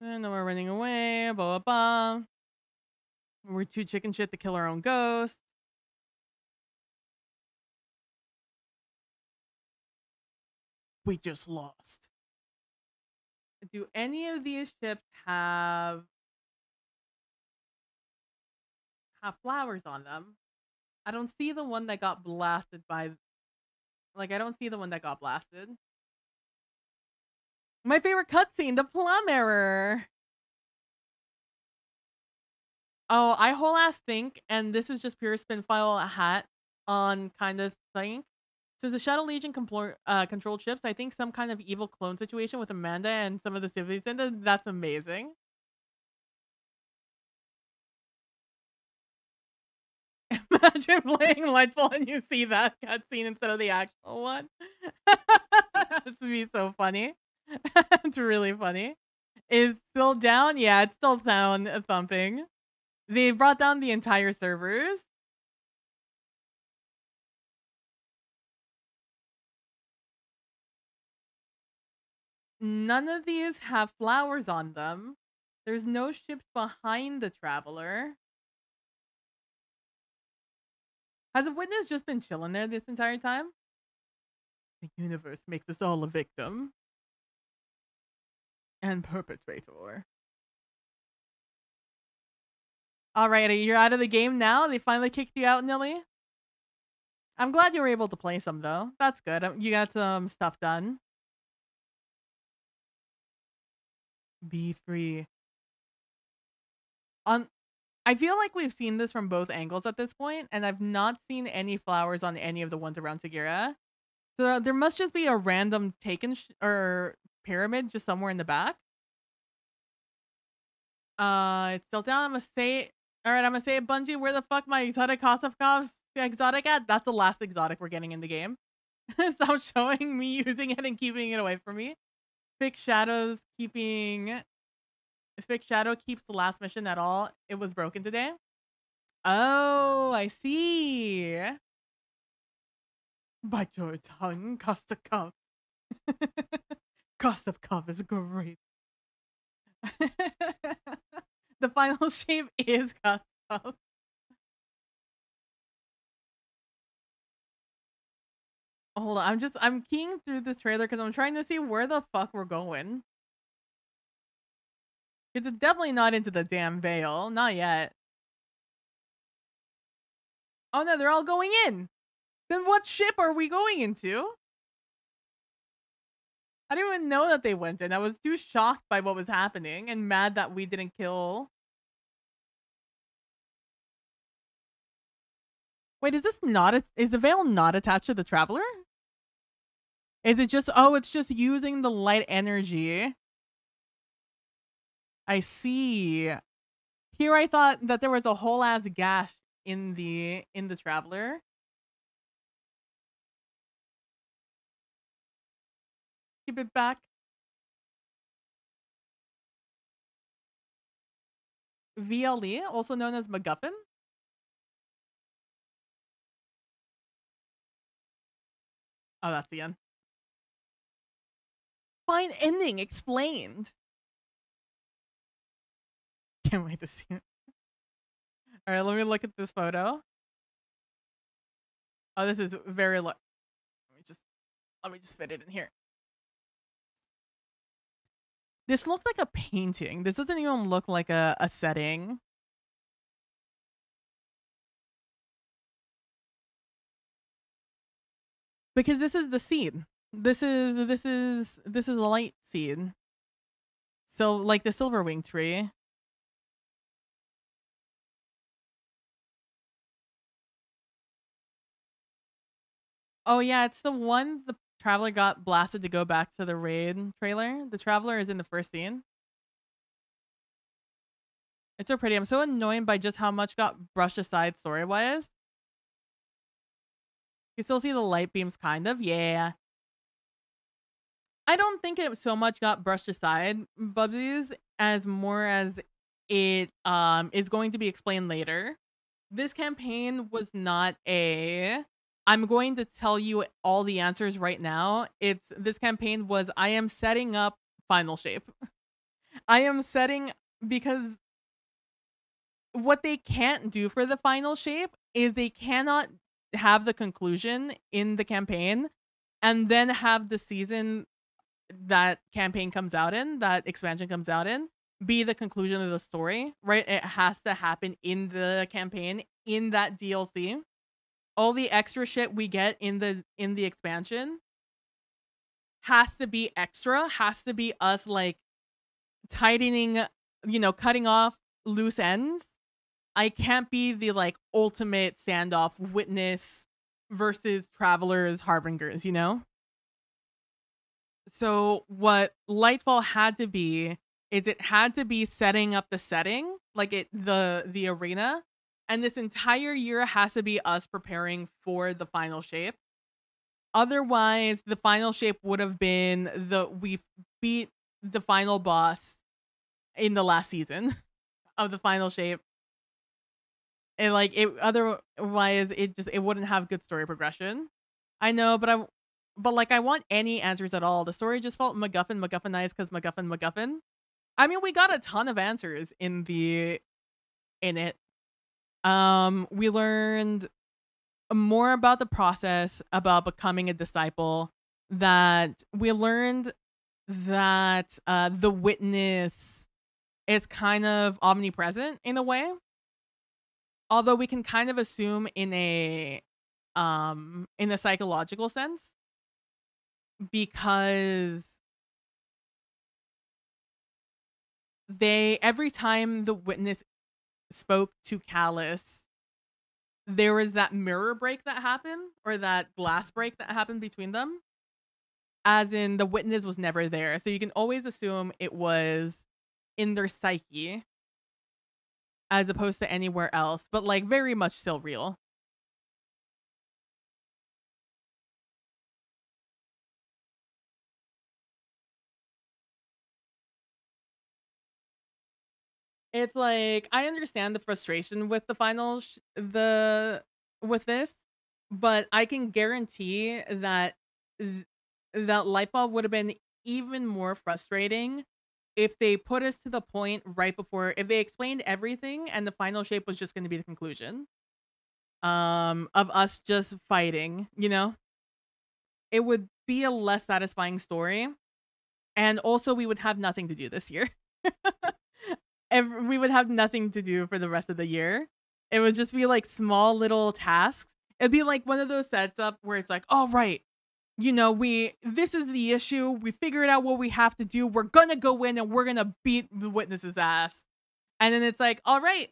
And then we're running away. Blah, blah, blah. We're too chicken shit to kill our own ghost. We just lost. Do any of these ships have flowers on them? I don't see the one that got blasted by... Like, I don't see the one that got blasted. My favorite cutscene, the plum error. Oh, I whole ass think, and this is just pure spin file hat on kind of thing. Since the Shadow Legion controlled ships, I think some kind of evil clone situation with Amanda and some of the civilians in it, that's amazing. Imagine playing Lightfall and you see that cutscene instead of the actual one. This would be so funny. It's really funny. Is still down? Yeah, it's still down thumping. They brought down the entire servers. None of these have flowers on them. There's no ships behind the Traveler. Has a witness just been chilling there this entire time? The universe makes us all a victim. And perpetrator. Alrighty, you're out of the game now? They finally kicked you out, Nilly? I'm glad you were able to play some, though. That's good. You got some stuff done. Be free. I feel like we've seen this from both angles at this point, and I've not seen any flowers on any of the ones around Sagira. So there must just be a random taken or pyramid just somewhere in the back. It's still down. I'm gonna say, all right, I'm gonna say, Bungie, where the fuck my exotic Kosovkov's exotic at? That's the last exotic we're getting in the game. Stop showing me using it and keeping it away from me. Fixed Shadows keeping... Fixed Shadow keeps the last mission at all. It was broken today. Oh, I see. Bite your tongue, Kostakov. Kostakov is great. The final shape is Kostakov. Hold on, I'm keying through this trailer because I'm trying to see where the fuck we're going. Because it's definitely not into the damn veil. Not yet. Oh no, they're all going in. Then what ship are we going into? I didn't even know that they went in. I was too shocked by what was happening and mad that we didn't kill. Wait, is this not is the veil not attached to the Traveler? Is it just, oh, it's just using the light energy. I see. Here I thought that there was a whole ass gash in the Traveler. Keep it back. VLE, also known as MacGuffin. Oh, that's the end. Fine ending explained. Can't wait to see it. All right, let me look at this photo. Oh, this is very low. Let me just fit it in here. This looks like a painting. This doesn't even look like a setting. Because this is the seed. This is a light seed. So like the silverwing tree. Oh yeah, it's the one the Traveler got blasted to go back to the raid trailer. The Traveler is in the first scene. It's so pretty. I'm so annoyed by just how much got brushed aside story-wise. You still see the light beams, kind of. Yeah. I don't think it so much got brushed aside, Bubsies, as more as it is going to be explained later. This campaign was not a I'm going to tell you all the answers right now. This campaign was I am setting up final shape. I am setting because what they can't do for the final shape is they cannot have the conclusion in the campaign and then have the season that campaign comes out in, that expansion comes out in, be the conclusion of the story, right? It has to happen in the campaign, in that DLC. All the extra shit we get in the expansion has to be extra, has to be us like tightening, cutting off loose ends. I can't be the like ultimate standoff witness versus travelers harbingers, you know? So what Lightfall had to be is it had to be setting up the setting, like the arena, and this entire year has to be us preparing for the final shape. Otherwise, the final shape would have been we beat the final boss in the last season of the final shape. And like it otherwise it wouldn't have good story progression. I know, but like I want any answers at all. The story just felt MacGuffinized because MacGuffin. I mean, we got a ton of answers in it. We learned more about the process about becoming a disciple. That we learned that the witness is kind of omnipresent in a way. Although we can kind of assume in a psychological sense, because every time the witness spoke to Callus, there was that mirror break that happened, or that glass break that happened between them, as in the witness was never there. So you can always assume it was in their psyche as opposed to anywhere else, but like very much still real. It's like I understand the frustration with the final with this, but I can guarantee that that Lightfall would have been even more frustrating if they put us to the point right before, if they explained everything and the final shape was just going to be the conclusion of us just fighting, you know? It would be a less satisfying story, and also we would have nothing to do this year. We would have nothing to do for the rest of the year. It would just be like small little tasks. It'd be like one of those sets up where it's like, all right, this is the issue. We figured out what we have to do. We're gonna go in and we're gonna beat the witness's ass. And then it's like, all right,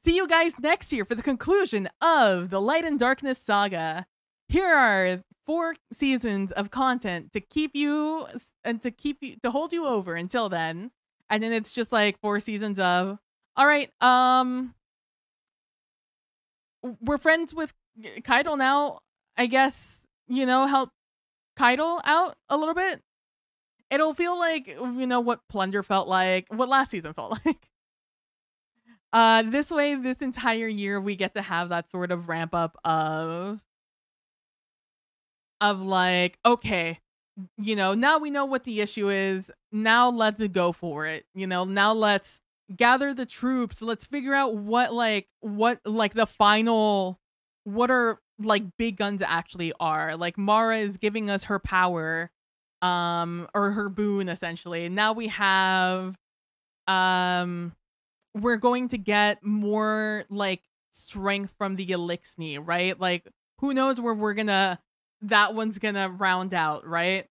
see you guys next year for the conclusion of the Light and Darkness saga. Here are 4 seasons of content to keep you and to hold you over until then. And then it's just like 4 seasons of, all right, we're friends with Keitel now. I guess, help Keitel out a little bit. It'll feel like, what Plunder felt like, what last season felt like. This way, this entire year, we get to have that sort of ramp up of like, okay, now we know what the issue is. Now let's go for it. Now let's gather the troops. Let's figure out what the final, what are like big guns actually are. Like Mara is giving us her power, or her boon essentially. Now we have, we're going to get more like strength from the Elixni, right? Like who knows where that one's gonna round out, right?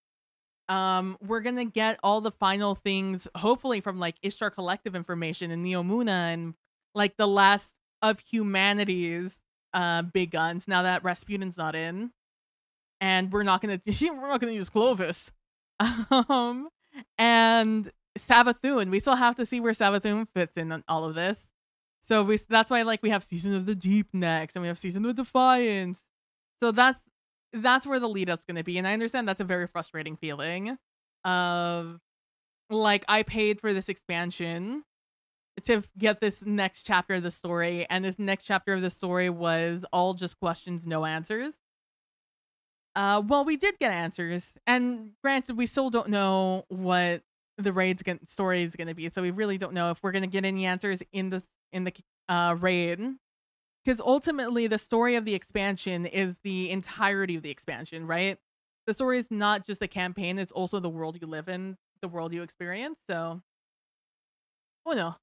We're gonna get all the final things, hopefully from like Ishtar Collective information and Neomuna and like the last of humanity's big guns. Now that Rasputin's not in, and we're not gonna use Clovis, and Savathun. We still have to see where Savathun fits in all of this. So that's why like we have Season of the Deep next, and we have Season of Defiance. So that's where the lead up's going to be. And I understand that's a very frustrating feeling. of like I paid for this expansion to get this next chapter of the story, and this next chapter of the story was all just questions, no answers. Well, we did get answers, and granted, we still don't know what the story is going to be, so we really don't know if we're going to get any answers in the raid, because ultimately the story of the expansion is the entirety of the expansion, right? The story is not just the campaign; it's also the world you live in, the world you experience. So, oh no,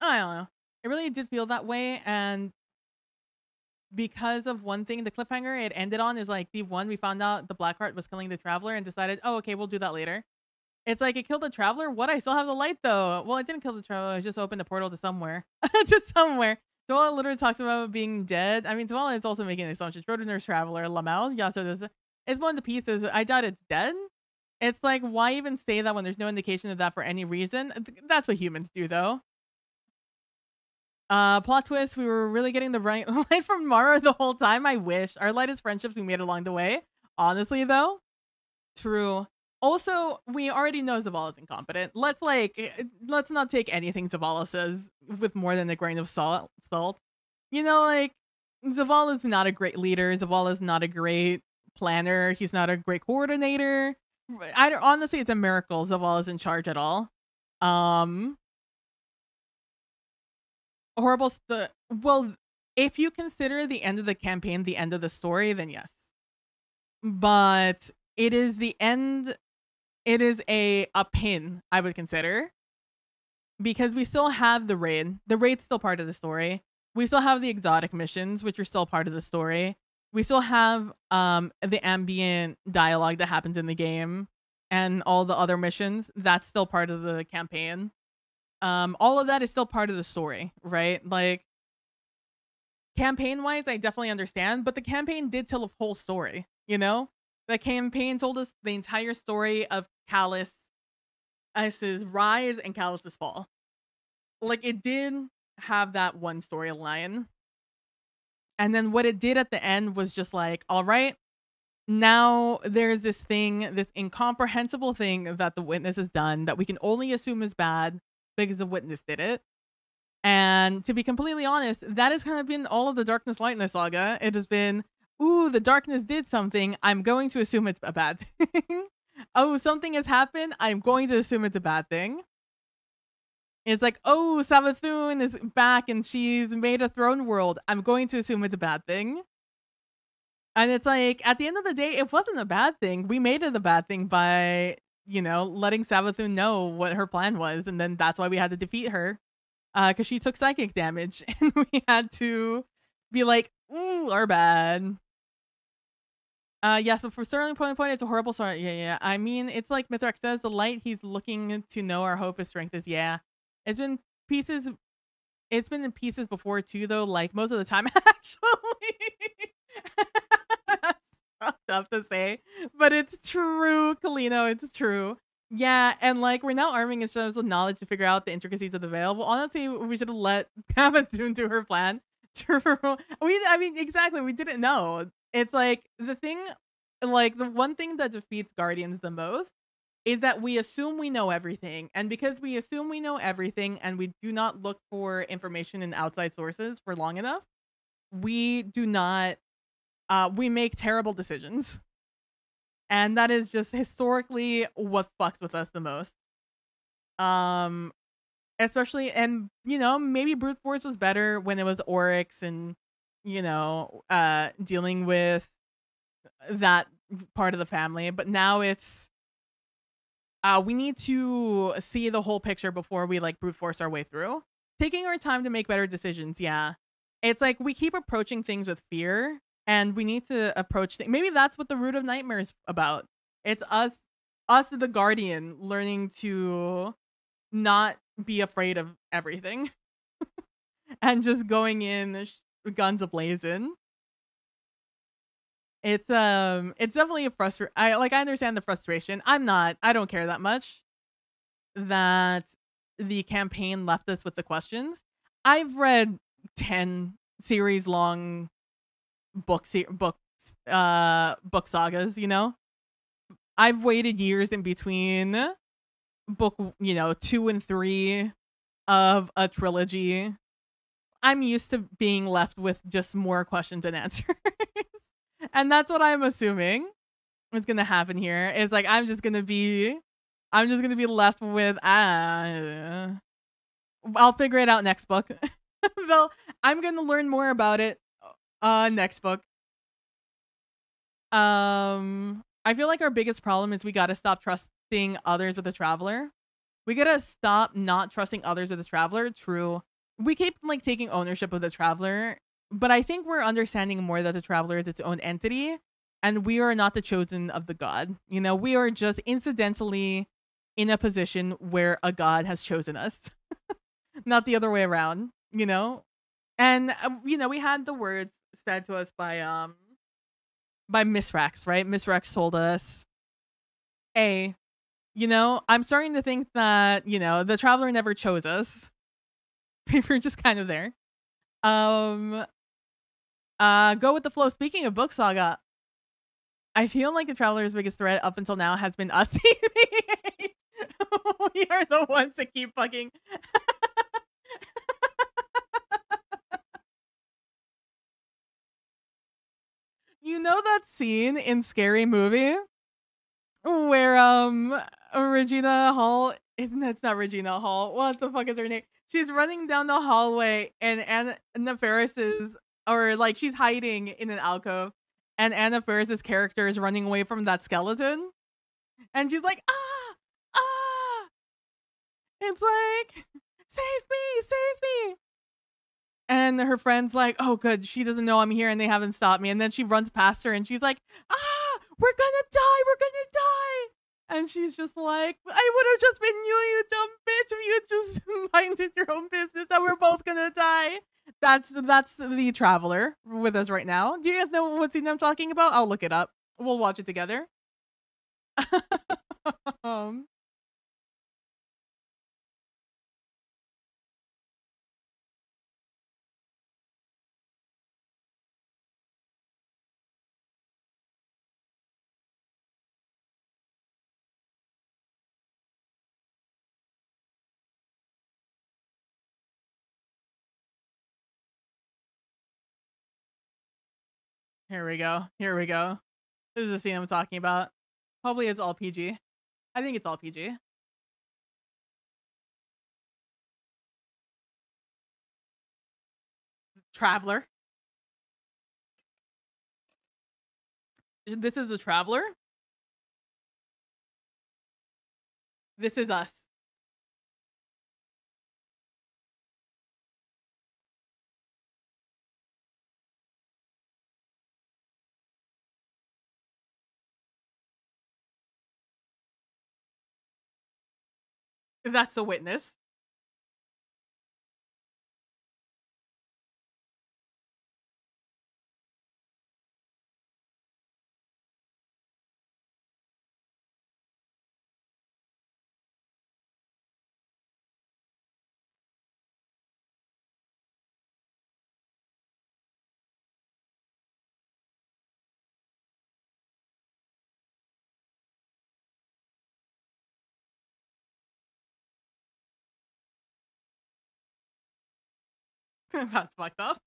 I don't know. It really did feel that way, and because of one thing, the cliffhanger it ended on is like D1. We found out the Blackheart was killing the Traveler and decided, oh, okay, we'll do that later. It's like it killed the Traveler. What? I still have the light though. Well, it didn't kill the Traveler. It just opened a portal to somewhere, to somewhere. Dwala literally talks about being dead. I mean, Dwala is also making an assumption. Schrodinger's Traveler, Lamau's, yeah. So it's one of the pieces. I doubt it's dead. It's like, why even say that when there's no indication of that for any reason? That's what humans do, though. Plot twist, we were really getting the right light from Mara the whole time. I wish. Our lightest friendships we made along the way. Honestly, though. True. Also, we already know Zavala's incompetent. Let's not take anything Zavala says with more than a grain of salt. You know, like, Zavala's not a great leader. Zavala's not a great planner. He's not a great coordinator. Honestly, it's a miracle Zavala's in charge at all. Horrible. Well, if you consider the end of the campaign the end of the story, then yes. But it is the end. It is a pin, I would consider, because we still have the raid. The raid's still part of the story. We still have the exotic missions, which are still part of the story. We still have the ambient dialogue that happens in the game and all the other missions. That's still part of the campaign. All of that is still part of the story, right? Like, campaign-wise, I definitely understand, but the campaign did tell a whole story, you know? The campaign told us the entire story of Callus's rise and Callus's fall. Like, it did have that one storyline. And then what it did at the end was just like, all right, now there's this thing, this incomprehensible thing that the witness has done that we can only assume is bad because the witness did it. And to be completely honest, that has kind of been all of the Darkness Lightness saga. It has been, ooh, the darkness did something. I'm going to assume it's a bad thing. Oh, something has happened. I'm going to assume it's a bad thing. It's like, oh, Savathun is back and she's made a throne world. I'm going to assume it's a bad thing. And it's like, at the end of the day, it wasn't a bad thing. We made it a bad thing by, you know, letting Savathun know what her plan was. And then that's why we had to defeat her. Because she took psychic damage. And we had to be like, ooh, our bad. Yes, but for Sterling point, it's a horrible story. Yeah. I mean, it's like Mithrax says, the light he's looking to know our hope, his strength is, yeah. It's been in pieces before too, though, like most of the time, actually. That's fucked up to say, but it's true, Kalino, it's true. Yeah, and like we're now arming ourselves with knowledge to figure out the intricacies of the veil. Well, honestly, we should have let Havathun do her plan. I mean, exactly, we didn't know. It's like the thing, like the one thing that defeats Guardians the most is that we assume we know everything. And because we assume we know everything and we do not look for information in outside sources for long enough, we do not, we make terrible decisions. And that is just historically what fucks with us the most. Especially, and, you know, maybe Brute Force was better when it was Oryx and, you know, dealing with that part of the family. But now it's, we need to see the whole picture before we like brute force our way through. Taking our time to make better decisions, yeah. It's like we keep approaching things with fear, and we need to approach things. Maybe that's what the Root of Nightmare is about. It's us, the Guardian, learning to not be afraid of everything, and just going in guns ablazing. It's definitely a I understand the frustration. I don't care that much that the campaign left us with the questions. I've read 10 series long book sagas, you know? I've waited years in between book, 2 and 3 of a trilogy. I'm used to being left with just more questions and answers. And that's what I'm assuming is gonna happen here. It's like I'm just gonna be left with I'll figure it out next book. Though I'm gonna learn more about it next book. I feel like our biggest problem is we gotta stop trusting others with the traveler. We gotta stop not trusting others with the traveler. True. We keep like taking ownership of the traveler, but I think we're understanding more that the traveler is its own entity and we are not the chosen of the god. We are just incidentally in a position where a god has chosen us, not the other way around, And we had the words said to us by Miss Rex, right? Miss Rex told us, "Hey, I'm starting to think that, the traveler never chose us. We're just kind of there. Um, go with the flow. Speaking of book saga, I feel like the traveler's biggest threat up until now has been us. We are the ones that keep fucking. You know that scene in Scary Movie where Regina Hall isn't it's not Regina Hall. What the fuck is her name? She's running down the hallway and Anna Faris is or like she's hiding in an alcove and Anna Faris's character is running away from that skeleton and she's like ah. It's like save me. And her friend's like, oh, good. She doesn't know I'm here and they haven't stopped me. And then she runs past her and she's like, we're gonna die. And she's just like, I would have just been you dumb bitch, if you had just minded your own business that we're both gonna die. That's the traveler with us right now. Do you guys know what scene I'm talking about? I'll look it up. We'll watch it together. Here we go. This is the scene I'm talking about. Hopefully it's all PG. I think it's all PG. Traveler. This is the traveler. This is us. That's the witness. That's fucked up.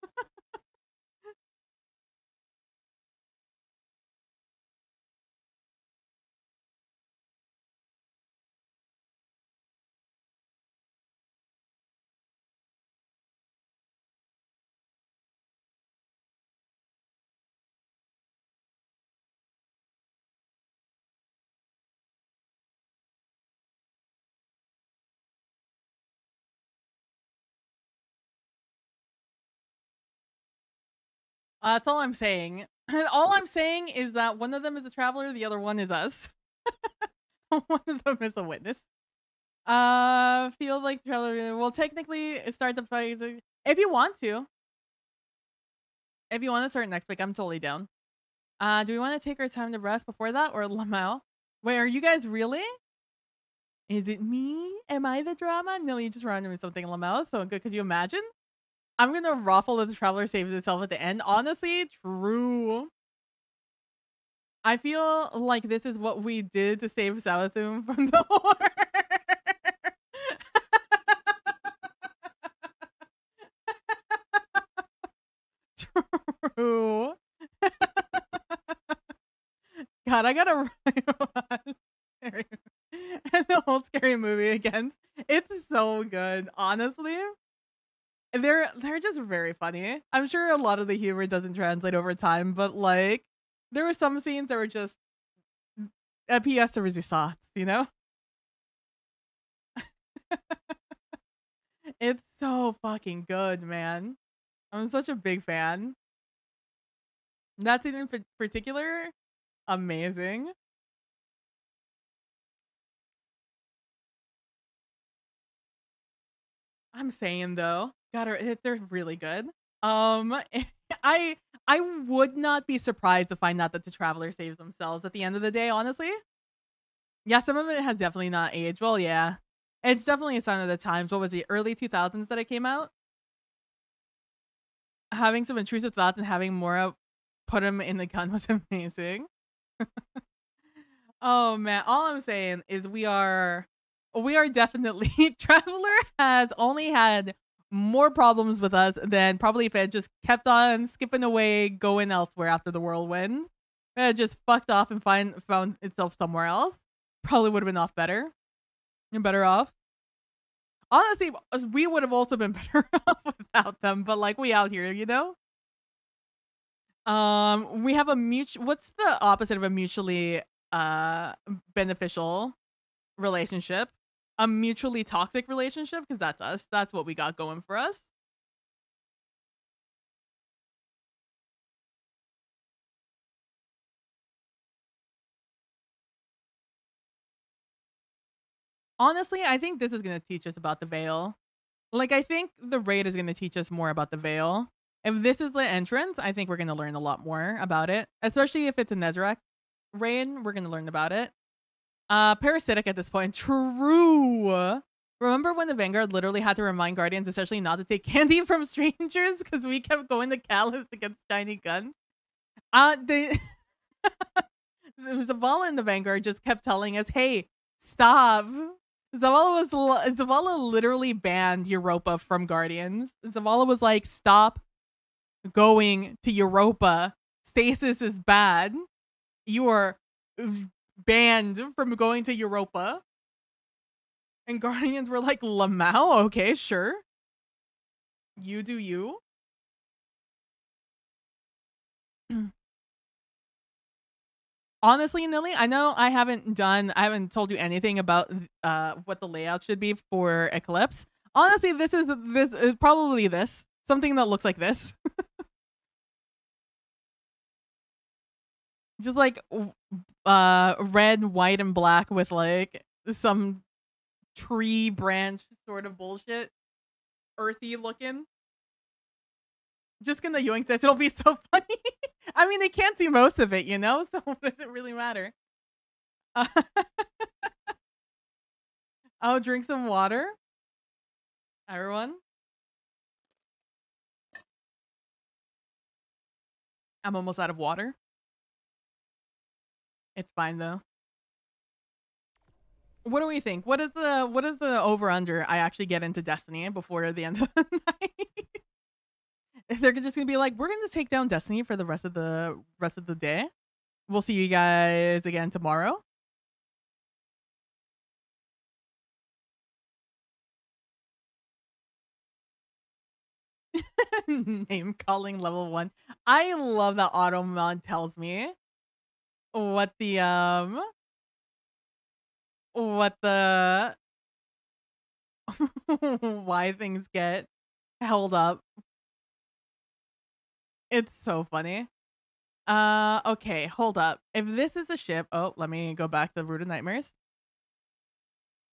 That's all I'm saying. All I'm saying is that one of them is a traveler, the other one is us. One of them is a witness. Feel like the traveler will technically start the fight if you want to. If you want to start next week, I'm totally down. Do we want to take our time to rest before that or Lamau? Wait, are you guys really? Is it me? Am I the drama? No, you just reminded me something, Lamau. So good. Could you imagine? I'm gonna ruffle that the traveler saves itself at the end. Honestly, true. I feel like this is what we did to save Savathun from the war. True. God, I gotta rewatch Scary and the whole Scary Movie again. It's so good, honestly. They're just very funny. I'm sure a lot of the humor doesn't translate over time, but like there were some scenes that were just a pièce de résistance, you know? It's so fucking good, man. I'm such a big fan. That scene in particular, amazing. I'm saying though, they're really good. Um, I I would not be surprised to find out that the traveler saves themselves at the end of the day. Honestly, yeah, some of it has definitely not aged well. Yeah, it's definitely a sign of the times. What was it? Early 2000s that it came out. Having some intrusive thoughts and having Mora put him in the gun was amazing. Oh man, all I'm saying is we are definitely Traveler has only had more problems with us than probably if it had just kept on skipping away, going elsewhere after the whirlwind. It had just fucked off and found itself somewhere else. Probably would have been off better. And better off. Honestly, we would have also been better off without them, but like we out here, you know? We have a what's the opposite of a mutually beneficial relationship? A mutually toxic relationship, because that's us. That's what we got going for us. Honestly, I think this is going to teach us about the veil. Like, I think the raid is going to teach us more about the veil. If this is the entrance, I think we're going to learn a lot more about it. Especially if it's a Nezarec raid, we're going to learn about it. Parasitic at this point. True. Remember when the Vanguard literally had to remind Guardians essentially not to take candy from strangers because we kept going to Callus against shiny guns? They Zavala and the Vanguard just kept telling us, "Hey, stop." Zavala literally banned Europa from Guardians. Zavala was like, "Stop going to Europa. Stasis is bad. You are banned from going to Europa." And Guardians were like, "Lamau, okay, sure. You do you." Honestly, Nilly, I know I haven't told you anything about what the layout should be for Eclipse. Honestly, this is probably this. Something that looks like this. Just like red, white, and black with like some tree branch sort of bullshit. Earthy looking. Just gonna yoink this. It'll be so funny. I mean, they can't see most of it, you know? So what does it really matter? I'll drink some water. Everyone. I'm almost out of water. It's fine though. What do we think? What is the over under I actually get into Destiny before the end of the night? If they're just gonna be like, we're gonna take down Destiny for the rest of the day. We'll see you guys again tomorrow. Name calling level 1. I love that auto mod tells me what the what the why things get held up. It's so funny. Okay, hold up. If this is a ship, oh, let me go back to the Root of Nightmares.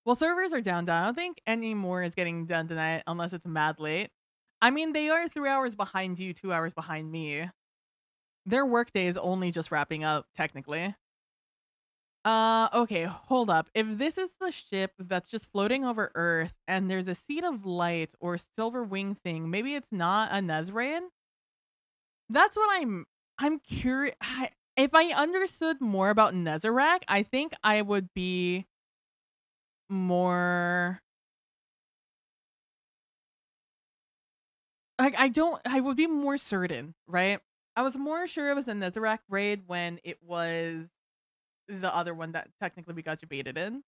Well, servers are down. I don't think any more is getting done tonight unless it's mad late. I mean, they are 3 hours behind you, 2 hours behind me. Their workday is only just wrapping up, technically. Okay, hold up. If this is the ship that's just floating over Earth and there's a seed of light or silver wing thing, maybe it's not a Nezrayan? That's what I'm curious. If I understood more about Nezarec, I think I would be more like I would be more certain, right? I was more sure it was the Nezarec raid when it was the other one that technically we got debated in.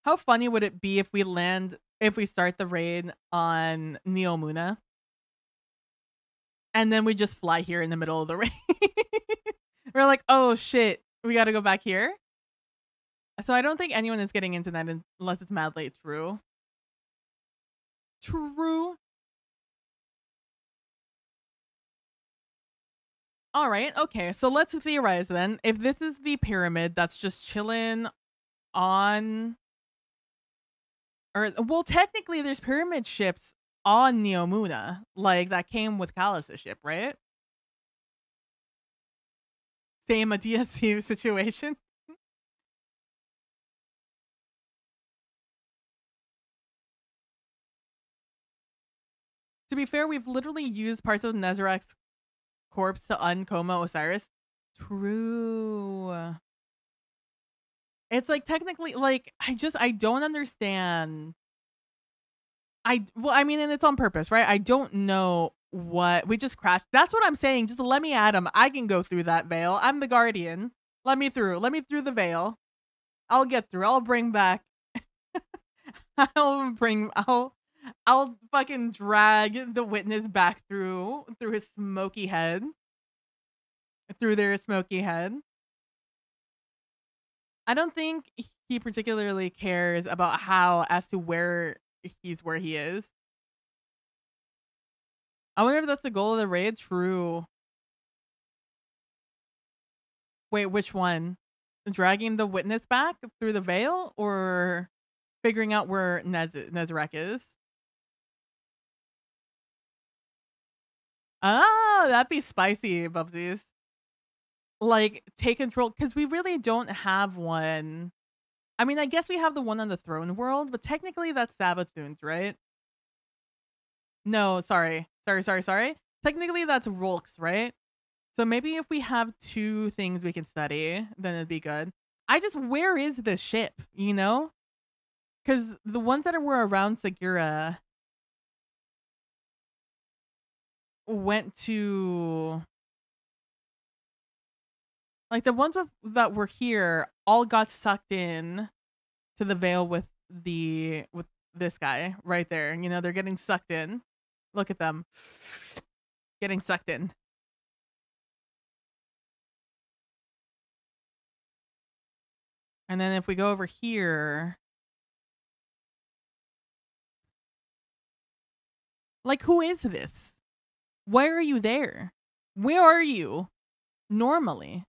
How funny would it be if we start the raid on Neomuna and then we just fly here in the middle of the raid? We're like, oh shit, we gotta go back here. So I don't think anyone is getting into that unless it's madly true. True. All right. Okay. So let's theorize then. If this is the pyramid that's just chilling on, or well, technically, there's pyramid ships on Neomuna, like that came with Callus's ship, right? Same a DSU situation. To be fair, we've literally used parts of Nezarec's corpse to uncoma Osiris. True. It's like technically, like I don't understand. I mean, and it's on purpose, right? I don't know what we just crashed. That's what I'm saying. Just let me at him. I can go through that veil. I'm the guardian. Let me through. Let me through the veil. I'll get through. I'll bring back. I'll bring. I'll fucking drag the witness back through his smoky head. Through their smoky head. I don't think he particularly cares about how as to where he is. I wonder if that's the goal of the raid. True. Wait, which one? Dragging the witness back through the veil or figuring out where Nezarec is? Oh, that'd be spicy, Bubsies. Like, take control, because we really don't have one. I mean, I guess we have the one on the throne world, but technically that's Sabathoon's, right? No, sorry. Technically that's Rolk's, right? So maybe if we have two things we can study, then it'd be good. Where is this ship, you know? Because the ones that were around Segura went to... Like, the ones that were here all got sucked in to the veil with this guy right there. You know, they're getting sucked in. Look at them. Getting sucked in. And then if we go over here... Like, who is this? Why are you there? Where are you? Normally.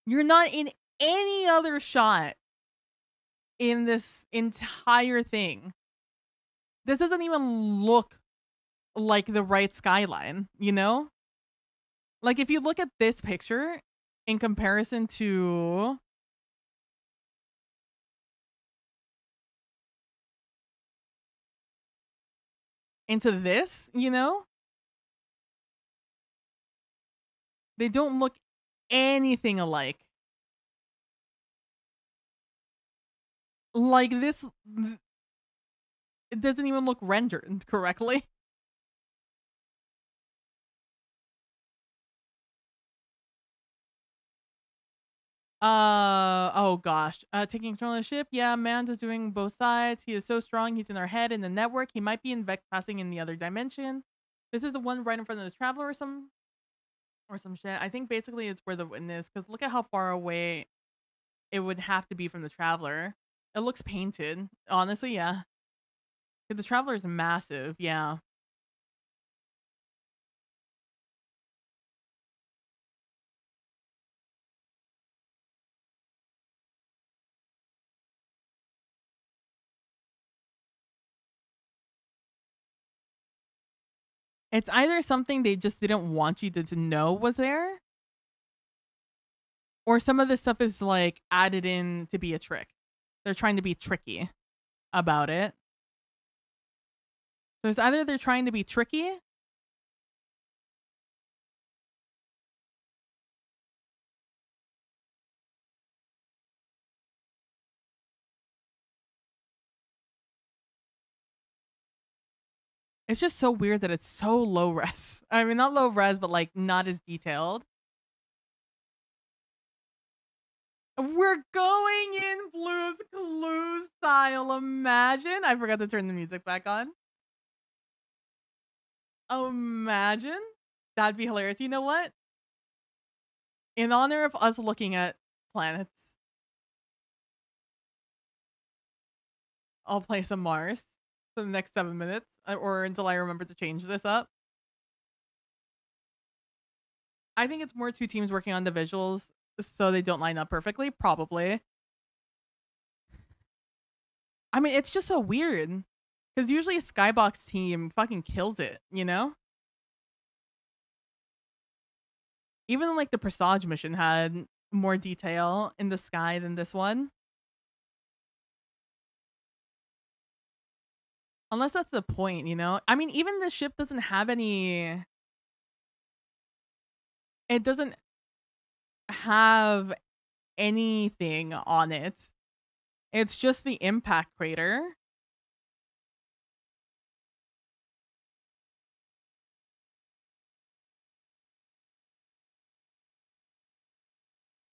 You're not in any other shot in this entire thing. This doesn't even look like the right skyline, you know? Like, if you look at this picture in comparison to... into this, you know? They don't look anything alike. Like this, it doesn't even look rendered correctly. Oh gosh. Taking control of the ship. Yeah, Man's doing both sides. He is so strong. He's in our head in the network. He might be in Vex passing in the other dimension. This is the one right in front of this traveler or some shit. I think basically it's where the witness, because look at how far away it would have to be from the traveler. It looks painted. Honestly, yeah. The traveler is massive. Yeah. It's either something they just didn't want you to know was there, or some of this stuff is like added in to be a trick. They're trying to be tricky about it. So it's either they're trying to be tricky It's just so weird that it's so low res. I mean, not low res, but like not as detailed. We're going in Blue's Clues style. Imagine. I forgot to turn the music back on. Imagine. That'd be hilarious. You know what? In honor of us looking at planets, I'll play some Mars for the next 7 minutes, or until I remember to change this up. I think it's more two teams working on the visuals so they don't line up perfectly, probably. I mean, it's just so weird. Because usually a Skybox team fucking kills it, you know? Even like the Presage mission had more detail in the sky than this one. Unless that's the point, you know? I mean, even the ship doesn't have any... It doesn't have anything on it. It's just the impact crater.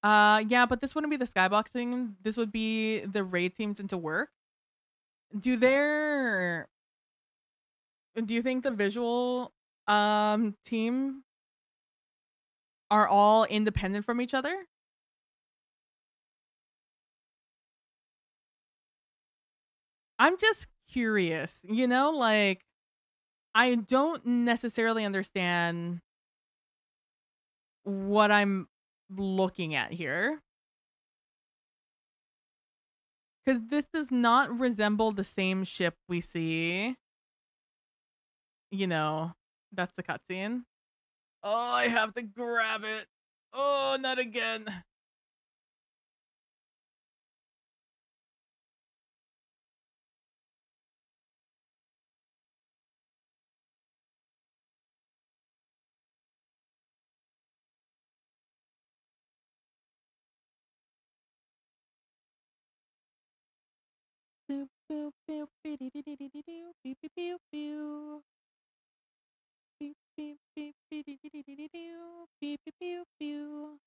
Yeah, but this wouldn't be the skyboxing. This would be the raid teams into work. Do their... Do you think the visual team are all independent from each other? I'm just curious, you know, like I don't necessarily understand what I'm looking at here. Because this does not resemble the same ship we see. You know, that's the cutscene. Oh, I have to grab it. Oh, not again. Boop, boop, boop, beep-dee-dee-dee-dee-doo, beep, beep, beep, beep. Beep, beep, beep, beep-dee-dee-dee-dee-doo, beep, beep, beep, beep.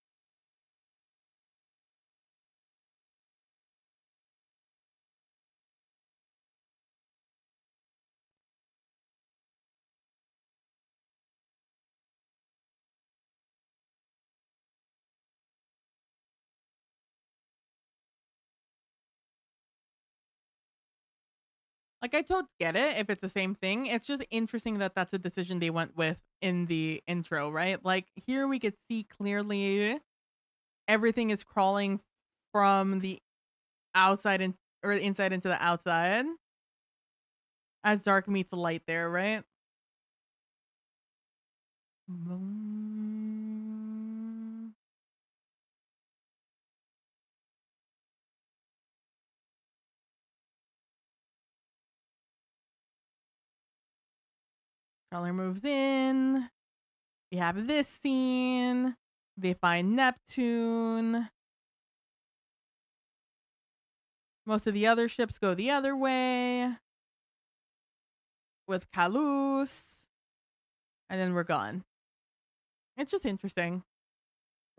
Like, I totally get it if it's the same thing. It's just interesting that that's a decision they went with in the intro, right? Like, here we could see clearly everything is crawling from the outside in, or inside into the outside as dark meets light there, right? Trawler moves in. We have this scene. They find Neptune. Most of the other ships go the other way with Kalus. And then we're gone. It's just interesting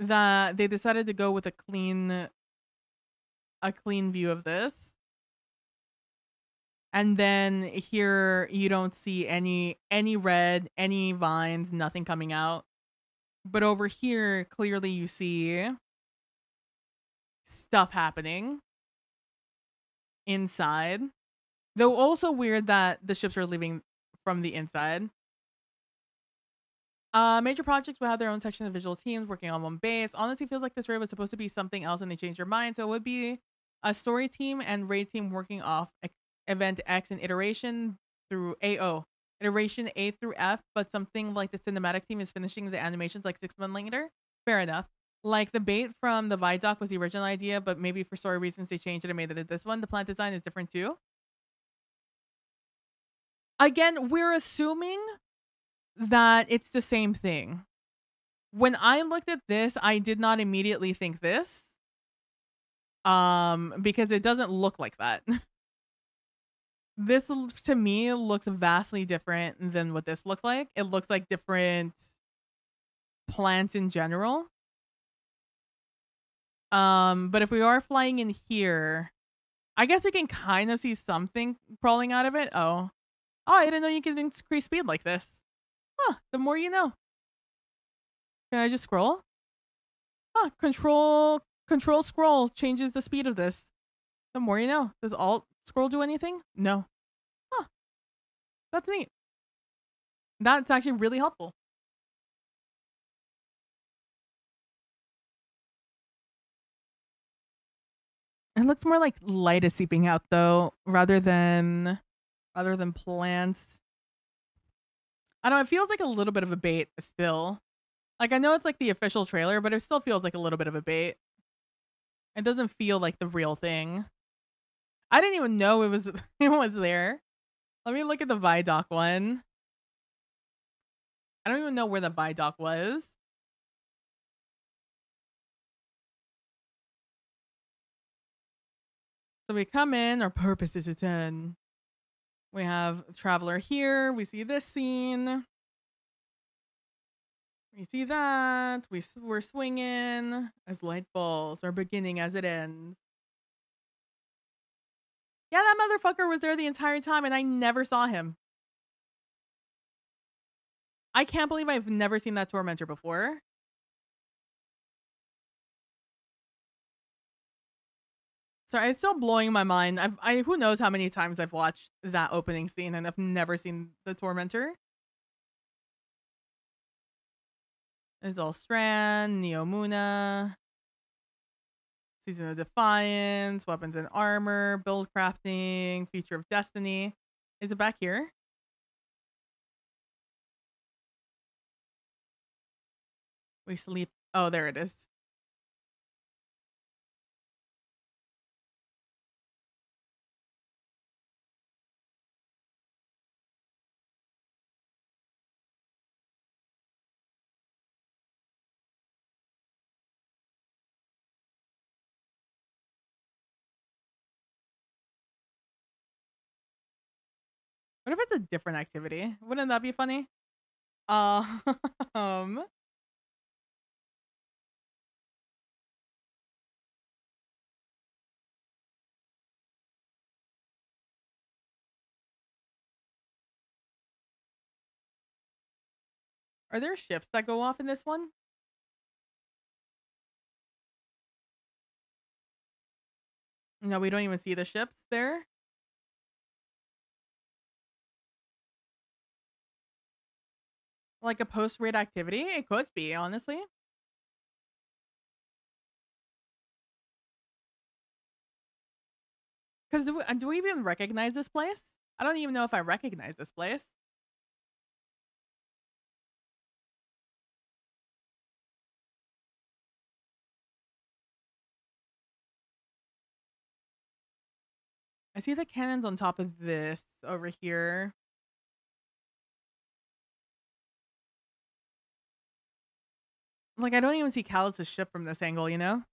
that they decided to go with a clean view of this. And then here you don't see any red, any vines, nothing coming out. But over here, clearly you see stuff happening inside. Though also weird that the ships are leaving from the inside. Major projects will have their own section of visual teams working on one base. Honestly, feels like this raid was supposed to be something else and they changed their mind. So it would be a story team and raid team working off event X and iteration through AO. Iteration A through F, but something like the cinematic team is finishing the animations like 6 months later. Fair enough. Like the bait from the Vidoc was the original idea, but maybe for story reasons they changed it and made it this one. The plant design is different too. Again, we're assuming that it's the same thing. When I looked at this, I did not immediately think this. Because it doesn't look like that. This to me looks vastly different than what this looks like. It looks like different plants in general. But if we are flying in here, I guess we can kind of see something crawling out of it. Oh, I didn't know you could increase speed like this. Huh, the more you know. Can I just scroll? Huh, control scroll changes the speed of this. The more you know. Does alt scroll do anything? No. Huh, that's neat. That's actually really helpful. It looks more like light is seeping out though, rather than plants. I don't know, it feels like a little bit of a bait still. Like I know it's like the official trailer, but it still feels like a little bit of a bait. It doesn't feel like the real thing. I didn't even know it was it was there. Let me look at the Vidoc one. I don't even know where the Vidoc was. So we come in, our purpose is to 10. We have Traveler here. We see this scene. We see that. We're swinging as light falls, or beginning as it ends. Yeah, that motherfucker was there the entire time and I never saw him. I can't believe I've never seen that Tormentor before. Sorry, it's still blowing my mind. Who knows how many times I've watched that opening scene and I've never seen the Tormentor. Azul Strand, Neomuna, Season of Defiance, Weapons and Armor, Build Crafting, Feature of Destiny. Is it back here? We sleep. Oh, there it is. What if it's a different activity? Wouldn't that be funny? Um, are there ships that go off in this one? No, we don't even see the ships there. Like a post-raid activity? It could be, honestly. Because do we even recognize this place? I don't even know if I recognize this place. I see the cannons on top of this over here. Like, I don't even see Callus's ship from this angle, you know?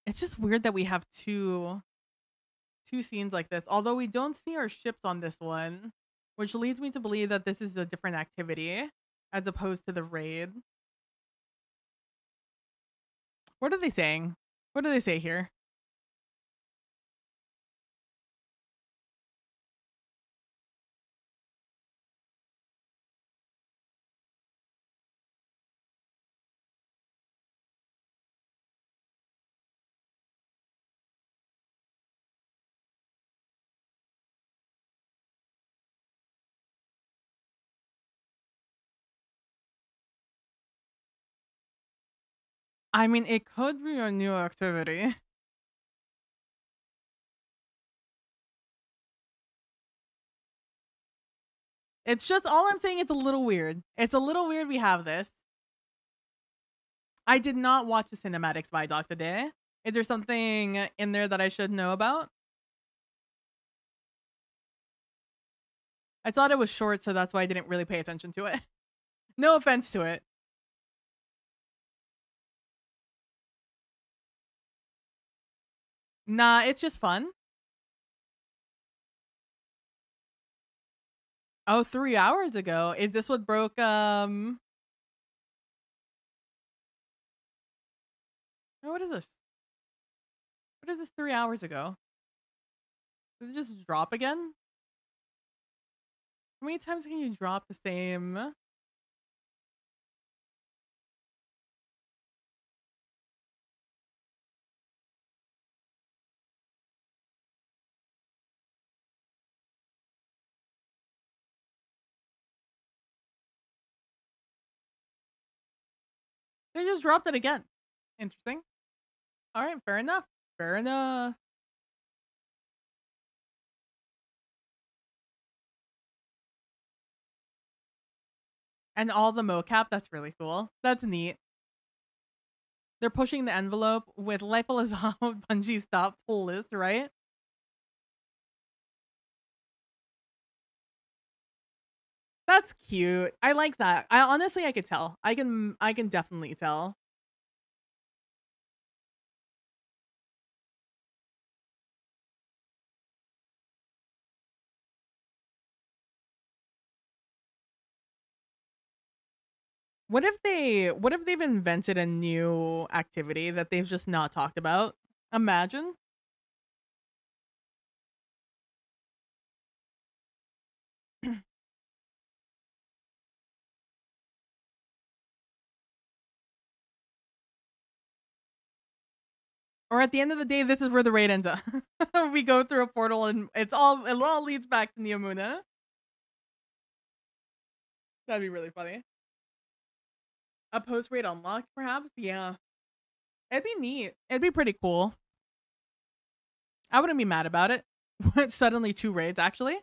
It's just weird that we have two scenes like this. Although we don't see our ships on this one, which leads me to believe that this is a different activity as opposed to the raid. What are they saying? What do they say here? I mean, it could be a new activity. It's just all I'm saying. It's a little weird. It's a little weird we have this. I did not watch the cinematics by Doc today. Is there something in there that I should know about? I thought it was short, so that's why I didn't really pay attention to it. No offense to it. Nah, it's just fun. Oh, 3 hours ago. Is this what broke oh, what is this? What is this 3 hours ago? Does it just drop again? How many times can you drop the same? They just dropped it again. Interesting. All right, fair enough. Fair enough. And all the mocap, that's really cool. That's neat. They're pushing the envelope with Life Elizabeth Bungie stop pull list, right? That's cute. I like that. I honestly I could tell. I can definitely tell. What if they've invented a new activity that they've just not talked about? Imagine. Or at the end of the day, this is where the raid ends up. We go through a portal and it all leads back to Neomuna. That'd be really funny. A post raid unlock, perhaps? Yeah. It'd be neat. It'd be pretty cool. I wouldn't be mad about it. Suddenly 2 raids, actually.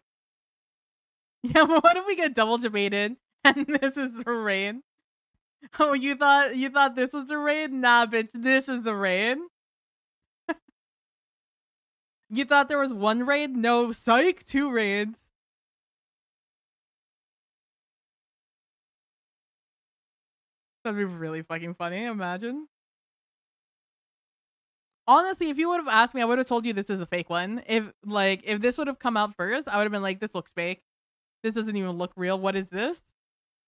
Yeah, but what if we get double debated and this is the raid? Oh, you thought this was the raid? Nah, bitch, this is the raid. You thought there was 1 raid? No, psych, 2 raids. That'd be really fucking funny, imagine. Honestly, if you would have asked me, I would have told you this is a fake one. If this would have come out first, I would have been like, this looks fake. This doesn't even look real. What is this?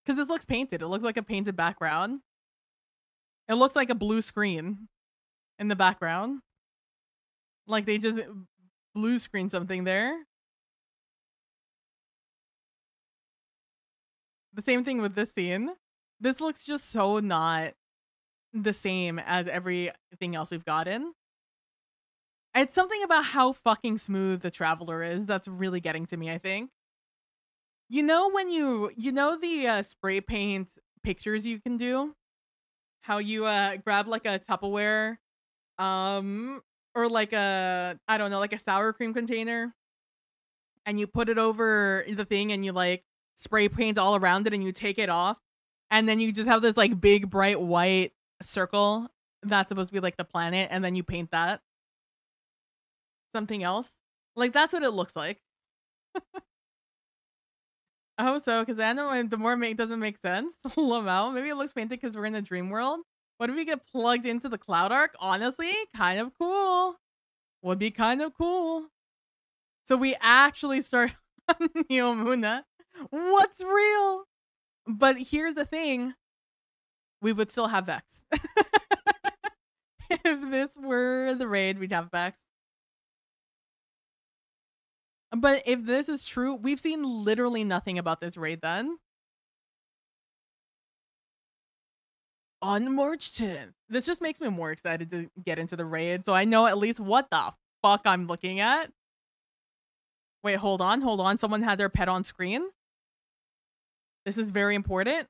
Because this looks painted. It looks like a painted background. It looks like a blue screen in the background. Like they just blue screen something there. The same thing with this scene. This looks just so not the same as everything else we've gotten. It's something about how fucking smooth the Traveler is that's really getting to me, I think. You know when you know the spray paint pictures you can do? How you grab like a Tupperware or like a I don't know, like a sour cream container and you put it over the thing and you like spray paint all around it and you take it off and then you just have this like big bright white circle that's supposed to be like the planet and then you paint that something else. Like that's what it looks like. I hope so, because the more it doesn't make sense. Lamau, maybe it looks painted because we're in a dream world. What if we get plugged into the Cloud Arc? Honestly, kind of cool. Would be kind of cool. So we actually start on Neomuna. What's real? But here's the thing. We would still have Vex. If this were the raid, we'd have Vex. But if this is true, we've seen literally nothing about this raid then. On March 10th. This just makes me more excited to get into the raid, so I know at least what the fuck I'm looking at. Wait, hold on. Someone had their pet on screen. This is very important.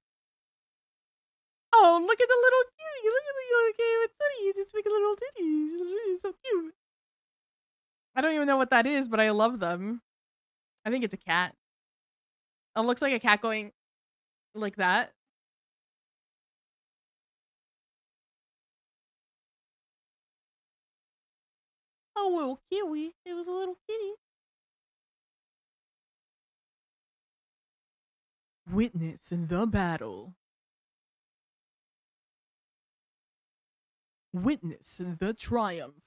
Oh, look at the little cutie. Look at the little kitty. Just make a little titties. It's so cute. I don't even know what that is, but I love them. I think it's a cat. It looks like a cat going like that. Oh, little kiwi. It was a little kitty. Witness the battle. Witness the triumph.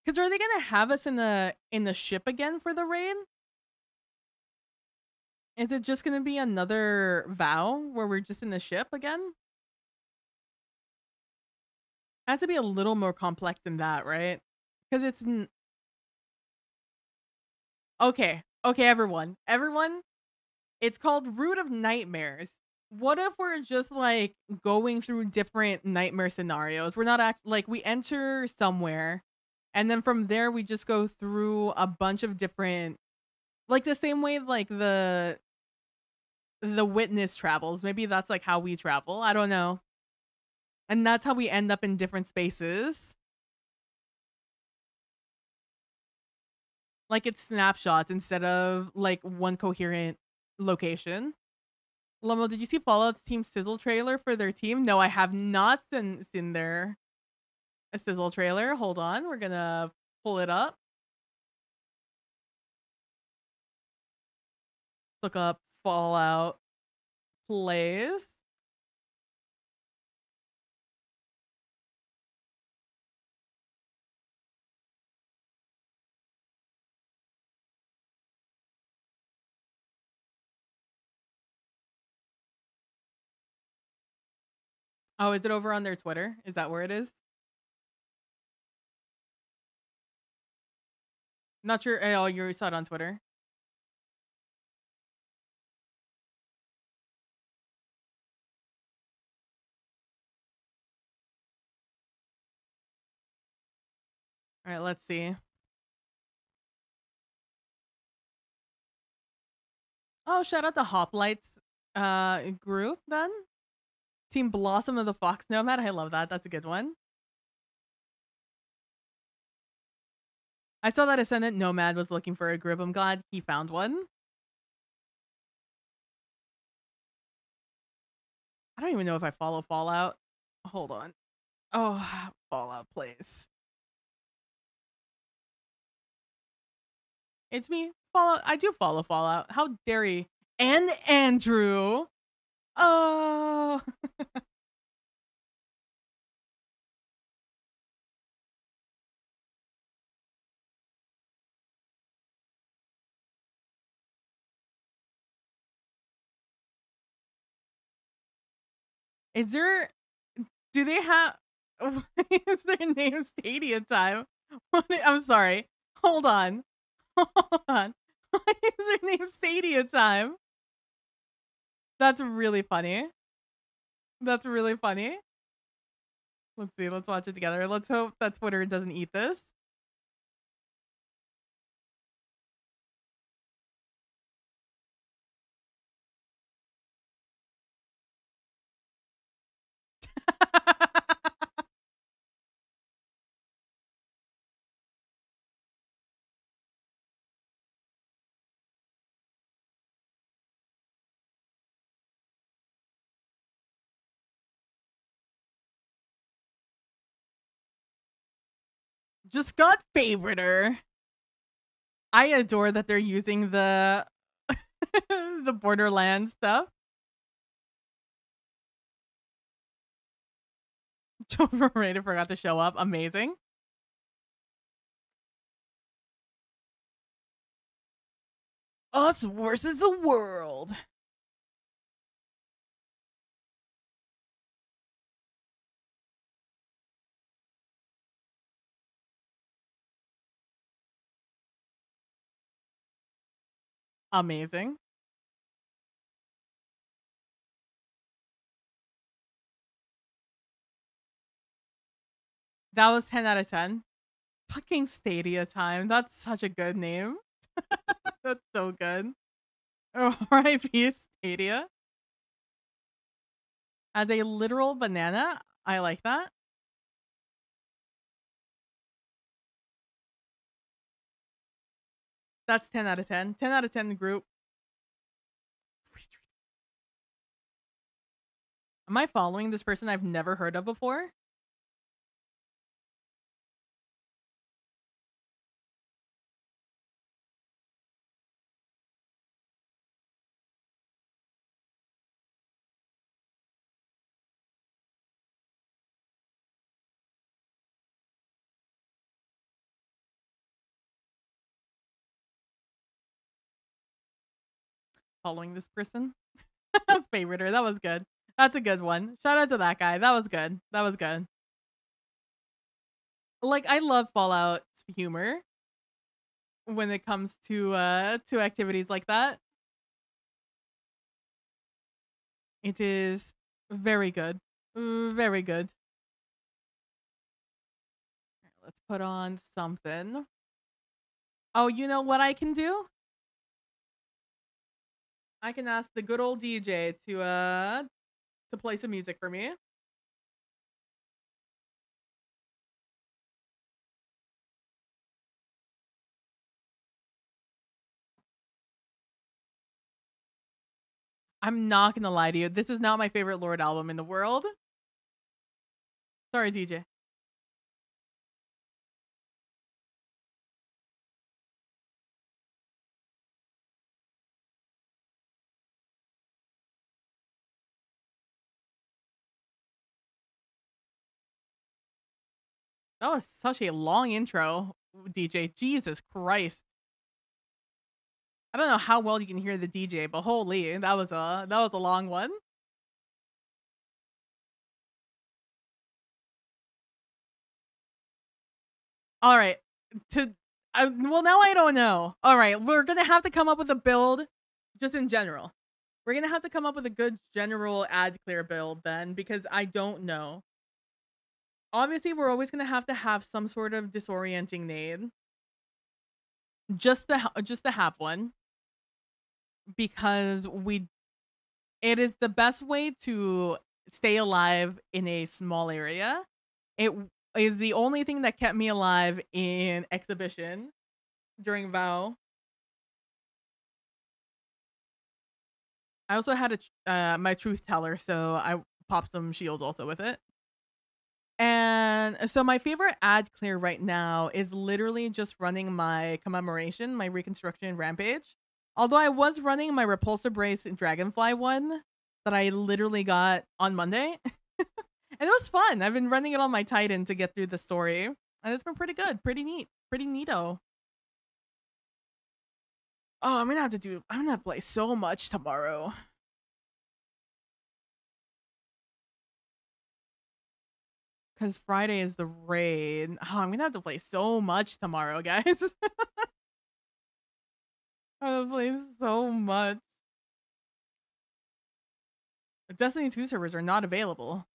Because are they gonna have us in the ship again for the raid? Is it just gonna be another vow where we're just in the ship again? It has to be a little more complex than that, right? Because okay, everyone. It's called Root of Nightmares. What if we're just like going through different nightmare scenarios? We're not like we enter somewhere, and then from there we just go through a bunch of different, like the same way like the witness travels. Maybe that's like how we travel. I don't know. And that's how we end up in different spaces. Like it's snapshots instead of like one coherent location. Lomo, did you see Fallout's Team Sizzle trailer for their team? No, I have not seen their a Sizzle trailer. Hold on, we're gonna pull it up. Look up Fallout plays. Oh, is it over on their Twitter? Is that where it is? Not sure. Oh, you saw it on Twitter. All right, let's see. Oh, shout out the Hoplites group then. Team Blossom of the Fox Nomad. I love that. That's a good one. I saw that Ascendant Nomad was looking for a group. I'm glad he found one. I don't even know if I follow Fallout. Hold on. Oh, Fallout plays. It's me. Fallout. I do follow Fallout. How dare you? And Andrew. Oh. Is there, do they have, is their name Stadia Time? I'm sorry. Hold on. Hold on. Why is their name Stadia Time? That's really funny. That's really funny. Let's see. Let's watch it together. Let's hope that Twitter doesn't eat this. Just got favoriter. I adore that they're using the the Borderlands stuff. Overrated forgot to show up. Amazing. Us versus the world. Amazing. That was 10 out of 10. Fucking Stadia Time. That's such a good name. That's so good. R.I.P. Stadia. As a literal banana, I like that. That's 10 out of 10. 10 out of 10 group. Am I following this person I've never heard of before? Following this person? Favoriter. That was good. That's a good one. Shout out to that guy. That was good. That was good. Like, I love Fallout's humor when it comes to activities like that. It is very good. Very good. Let's put on something. Oh, you know what I can do? I can ask the good old DJ to play some music for me. I'm not gonna lie to you. This is not my favorite Lord album in the world. Sorry, DJ. That was such a long intro, DJ. Jesus Christ. I don't know how well you can hear the DJ, but holy, that was a long one. All right. Well, now I don't know. All right, we're gonna have to come up with a build, just in general. We're gonna have to come up with a good general ad clear build then, because I don't know. Obviously, we're always gonna have some sort of disorienting nade, just to have one, because it is the best way to stay alive in a small area. It is the only thing that kept me alive in exhibition during VOW. I also had my truth teller, so I popped some shields also with it. And so my favorite ad clear right now is literally just running my commemoration, my reconstruction rampage. Although I was running my repulsor brace dragonfly one that I literally got on Monday. And it was fun. I've been running it on my Titan to get through the story. And it's been pretty good. Pretty neat. Pretty neato. Oh, I'm gonna have to play so much tomorrow. Because Friday is the raid. Oh, I'm gonna have to play so much tomorrow, guys. I'm gonna play so much. Destiny 2 servers are not available.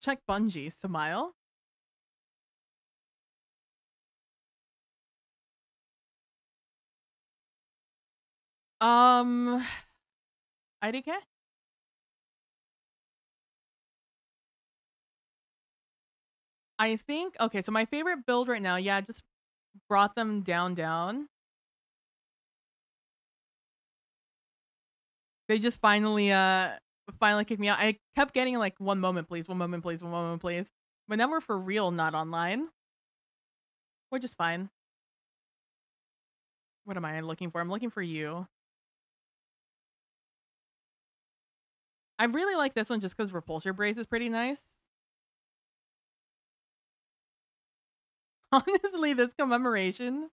Check Bungie, Smile. IDK? I think, okay, so my favorite build right now, yeah, just brought them down. They just finally kicked me out. I kept getting like 1 moment, please, 1 moment, please, 1 moment, please. But now we're for real not online, which is fine. What am I looking for? I'm looking for you. I really like this one just because Repulsor Brace is pretty nice. Honestly, this commemoration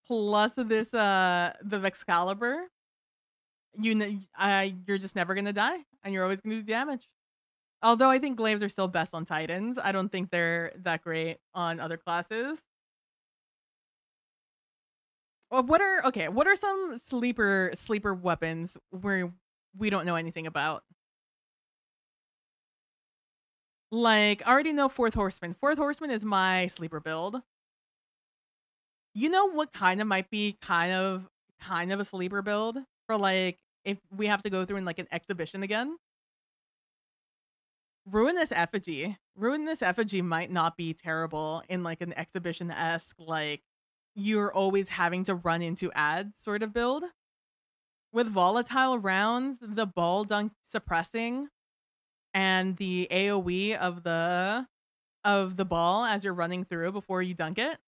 plus this the Excalibur, you're just never gonna die, and you're always gonna do damage. Although I think glaives are still best on Titans. I don't think they're that great on other classes. Well, what are some sleeper weapons where we don't know anything about? Like, I already know Fourth Horseman. Fourth Horseman is my sleeper build. You know what kind of might be kind of a sleeper build for like if we have to go through in like an exhibition again? Ruinous Effigy. Ruinous Effigy might not be terrible in like an exhibition-esque, like you're always having to run into ads sort of build. With volatile rounds, the ball dunk suppressing, and the AoE of the ball as you're running through before you dunk it.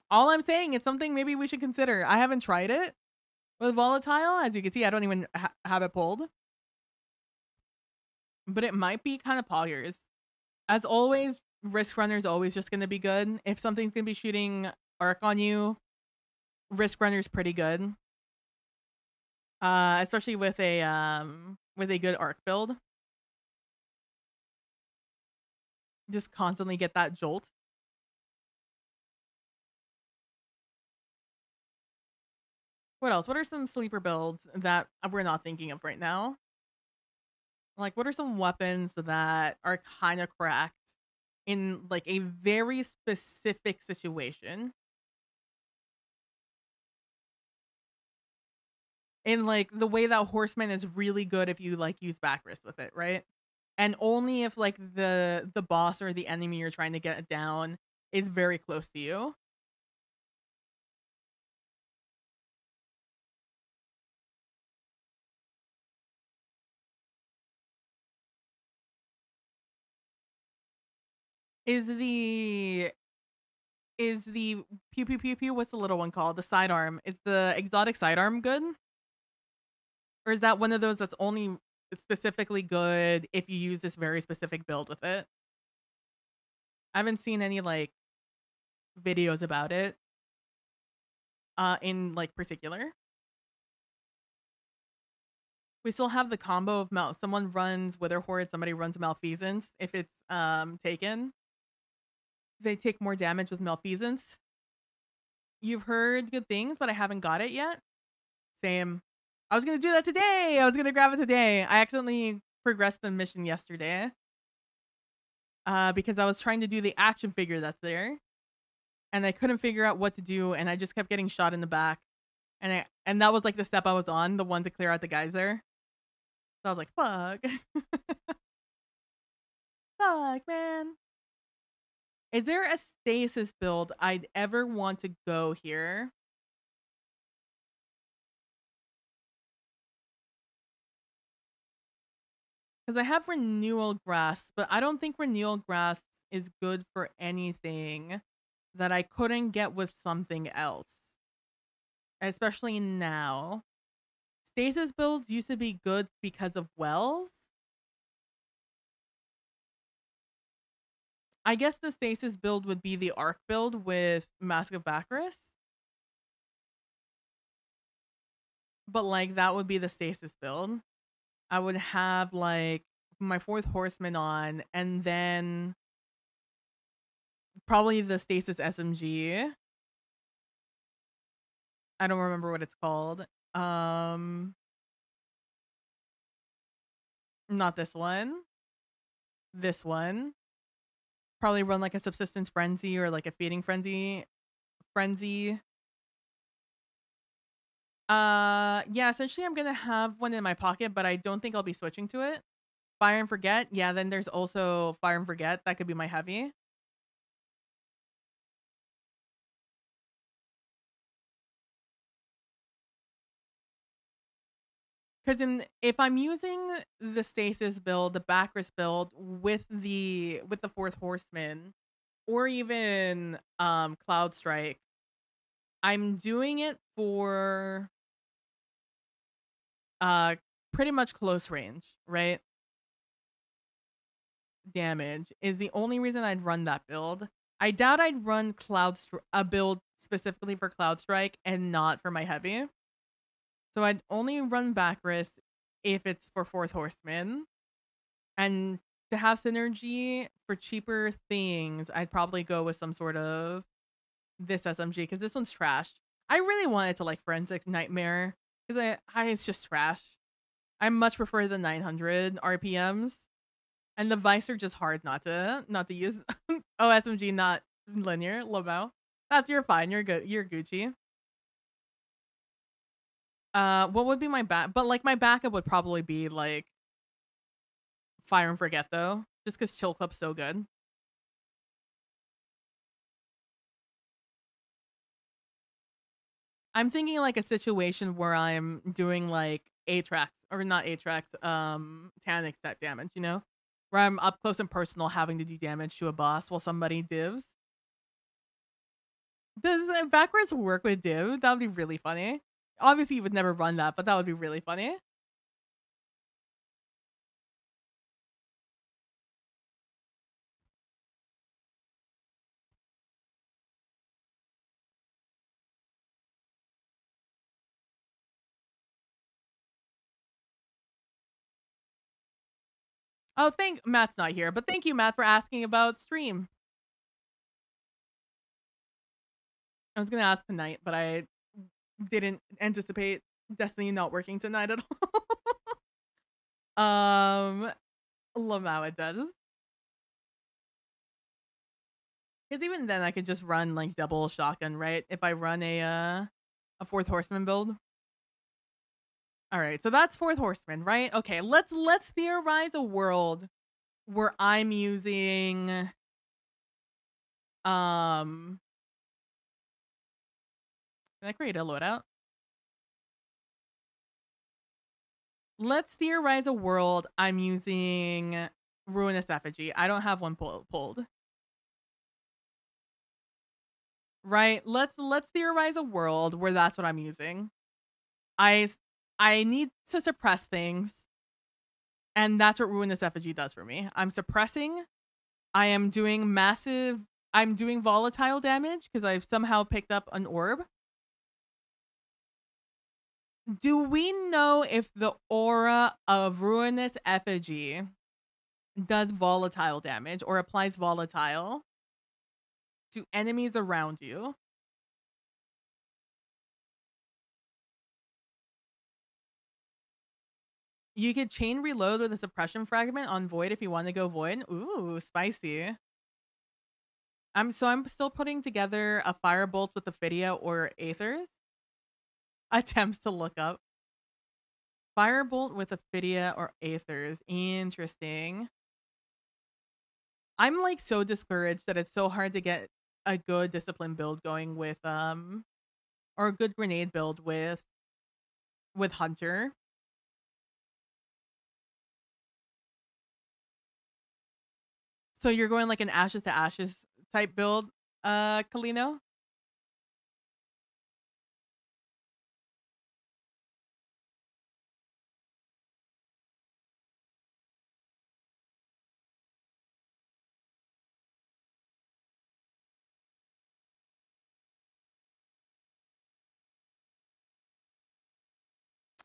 All I'm saying, it's something maybe we should consider. I haven't tried it with volatile. As you can see, I don't even have it pulled. But it might be kind of poggers. As always, Risk Runner's always just going to be good. If something's going to be shooting arc on you, Risk Runner's pretty good. Especially with a good arc build. Just constantly get that jolt. What else? What are some sleeper builds that we're not thinking of right now? Like, what are some weapons that are kind of cracked in like a very specific situation? In like the way that Horseman is really good if you like use back wrist with it, right? And only if like the boss or the enemy you're trying to get down is very close to you. Is the pew pew pew pew, what's the little one called? The sidearm. Is the exotic sidearm good? Or is that one of those that's only specifically good if you use this very specific build with it? I haven't seen any like videos about it in like particular. We still have the combo of someone runs Wither Horde, somebody runs Malfeasance. If it's taken, they take more damage with Malfeasance. You've heard good things, but I haven't got it yet. Same. I was gonna do that today. I was gonna grab it today. I accidentally progressed the mission yesterday. Because I was trying to do the action figure that's there. And I couldn't figure out what to do, and I just kept getting shot in the back. And that was like the step I was on, the one to clear out the geyser. So I was like, fuck. Fuck, man. Is there a stasis build I'd ever want to go here? Because I have Renewal Grasp, but I don't think Renewal Grasp is good for anything that I couldn't get with something else. Especially now. Stasis builds used to be good because of wells. I guess the stasis build would be the arc build with Mask of Bacchus. But like that would be the stasis build. I would have like my fourth horseman on, and then probably the stasis SMG. I don't remember what it's called. Not this one. This one. Probably run like a subsistence frenzy or like a feeding frenzy. Yeah, essentially I'm gonna have one in my pocket, but I don't think I'll be switching to it. Fire and Forget. Yeah, then there's also Fire and Forget. That could be my heavy. Because if I'm using the stasis build, the backrest build with the fourth horseman, or even Cloud Strike, I'm doing it for pretty much close range, right? Damage is the only reason I'd run that build. I doubt I'd run a build specifically for Cloud Strike and not for my heavy. So I'd only run backrest if it's for fourth horseman. And to have synergy for cheaper things, I'd probably go with some sort of this SMG because this one's trash. I really wanted to like Forensic Nightmare because it's just trash. I much prefer the 900 RPMs, and the Vice are just hard not to use. Oh, SMG not linear. Lobao. That's you're fine. You're good. You're Gucci. What would be my back? But like my backup would probably be like Fire and Forget though, just because Chill Club's so good. I'm thinking like a situation where I'm doing like Atrax or not Atrax, Tanix type damage, you know? Where I'm up close and personal having to do damage to a boss while somebody divs. Does backwards work with div? That would be really funny. Obviously, you would never run that, but that would be really funny. Oh, Matt's not here, but thank you, Matt, for asking about stream. I was gonna ask tonight, but I didn't anticipate Destiny not working tonight at all. Love how it does. Because even then, I could just run like double shotgun, right? If I run a fourth horseman build. All right, so that's fourth horseman, right? Okay, let's theorize a world where I'm using can I create a loadout? Let's theorize a world I'm using Ruinous Effigy. I don't have one pulled. Right? Let's theorize a world where that's what I'm using. I need to suppress things, and that's what Ruinous Effigy does for me. I'm suppressing. I'm doing volatile damage because I've somehow picked up an orb. Do we know if the aura of Ruinous Effigy does volatile damage or applies volatile to enemies around you? You could chain reload with a suppression fragment on Void if you want to go Void. Ooh, spicy. I'm still putting together a Firebolt with Ophidia or Aethers. Attempts to look up. Firebolt with Ophidia or Aethers. Interesting. I'm like so discouraged that it's so hard to get a good discipline build going with or a good grenade build with Hunter. So you're going like an ashes to ashes type build, Kalino?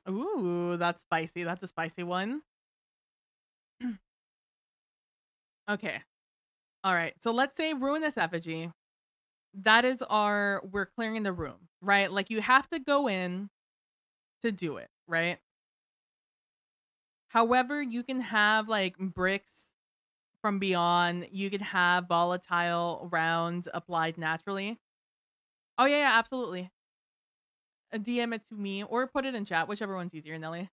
Ooh, that's spicy. That's a spicy one. Okay. All right. So let's say Ruinous Effigy. That is we're clearing the room, right? Like you have to go in to do it, right? However, you can have like bricks from beyond. You can have volatile rounds applied naturally. Oh yeah, absolutely. DM it to me or put it in chat, whichever one's easier, Nelly.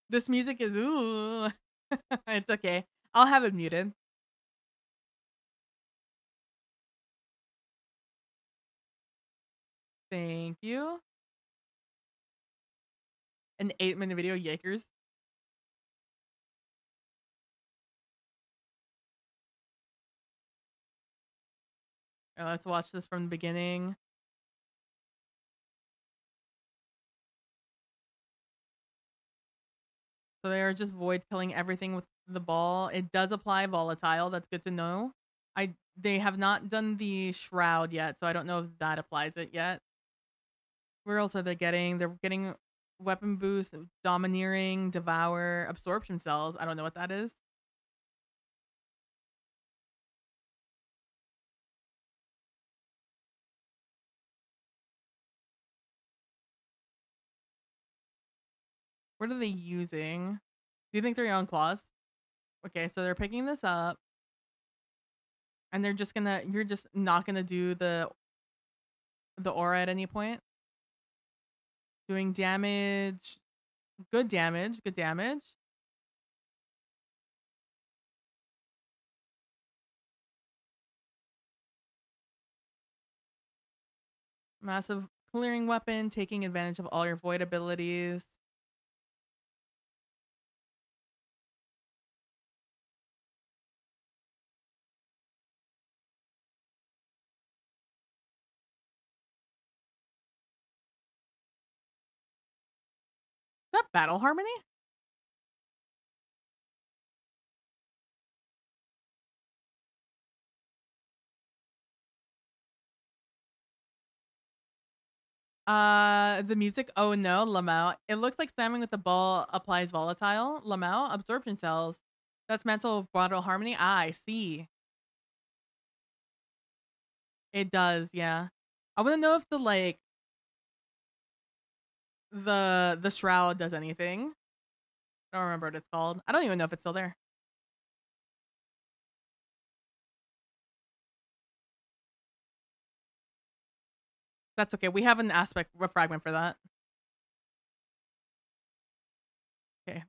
This music is ooh. It's okay. I'll have it muted. Thank you. An 8-minute video, Yakers. Let's watch this from the beginning. So they are just void killing everything with the ball. It does apply volatile. That's good to know. They have not done the shroud yet, so I don't know if that applies it yet. Where else are they getting? They're getting weapon boost, domineering, devour, absorption cells. I don't know what that is. What are they using? Do you think they're on claws? Okay, so they're picking this up. And you're just not gonna do the aura at any point. Doing damage. Good damage. Good damage. Massive clearing weapon, taking advantage of all your void abilities. Is that battle harmony? The music. Oh no, Lamau. It looks like slamming with the ball applies volatile. Lamau, absorption cells. That's mental battle harmony. Ah, I see. It does, yeah. I want to know if the shroud does anything. I don't remember what it's called. I don't even know if it's still there. That's okay. We have an aspect, a fragment for that. Okay.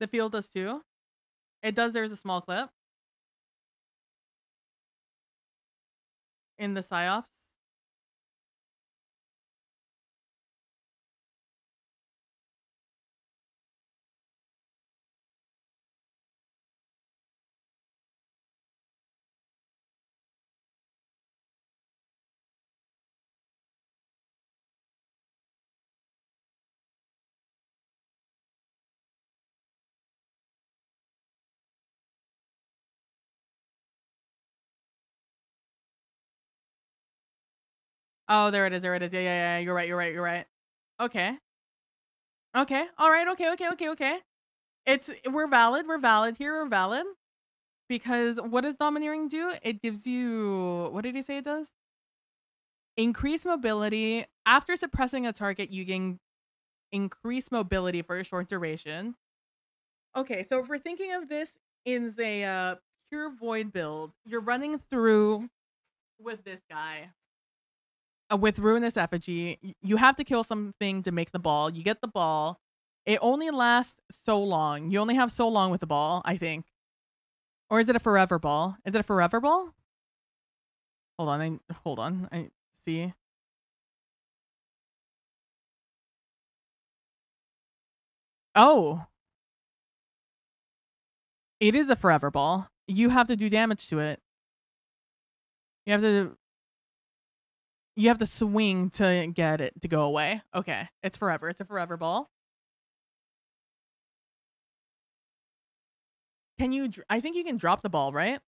The field does too. It does. There's a small clip in the psyops. Oh, there it is. There it is. Yeah, yeah, yeah. You're right. You're right. You're right. Okay. Okay. All right. Okay. Okay. Okay. Okay. We're valid. We're valid here. We're valid. Because what does domineering do? It gives you, what did he say it does? Increase mobility. After suppressing a target, you can increase mobility for a short duration. Okay, so if we're thinking of this in a pure void build, you're running through with this guy. With Ruinous Effigy, you have to kill something to make the ball. You get the ball. It only lasts so long. You only have so long with the ball, I think. Or is it a forever ball? Is it a forever ball? Hold on. I see. Oh. It is a forever ball. You have to do damage to it. You have to swing to get it to go away. Okay. It's forever. It's a forever ball. I think you can drop the ball, right?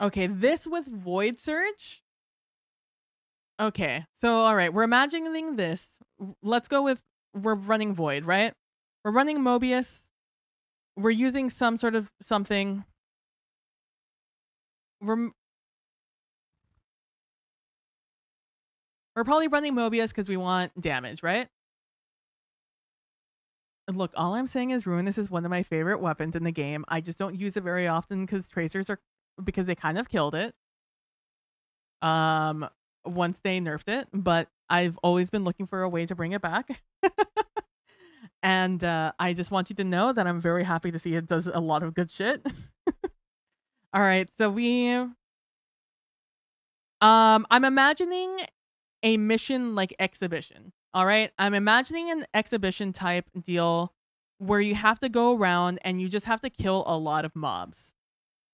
Okay, this with Void Surge. Okay, so all right, we're imagining this. Let's go with, we're running Void, right? We're running Mobius. We're using some sort of something. We're probably running Mobius because we want damage, right? Look, all I'm saying is Ruinous is one of my favorite weapons in the game. I just don't use it very often because they kind of killed it. Once they nerfed it, but I've always been looking for a way to bring it back. And I just want you to know that I'm very happy to see it does a lot of good shit. All right, so I'm imagining a mission like exhibition. All right, I'm imagining an exhibition type deal where you have to go around and you just have to kill a lot of mobs.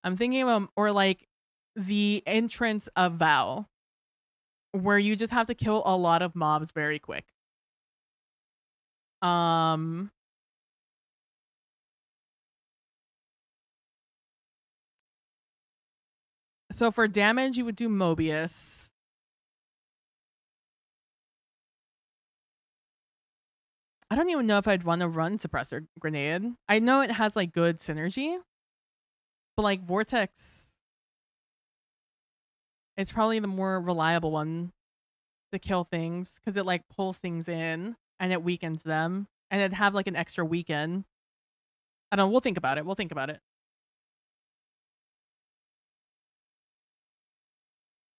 I'm thinking of or like the entrance of Vow, where you just have to kill a lot of mobs very quick. So for damage, you would do Mobius. I don't even know if I'd want to run Suppressor Grenade. I know it has like good synergy, but like Vortex, it's probably the more reliable one to kill things because it like pulls things in and it weakens them, and it'd have like an extra weaken. I don't know. We'll think about it. We'll think about it.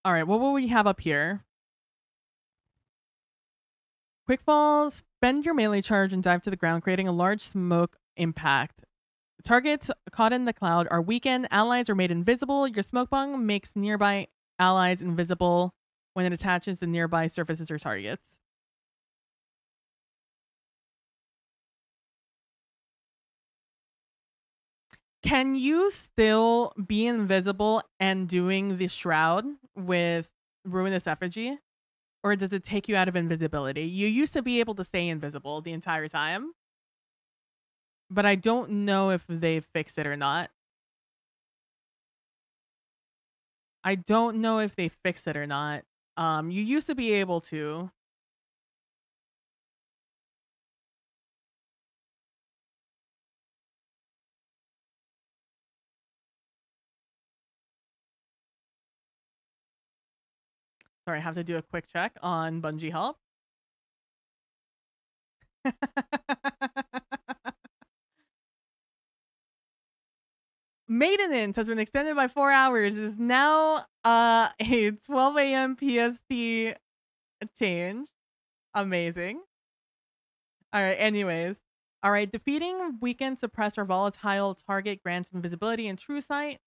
All right. What will we have up here? Quick fall, spend your melee charge and dive to the ground, creating a large smoke impact. Targets caught in the cloud are weakened. Allies are made invisible. Your smoke bomb makes nearby allies invisible when it attaches to nearby surfaces or targets. Can you still be invisible and doing the shroud with Ruinous Effigy? Or does it take you out of invisibility? You used to be able to stay invisible the entire time, but I don't know if they fixed it or not. I don't know if they fixed it or not. You used to be able to. Sorry, I have to do a quick check on Bungie Help. Maintenance has been extended by 4 hours. Is now a 12 a.m. PST change. Amazing. All right, anyways. All right, defeating weakened, suppressed, or volatile target grants invisibility and true sight.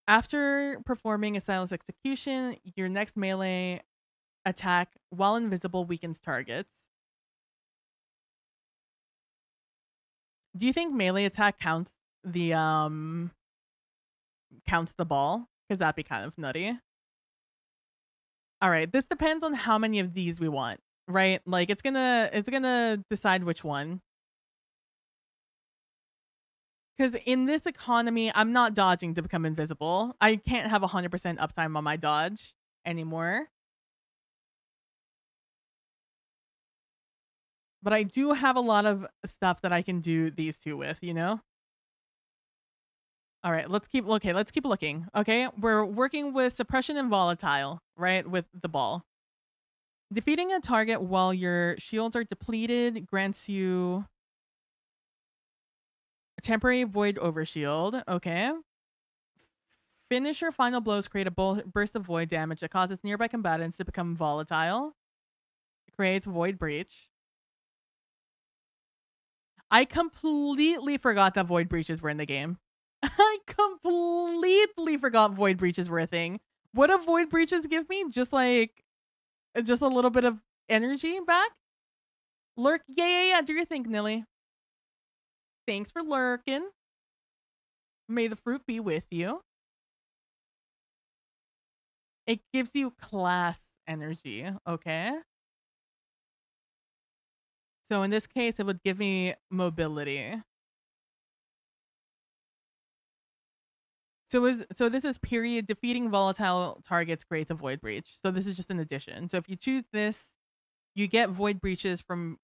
After performing a silence execution, your next melee attack, while invisible, weakens targets. Do you think melee attack counts the ball? Because that'd be kind of nutty. All right, this depends on how many of these we want, right? Like it's gonna decide which one. Because in this economy, I'm not dodging to become invisible. I can't have 100% uptime on my dodge anymore. But I do have a lot of stuff that I can do these two with, you know? All right, let's keep looking. Okay, we're working with suppression and volatile, right? With the ball. Defeating a target while your shields are depleted grants you a temporary void overshield. Okay. Finish your final blows create a burst of void damage that causes nearby combatants to become volatile. It creates void breach. I completely forgot that void breaches were in the game. I completely forgot void breaches were a thing. What do void breaches give me? Just a little bit of energy back? Lurk? Yeah. Do your thing, Nilly. Thanks for lurking. May the fruit be with you. It gives you class energy, okay? So in this case, it would give me mobility. So this is period defeating volatile targets creates a void breach. So this is just an addition. So if you choose this, you get void breaches from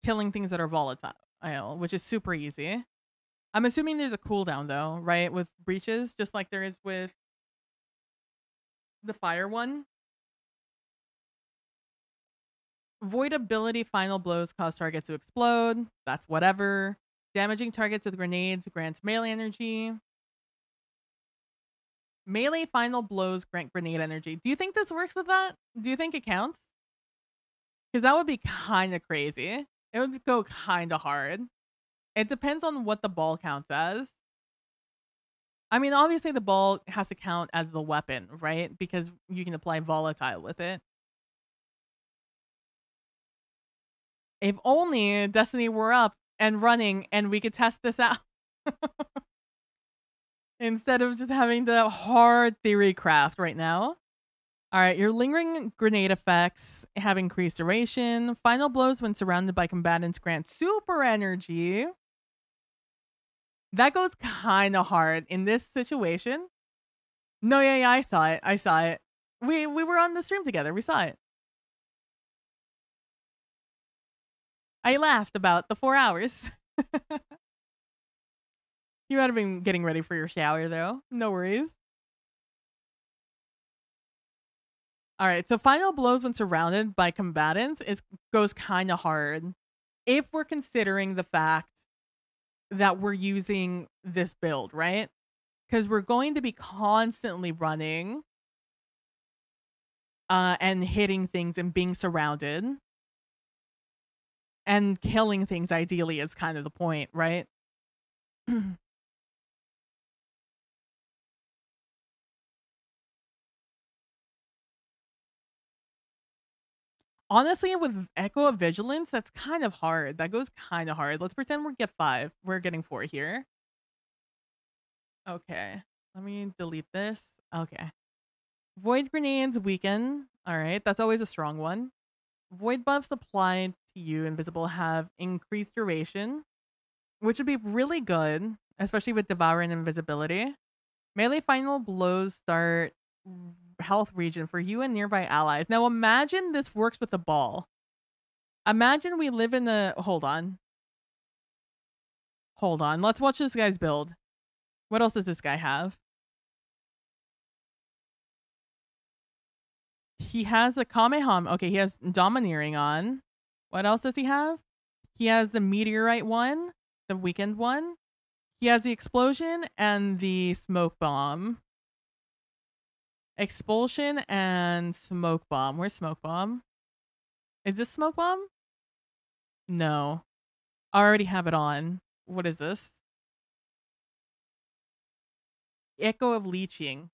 killing things that are volatile, which is super easy. I'm assuming there's a cooldown though, right? With breaches, just like there is with the fire one. Void ability final blows cause targets to explode. That's whatever. Damaging targets with grenades grants melee energy. Melee final blows grant grenade energy. Do you think this works with that? Do you think it counts? Because that would be kind of crazy. It would go kind of hard. It depends on what the ball counts as. I mean, obviously the ball has to count as the weapon, right? Because you can apply volatile with it. If only Destiny were up and running and we could test this out. Instead of just having the hard theory craft right now. All right, your lingering grenade effects have increased duration. Final blows when surrounded by combatants grant super energy. That goes kind of hard in this situation. No, yeah, I saw it. We were on the stream together. We saw it. I laughed about the 4 hours. You might have been getting ready for your shower though. No worries. All right, so final blows when surrounded by combatants goes kind of hard if we're considering the fact that we're using this build, right? Because we're going to be constantly running and hitting things and being surrounded and killing things ideally is kind of the point, right? Honestly, with Echo of Vigilance, that's kind of hard. That goes kind of hard. Let's pretend we get 5. We're getting 4 here. Okay. Let me delete this. Okay. Void Grenades weaken. Alright, that's always a strong one. Void buffs applied to you, invisible, have increased duration, which would be really good, especially with Devour and Invisibility. Melee final blows start health region for you and nearby allies. Now imagine this works with a ball. Imagine we live in the... Hold on. Hold on. Let's watch this guy's build. What else does this guy have? He has a Kamehameha. Okay, he has Domineering on. What else does he have? He has the Meteorite one, the Weekend one. He has the Explosion and the Smoke Bomb. Expulsion and Smoke Bomb. Where's Smoke Bomb? Is this Smoke Bomb? No. I already have it on. What is this? Echo of Leeching.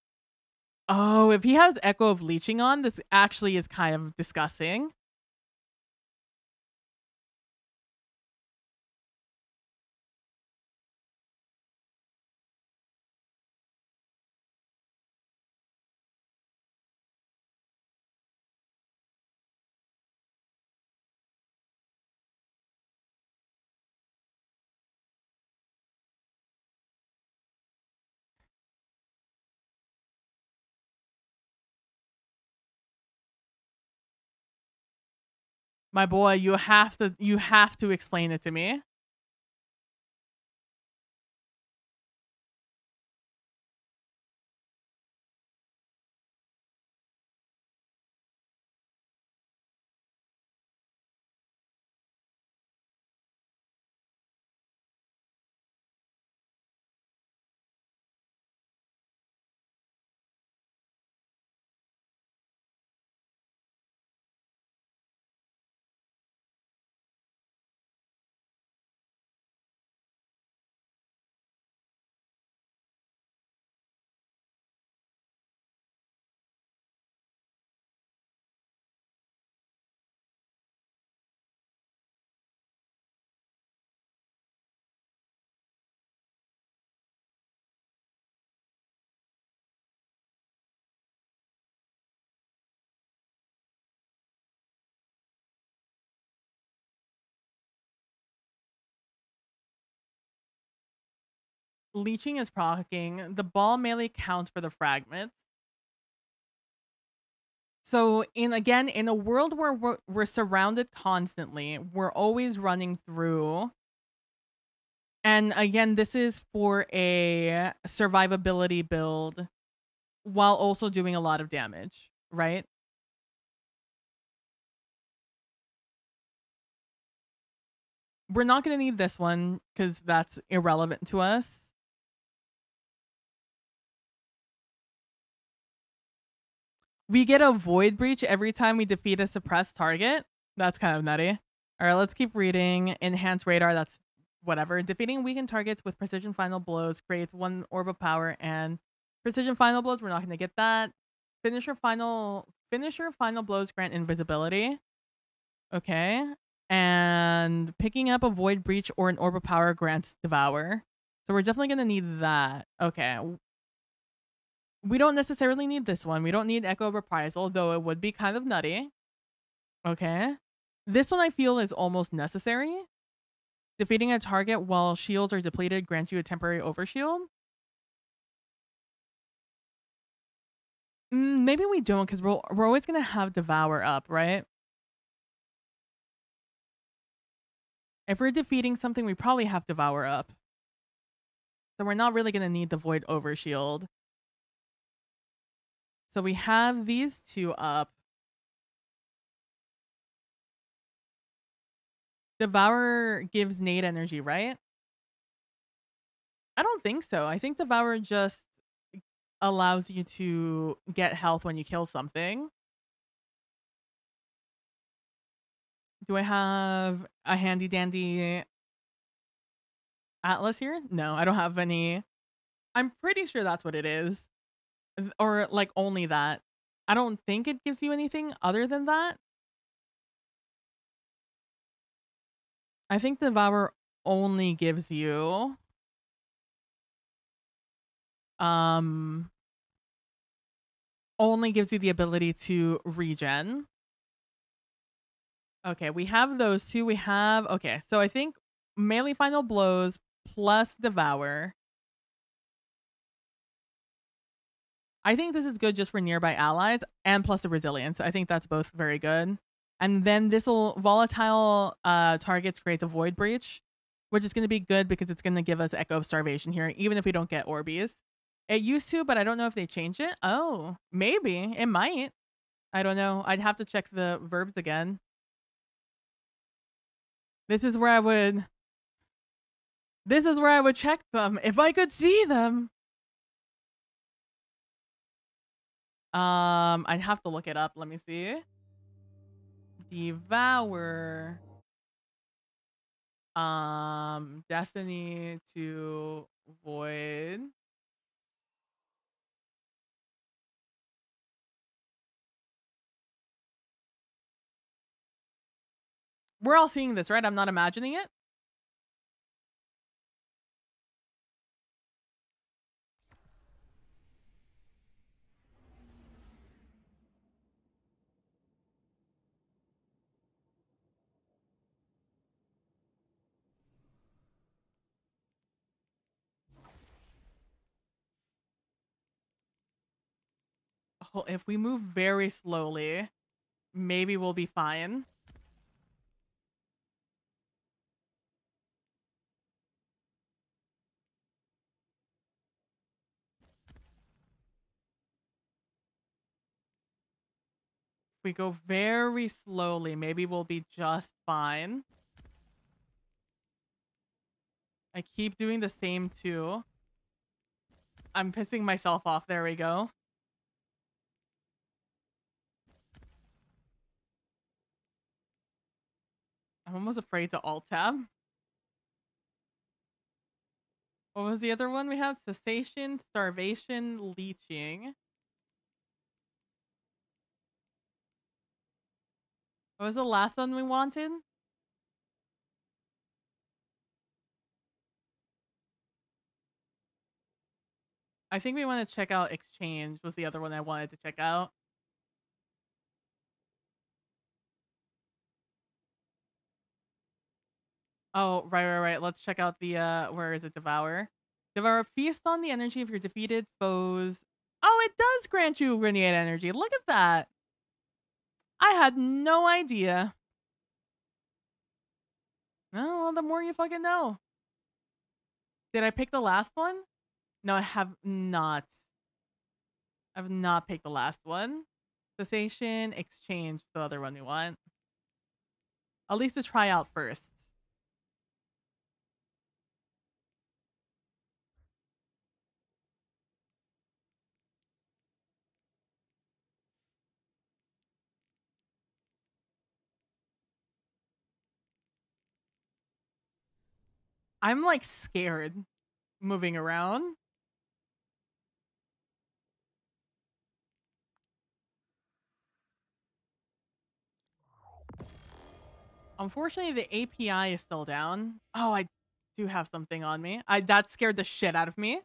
Oh, if he has Echo of Leeching on, this actually is kind of disgusting. My boy, you have to explain it to me. Leeching is proccing. The ball melee counts for the fragments. So in a world where we're surrounded constantly, we're always running through. And again, this is for a survivability build while also doing a lot of damage, right? We're not going to need this one because that's irrelevant to us. We get a Void Breach every time we defeat a suppressed target. That's kind of nutty. All right, let's keep reading. Enhanced Radar, that's whatever. Defeating weakened targets with Precision Final Blows creates 1 Orb of Power and Precision Final Blows. We're not going to get that. Finisher Final Blows grant Invisibility. Okay. And picking up a Void Breach or an Orb of Power grants Devour. So we're definitely going to need that. Okay. We don't necessarily need this one. We don't need Echo of Reprisal, though it would be kind of nutty. Okay. This one I feel is almost necessary. Defeating a target while shields are depleted grants you a temporary overshield. Maybe we don't because we're always going to have Devour up, right? If we're defeating something, we probably have Devour up. So we're not really going to need the Void Overshield. So we have these two up. Devour gives Nate energy, right? I don't think so. I think Devour just allows you to get health when you kill something. Do I have a handy dandy atlas here? No, I don't have any. I'm pretty sure that's what it is. Or like only that. I don't think it gives you anything other than that. I think Devour only gives you um the ability to regen. Okay, we have those two. We have okay, so I think melee final blows plus Devour. I think this is good just for nearby allies and plus the resilience. I think that's both very good. And then this will volatile targets creates a void breach, which is going to be good because it's going to give us Echo of Starvation here, even if we don't get Orbeez. It used to, but I don't know if they changed it. Oh, maybe it might. I don't know. I'd have to check the verbs again. This is where I would. This is where I would check them if I could see them. I'd have to look it up. Let me see. Devour. Destiny to Void. We're all seeing this, right? I'm not imagining it. Oh, if we move very slowly, maybe we'll be fine. If we go very slowly, maybe we'll be just fine. I keep doing the same too. I'm pissing myself off. There we go. I'm almost afraid to alt tab. What was the other one we had? Cessation, starvation, leeching. What was the last one we wanted? I think we want to check out exchange was the other one I wanted to check out. Oh, right. Let's check out the where is it? Devour. Devour feast on the energy of your defeated foes. Oh, it does grant you renewed energy. Look at that. I had no idea. Oh, well, the more you fucking know. Did I pick the last one? No, I have not. I've not picked the last one. Cessation, exchange, the other one we want. At least to try out first. I'm like scared moving around. Unfortunately, the API is still down. Oh, I do have something on me. That scared the shit out of me.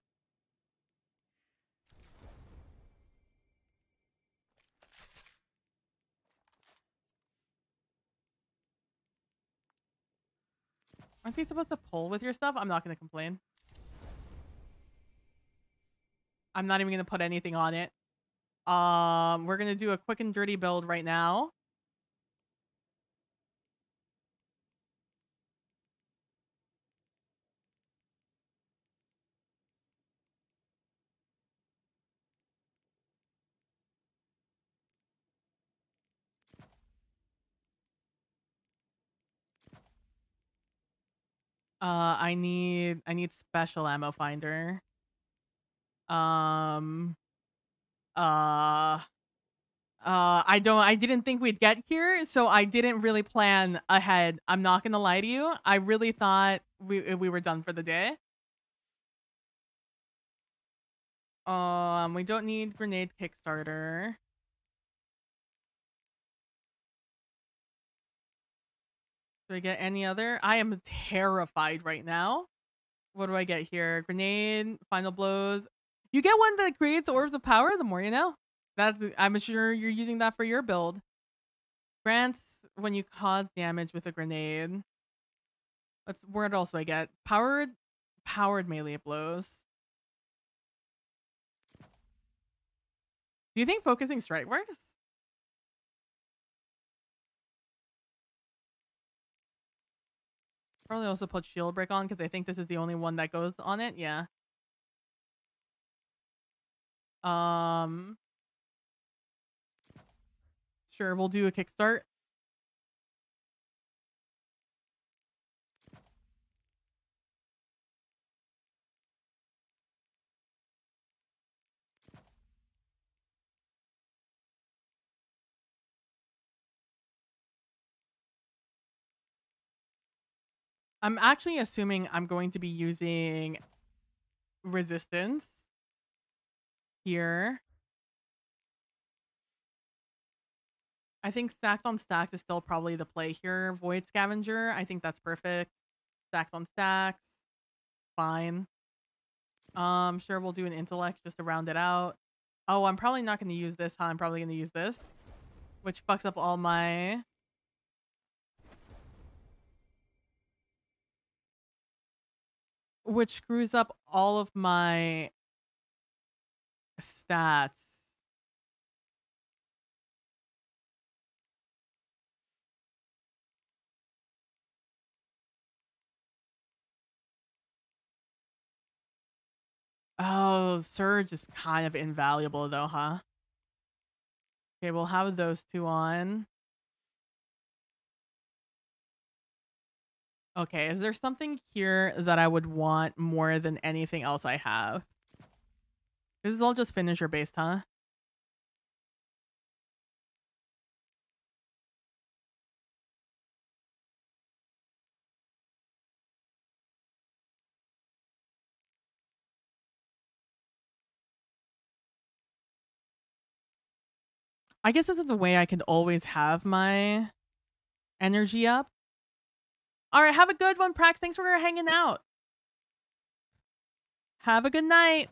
Aren't you supposed to pull with your stuff? I'm not going to complain. I'm not even going to put anything on it. We're going to do a quick and dirty build right now. I need special ammo finder. Um uh I didn't think we'd get here, so I didn't really plan ahead. I'm not gonna lie to you. I really thought we were done for the day. We don't need grenade Kickstarter. Do I get any other? I am terrified right now. What do I get here? Grenade, final blows. You get one that creates orbs of power. The more you know. I'm sure you're using that for your build. Grants when you cause damage with a grenade. What else do I get? Powered melee blows. Do you think focusing strike works? Probably also put shield break on because I think this is the only one that goes on it. Yeah. Um. Sure, we'll do a kickstart. I'm actually assuming I'm going to be using resistance here. I think stacks on stacks is still probably the play here. Void Scavenger, I think that's perfect. Stacks on stacks, fine. Sure, we'll do an intellect just to round it out. Oh, I'm probably not going to use this, huh? I'm probably going to use this, which fucks up all my... Which screws up all of my stats. Oh, Surge is kind of invaluable though, huh? Okay, we'll have those two on. Okay, is there something here that I would want more than anything else I have? This is all just finisher based, huh? I guess this is the way I can always have my energy up. All right, have a good one, Prax. Thanks for hanging out. Have a good night.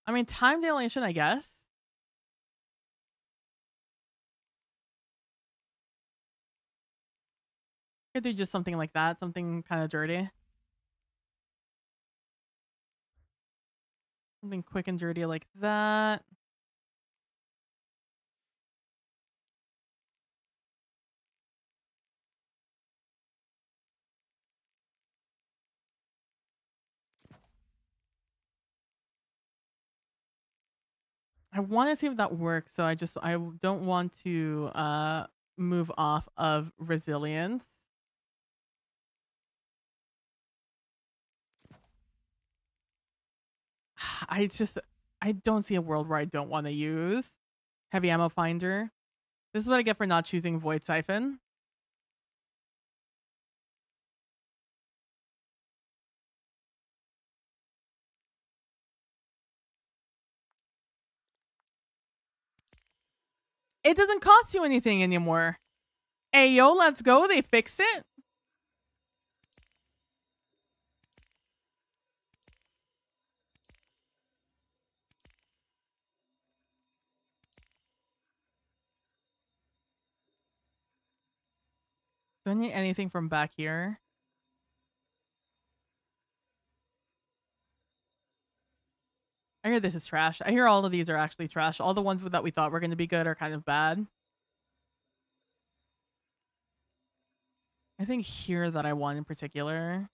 I mean, time dilation, I guess. Could do just something like that, something kind of dirty. Something quick and dirty like that. I want to see if that works, so I don't want to move off of resilience. I don't see a world where I don't want to use heavy ammo finder. This is what I get for not choosing void siphon. It doesn't cost you anything anymore. Hey, yo, let's go. They fixed it. Don't need anything from back here. I hear this is trash. I hear all of these are actually trash. All the ones that we thought were going to be good are kind of bad. I think here that I want in particular.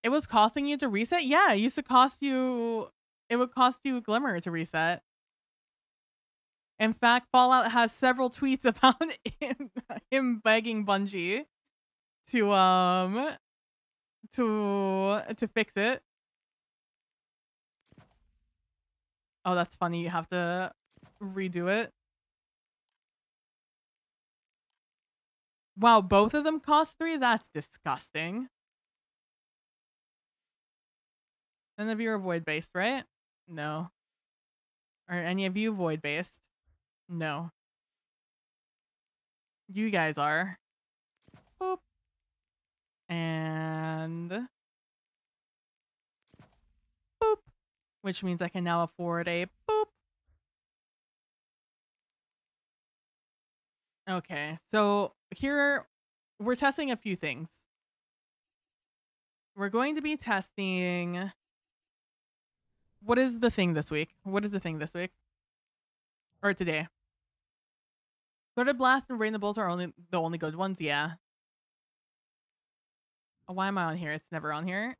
It was costing you to reset? Yeah, it used to cost you... It would cost you Glimmer to reset. In fact, Fallout has several tweets about him begging Bungie to fix it. Oh, that's funny. You have to redo it. Wow, both of them cost 3? That's disgusting. None of you are void-based, right? No. Are any of you void-based? No. You guys are. Boop. And... boop. Which means I can now afford a boop. Okay, so here we're testing a few things. We're going to be testing... What is the thing this week? What is the thing this week? Or today? Threaded Blast and Rain the Bulls are the only good ones? Yeah. Oh, why am I on here? It's never on here.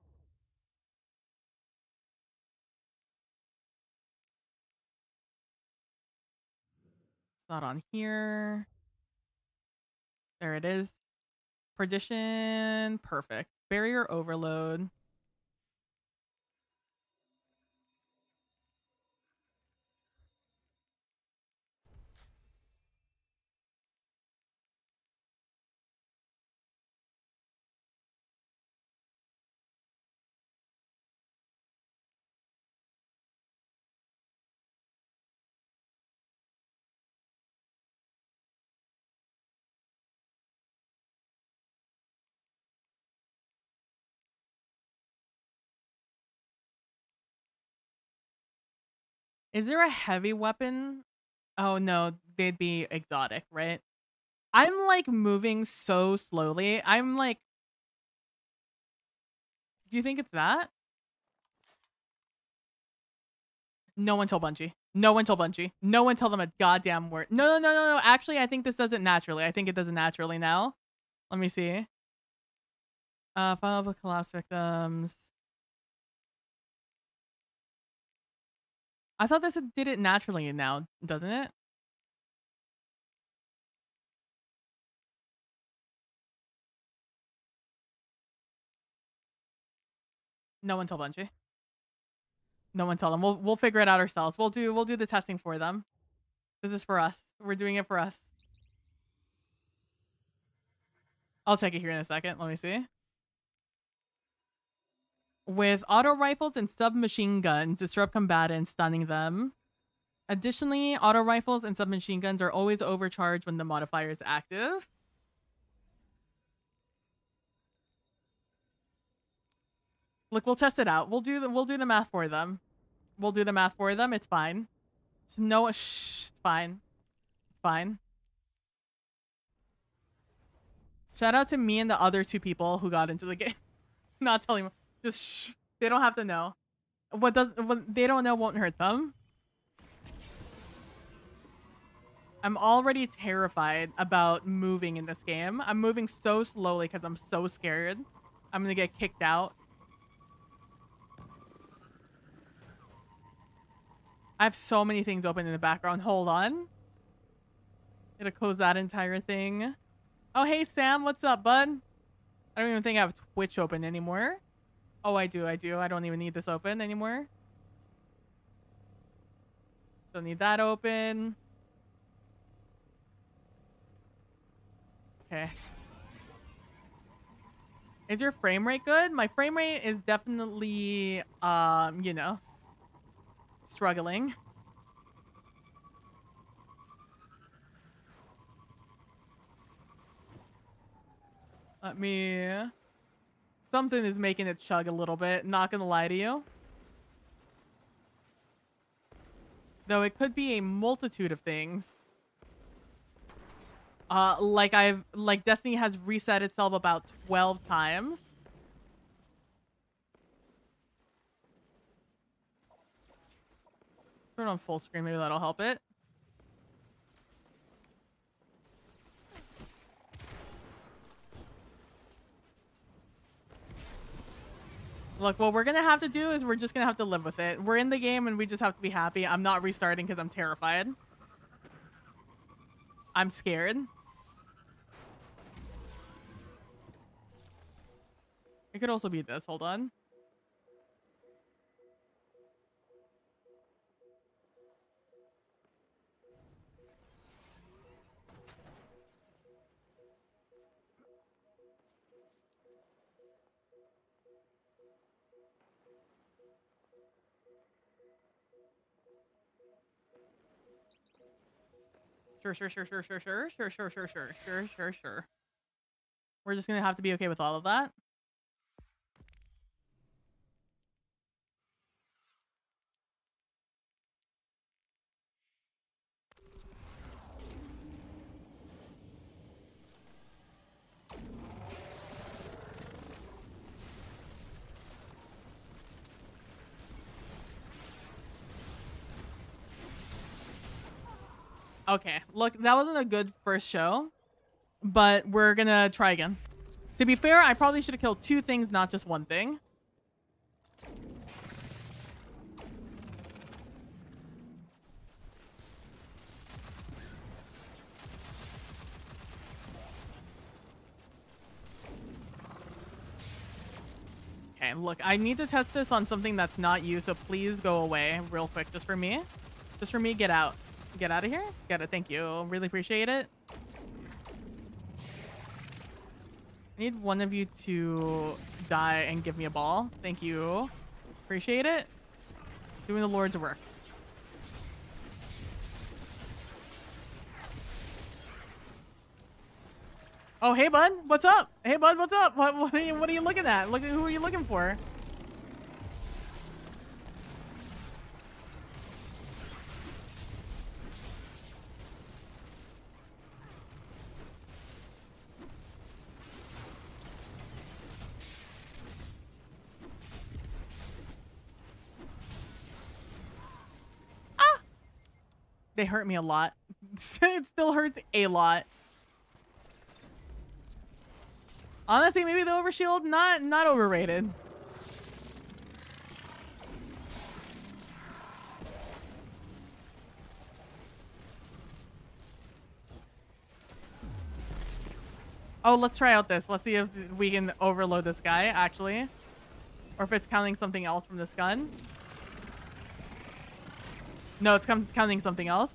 It's not on here. There it is. Perdition. Perfect. Barrier Overload. Is there a heavy weapon? Oh no, they'd be exotic, right? I'm like moving so slowly. I'm like... Do you think it's that? No one tell Bungie. No one tell Bungie. No one tell them a goddamn word. No. Actually, I think this does it naturally. I think it does it naturally now. Let me see. File of collapse victims. I thought this did it naturally now, doesn't it? No one tell Bungie. No one tell them. We'll figure it out ourselves. We'll do the testing for them. This is for us. We're doing it for us. I'll check it here in a second. Let me see. With auto rifles and submachine guns, disrupt combatants, stunning them. Additionally, auto rifles and submachine guns are always overcharged when the modifier is active. Look, we'll test it out. We'll do the math for them. We'll do the math for them. It's fine. No, shh. It's fine. It's fine. Shout out to me and the other 2 people who got into the game. Not telling them. Just shh. They don't have to know. What they don't know won't hurt them. I'm already terrified about moving in this game. I'm moving so slowly because I'm so scared. I'm gonna get kicked out. I have so many things open in the background. Hold on. Gonna close that entire thing. Oh, hey, Sam. What's up, bud? I don't even think I have Twitch open anymore. Oh, I do. I don't even need this open anymore. Don't need that open. Okay. Is your frame rate good? My frame rate is definitely, you know, struggling. Let me... Something is making it chug a little bit, not gonna lie to you. Though it could be a multitude of things. Like Destiny has reset itself about 12 times. Turn on full screen, maybe that'll help it. Look, what we're gonna have to do is we're just gonna have to live with it. We're in the game and we just have to be happy. I'm not restarting because I'm terrified. I'm scared. It could also be this. Hold on. Sure. We're just gonna have to be okay with all of that. Okay, look, that wasn't a good first show, but we're gonna try again. To be fair, I probably should have killed 2 things, not just 1 thing. Okay, look, I need to test this on something that's not you, so please go away real quick just for me. Just for me, get out. Get out of here. Get it. Thank you. Really appreciate it. I need one of you to die and give me a ball. Thank you. Appreciate it. Doing the Lord's work. Oh, hey, bud. What's up? Hey, bud. What's up? What are you looking at? Look at who are you looking for? They hurt me a lot. It still hurts a lot. Honestly, maybe the overshield not overrated. Oh, let's try out this. Let's see if we can overload this guy, actually. Or if it's counting something else from this gun. No, it's counting something else.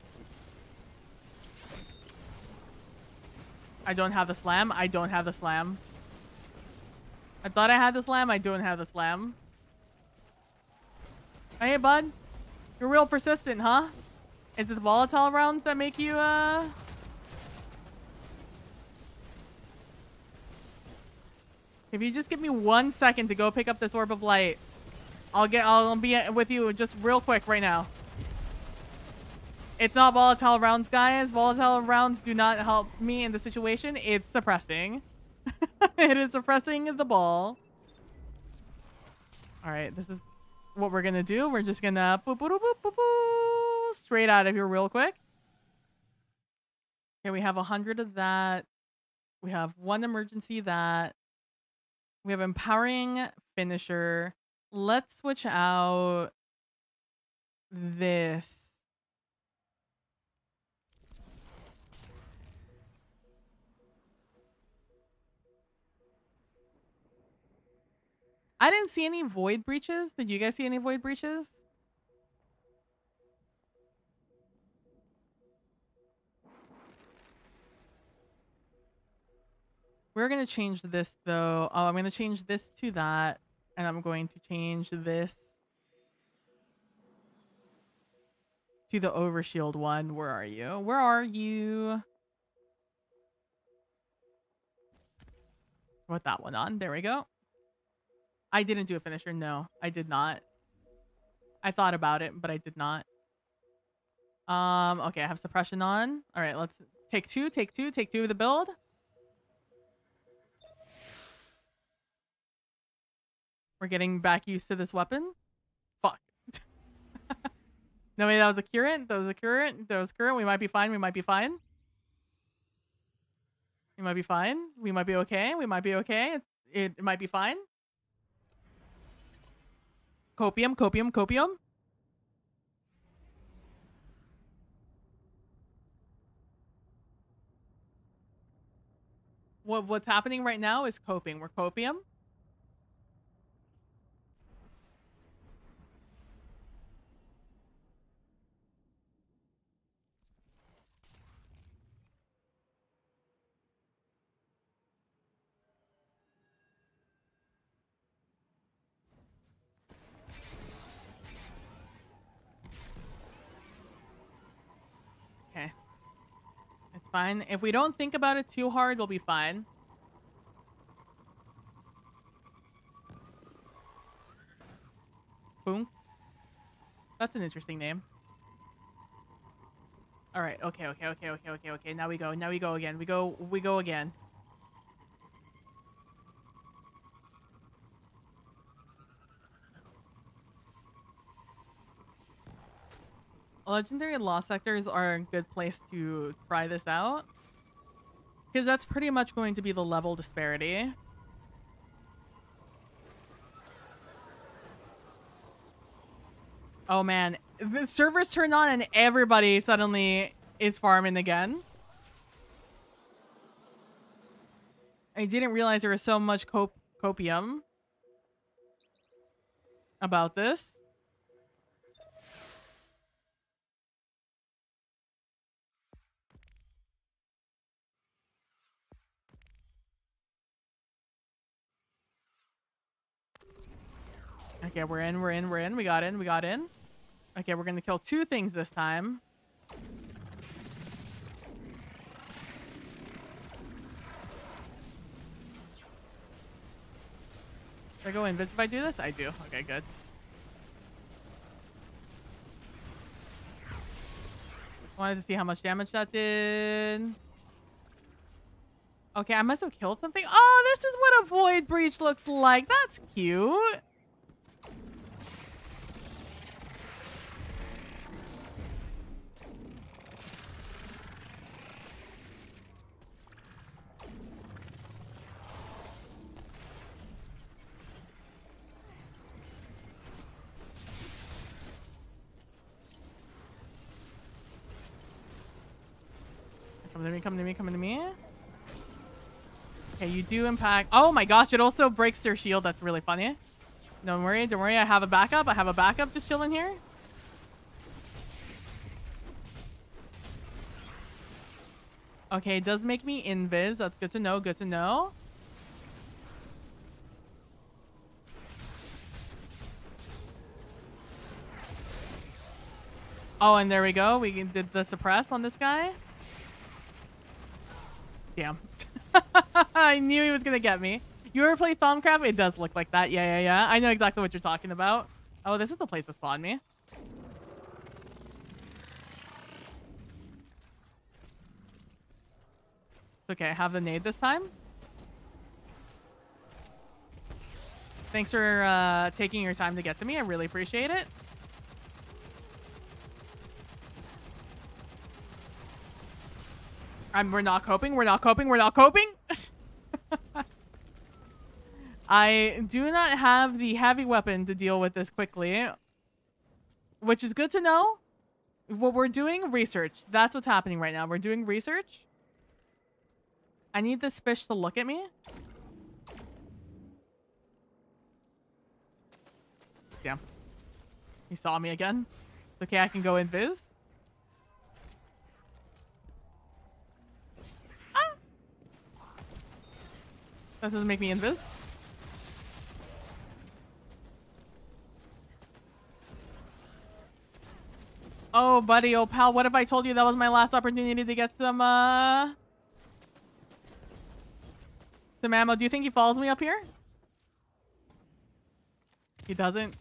I don't have the slam. I don't have the slam. I thought I had the slam. I don't have the slam. Hey, bud. You're real persistent, huh? Is it the volatile rounds that make you, If you just give me 1 second to go pick up this orb of light, I'll be with you just real quick right now. It's not volatile rounds, guys. Volatile rounds do not help me in the situation. It's suppressing. It is suppressing the ball. All right, this is what we're gonna do. We're just gonna boop, boop, boop, boop, boop, straight out of here real quick. Okay, we have 100 of that. We have 1 emergency that. We have empowering finisher. Let's switch out this. I didn't see any void breaches. Did you guys see any void breaches? We're going to change this though. Oh, I'm going to change this to that. And I'm going to change this to the overshield one. Where are you? Where are you? Put that one on. There we go. I didn't do a finisher. No, I did not. I thought about it, but I did not. Okay, I have suppression on. All right, let's take two of the build. We're getting back used to this weapon. Fuck. No, wait, that was a current. That was a current. That was current. We might be fine. We might be fine. We might be fine. We might be okay. We might be okay. It might be fine. Copium, copium, copium. What's happening right now is coping. We're copium. Okay. It's fine. If we don't think about it too hard, we'll be fine. Boom. That's an interesting name. All right. Okay. Okay. Okay. Okay. Okay. Okay. Now we go. Now we go again. We go again. Legendary lost sectors are a good place to try this out. Because that's pretty much going to be the level disparity. Oh man, the servers turn on and everybody suddenly is farming again. I didn't realize there was so much copium about this. Okay, we're in. We got in. Okay, we're gonna kill 2 things this time. Do I go invis if I do this? I do. Okay, good. Wanted to see how much damage that did. Okay, I must have killed something. Oh, this is what a void breach looks like. That's cute. Come to me. Okay, you do impact. Oh my gosh, it also breaks their shield. That's really funny. Don't worry. I have a backup. Just chilling here. Okay, it does make me invis. That's good to know. Oh, and there we go. We did the suppress on this guy. Damn. I knew he was gonna get me. You ever play Thaumcraft? It does look like that. Yeah. I know exactly what you're talking about. Oh, this is the place to spawn me. It's okay, I have the nade this time. Thanks for taking your time to get to me. I really appreciate it. We're not coping. I do not have the heavy weapon to deal with this quickly, which is good to know. What we're doing research. That's what's happening right now. We're doing research. I need this fish to look at me. Damn. He saw me again. Okay, I can go invis. Ah! That doesn't make me invis. Oh, buddy, oh, pal, what if I told you that was my last opportunity to get some ammo? Do you think he follows me up here? He doesn't.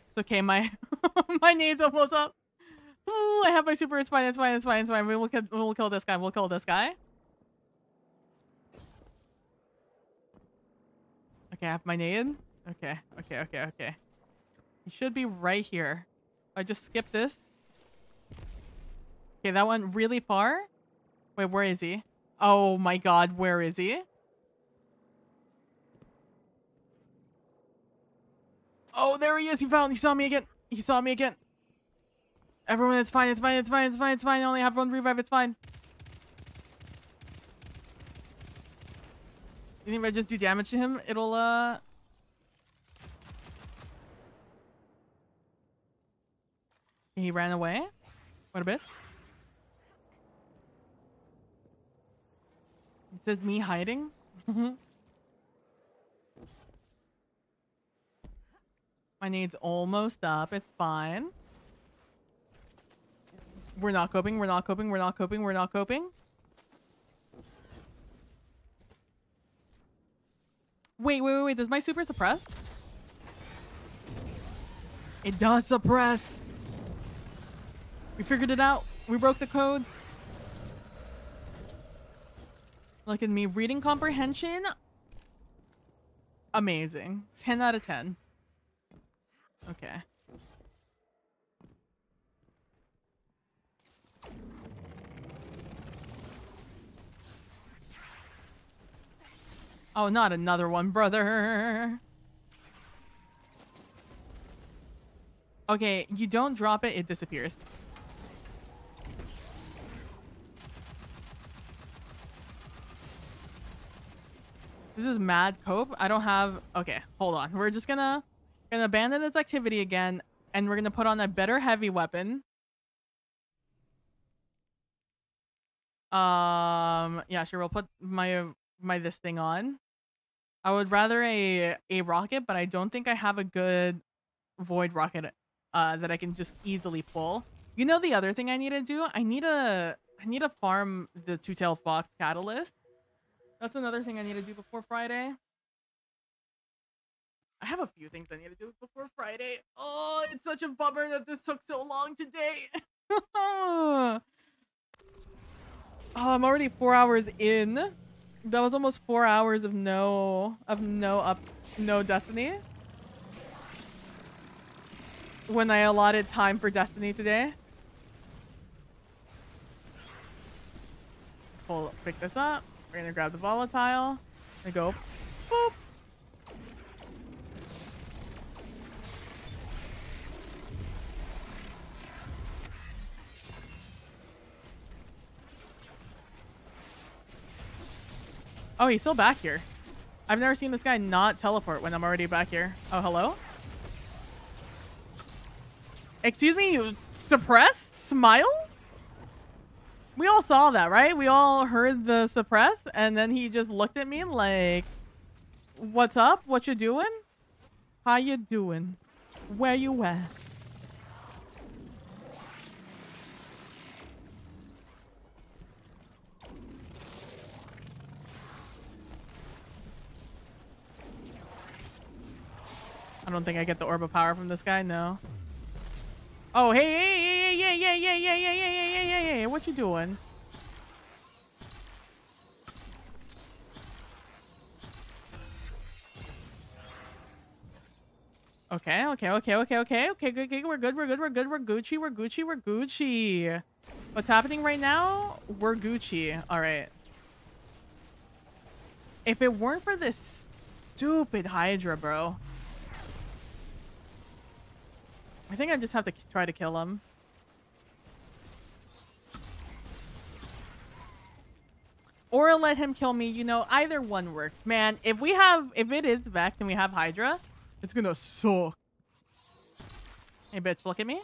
It's okay, my my nade's almost up. Ooh, I have my super. It's fine. We'll kill this guy. Okay, I have my nade. Okay. He should be right here. I just skip this. Okay, that went really far. Wait, where is he? Oh my god, where is he? Oh, there he is. He saw me again. He saw me again. Everyone, it's fine. It's fine. It's fine. It's fine. It's fine. I only have one revive. It's fine. You think if I just do damage to him, it'll, He ran away? What a bit. It says me hiding. My nade's almost up. It's fine. We're not coping. We're not coping. We're not coping. We're not coping. Wait. Does my super suppress? It does suppress. We figured it out. We broke the code. Look at me. Reading comprehension. Amazing. 10 out of 10. Okay. Oh, not another one, brother. Okay, you don't drop it, it disappears. This is mad cope. I don't have... Okay, hold on. We're just gonna abandon this activity again, and we're gonna put on a better heavy weapon. Yeah, sure. We'll put my this thing on. I would rather a rocket, but I don't think I have a good void rocket that I can just easily pull. You know the other thing I need to do? I need to farm the two-tailed fox catalyst. That's another thing I need to do before Friday. I have a few things I need to do before Friday. Oh, it's such a bummer that this took so long today. Oh, I'm already 4 hours in. That was almost 4 hours of no Destiny. When I allotted time for Destiny today. Pick this up. We're gonna grab the volatile and go boop. Oh, he's still back here. I've never seen this guy not teleport when I'm already back here. Oh, hello? Excuse me, you suppressed smile? We all saw that, right? We all heard the suppress, and then he just looked at me like, what's up? What you doing? How you doing? Where you at? I don't think I get the orb of power from this guy, no. Oh, hey, what you doing? Okay, good, we're Gucci. What's happening right now? We're Gucci. All right. If it weren't for this stupid Hydra, bro. I think I just have to try to kill him. Or let him kill me, you know, either one works. Man, if it is Vex and we have Hydra, it's gonna suck. Hey, bitch, look at me.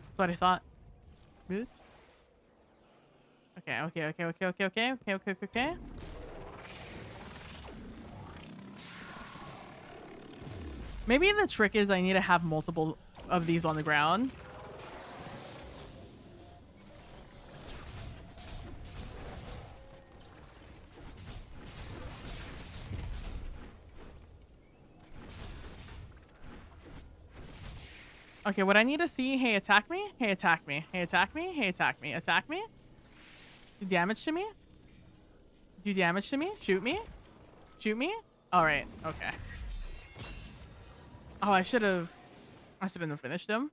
That's what I thought. Bitch. Okay. Maybe the trick is I need to have multiple of these on the ground. Okay, what I need to see, hey, attack me. Attack me. Do damage to me? Shoot me? All right, okay. Oh, I shouldn't have finished him.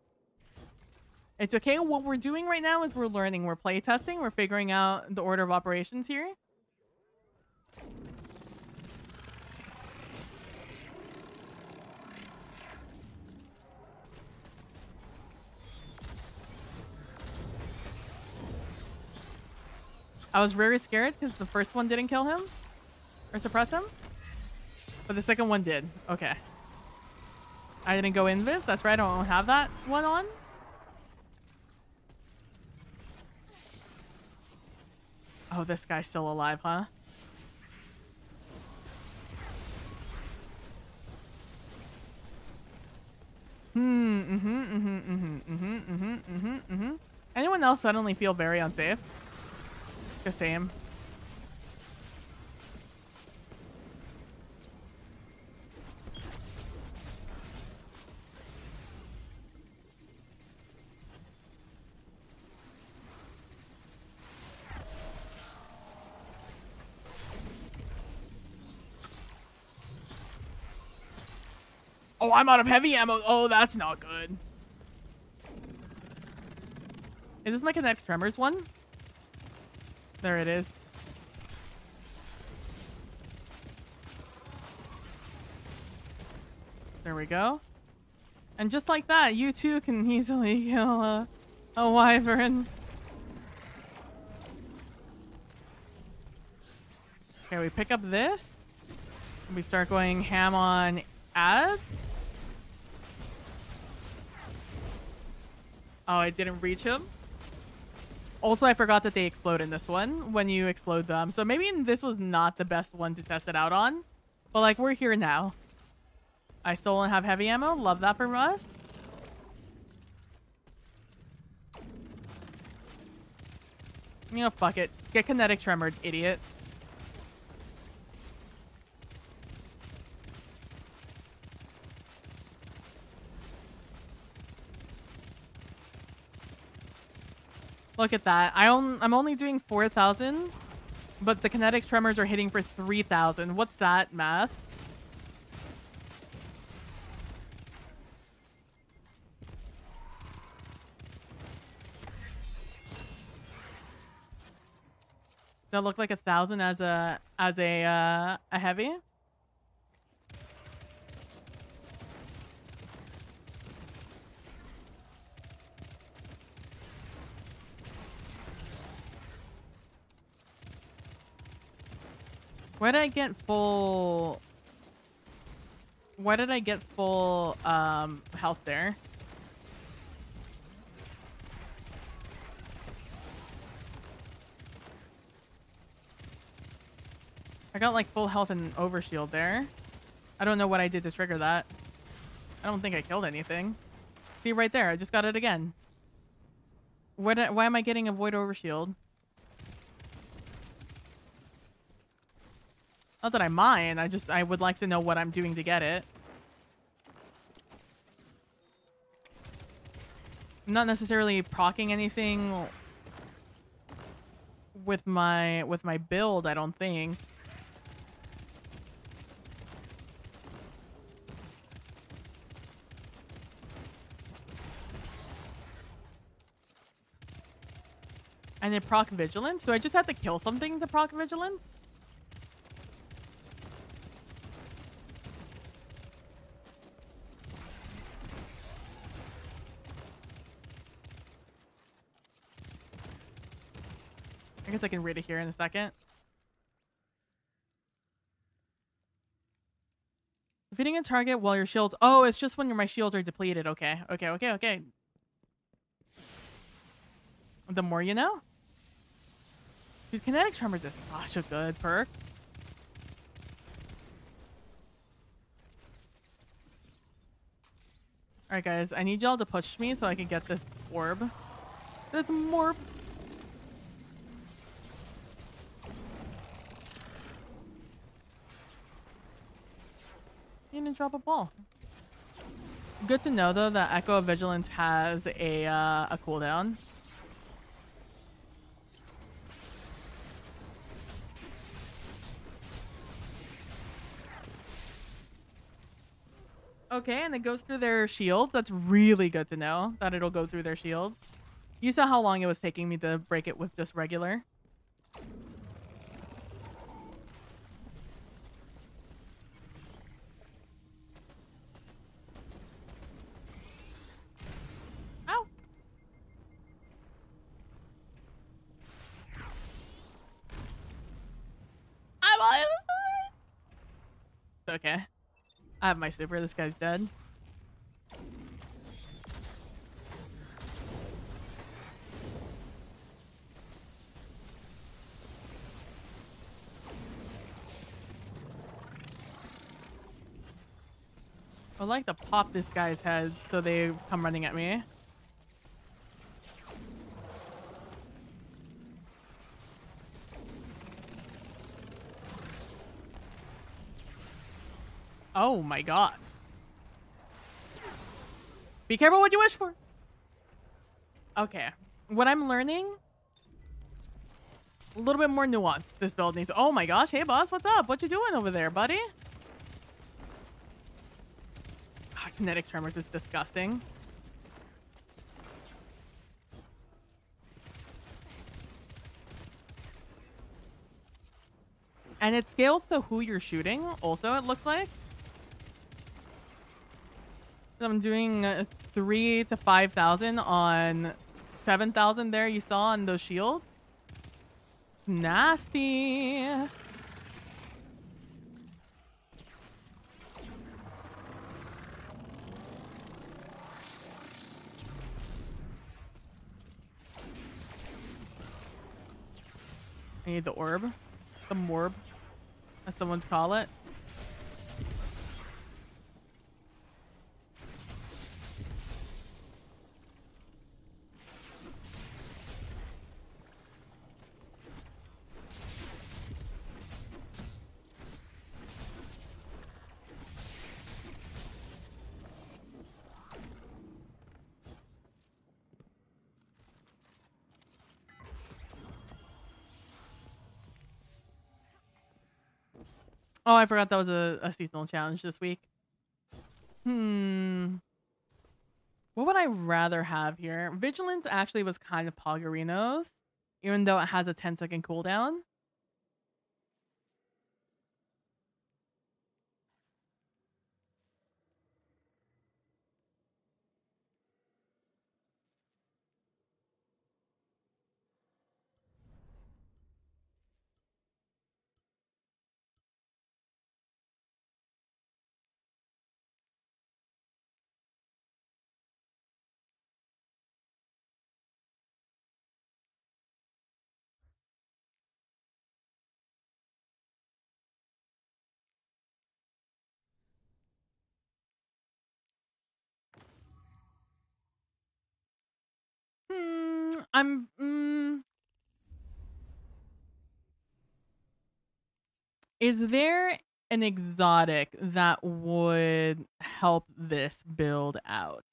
It's okay. What we're doing right now is we're learning. We're playtesting. We're figuring out the order of operations here. I was very scared because the first one didn't kill him or suppress him, but the second one did. Okay. I didn't go invis. That's right. I don't have that one on. Oh, this guy's still alive, huh? Anyone else suddenly feel very unsafe? The same. Oh, I'm out of heavy ammo. Oh, that's not good. Is this my Kinetic Tremors one? There it is. There we go. And just like that, you too can easily kill a wyvern. Okay, we pick up this. And we start going ham on ads. Oh, I didn't reach him. Also, I forgot that they explode in this one when you explode them. So maybe this was not the best one to test it out on. But like, we're here now. I still don't have heavy ammo. Love that from us. You know, fuck it. Get kinetic tremored, idiot. Look at that. I'm only doing 4,000, but the kinetic tremors are hitting for 3,000. What's that math? That look like 1,000 as a heavy. Where did I get full? Why did I get full health there? I got like full health and overshield there. I don't know what I did to trigger that. I don't think I killed anything. See right there, I just got it again. Why am I getting a void overshield? Not that I mind, I would like to know what I'm doing to get it. I'm not necessarily proccing anything with my build, I don't think. And then proc vigilance? Do I just have to kill something to proc vigilance? I guess I can read it here in a second. Defeating a target while your shields... Oh, it's just when my shields are depleted. Okay. Okay. The more you know. Dude, Kinetic Tremors is such a good perk. Alright, guys. I need y'all to push me so I can get this orb. This morb. You didn't drop a ball. Good to know, though, that Echo of Vigilance has a cooldown. Okay, and it goes through their shields. That's really good to know that it'll go through their shields. You saw how long it was taking me to break it with just regular. Ow. I'm on the other side. Okay. I have my super. This guy's dead. I would like to pop this guy's head so they come running at me. Oh my god. Be careful what you wish for. Okay. What I'm learning, a little bit more nuance this build needs. Oh my gosh. Hey boss, what's up? What you doing over there, buddy? God, kinetic tremors is disgusting. And it scales to who you're shooting also, it looks like. I'm doing 3 to 5,000 on 7,000 there you saw on those shields. It's nasty. I need the orb. The morb, as someone call it. Oh, I forgot that was a seasonal challenge this week. What would I rather have here? Vigilance actually was kind of Poggerino's, even though it has a 10-second cooldown. Is there an exotic that would help this build out?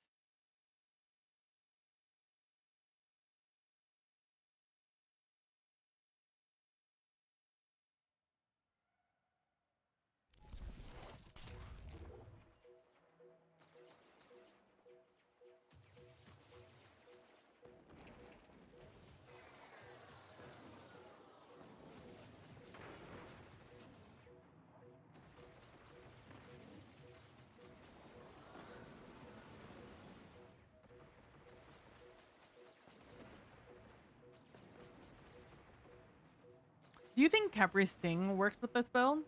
Do you think Capri's Sting works with this build?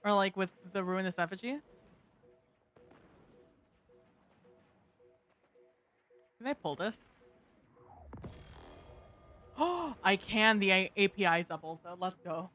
Or like with the Ruinous Effigy? Can I pull this? Oh, I can. The API's up also. Let's go.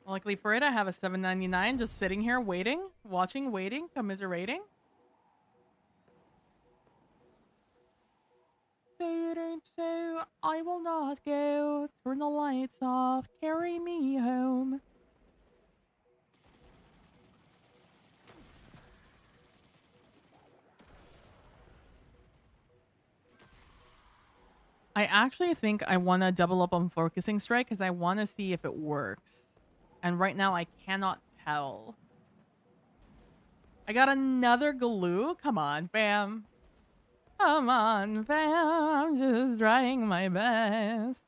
Luckily for it, I have a $7.99 just sitting here waiting, watching, waiting, commiserating. So I will not go. Turn the lights off. Carry me home. I actually think I want to double up on focusing strike because I want to see if it works. And right now I cannot tell. I got another glue. Come on, fam. Come on, fam. I'm just trying my best.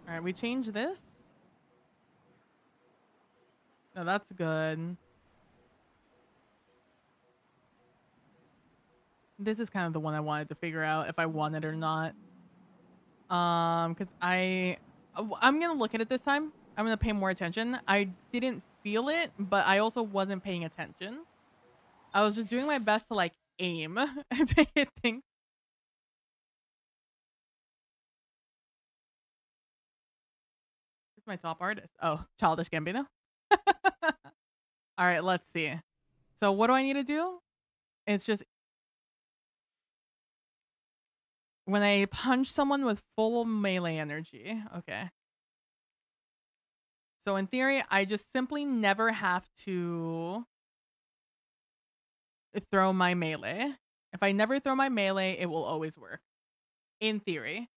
All right, we change this. No, that's good. This is kind of the one I wanted to figure out if I want it or not. Because I'm gonna look at it this time. I'm gonna pay more attention. I didn't feel it, but I also wasn't paying attention. I was just doing my best to like aim to hit things. Who's my top artist? Oh, Childish Gambino. All right, let's see. So what do I need to do? It's just when I punch someone with full melee energy. Okay. So in theory, I just simply never have to throw my melee. If I never throw my melee, it will always work. In theory.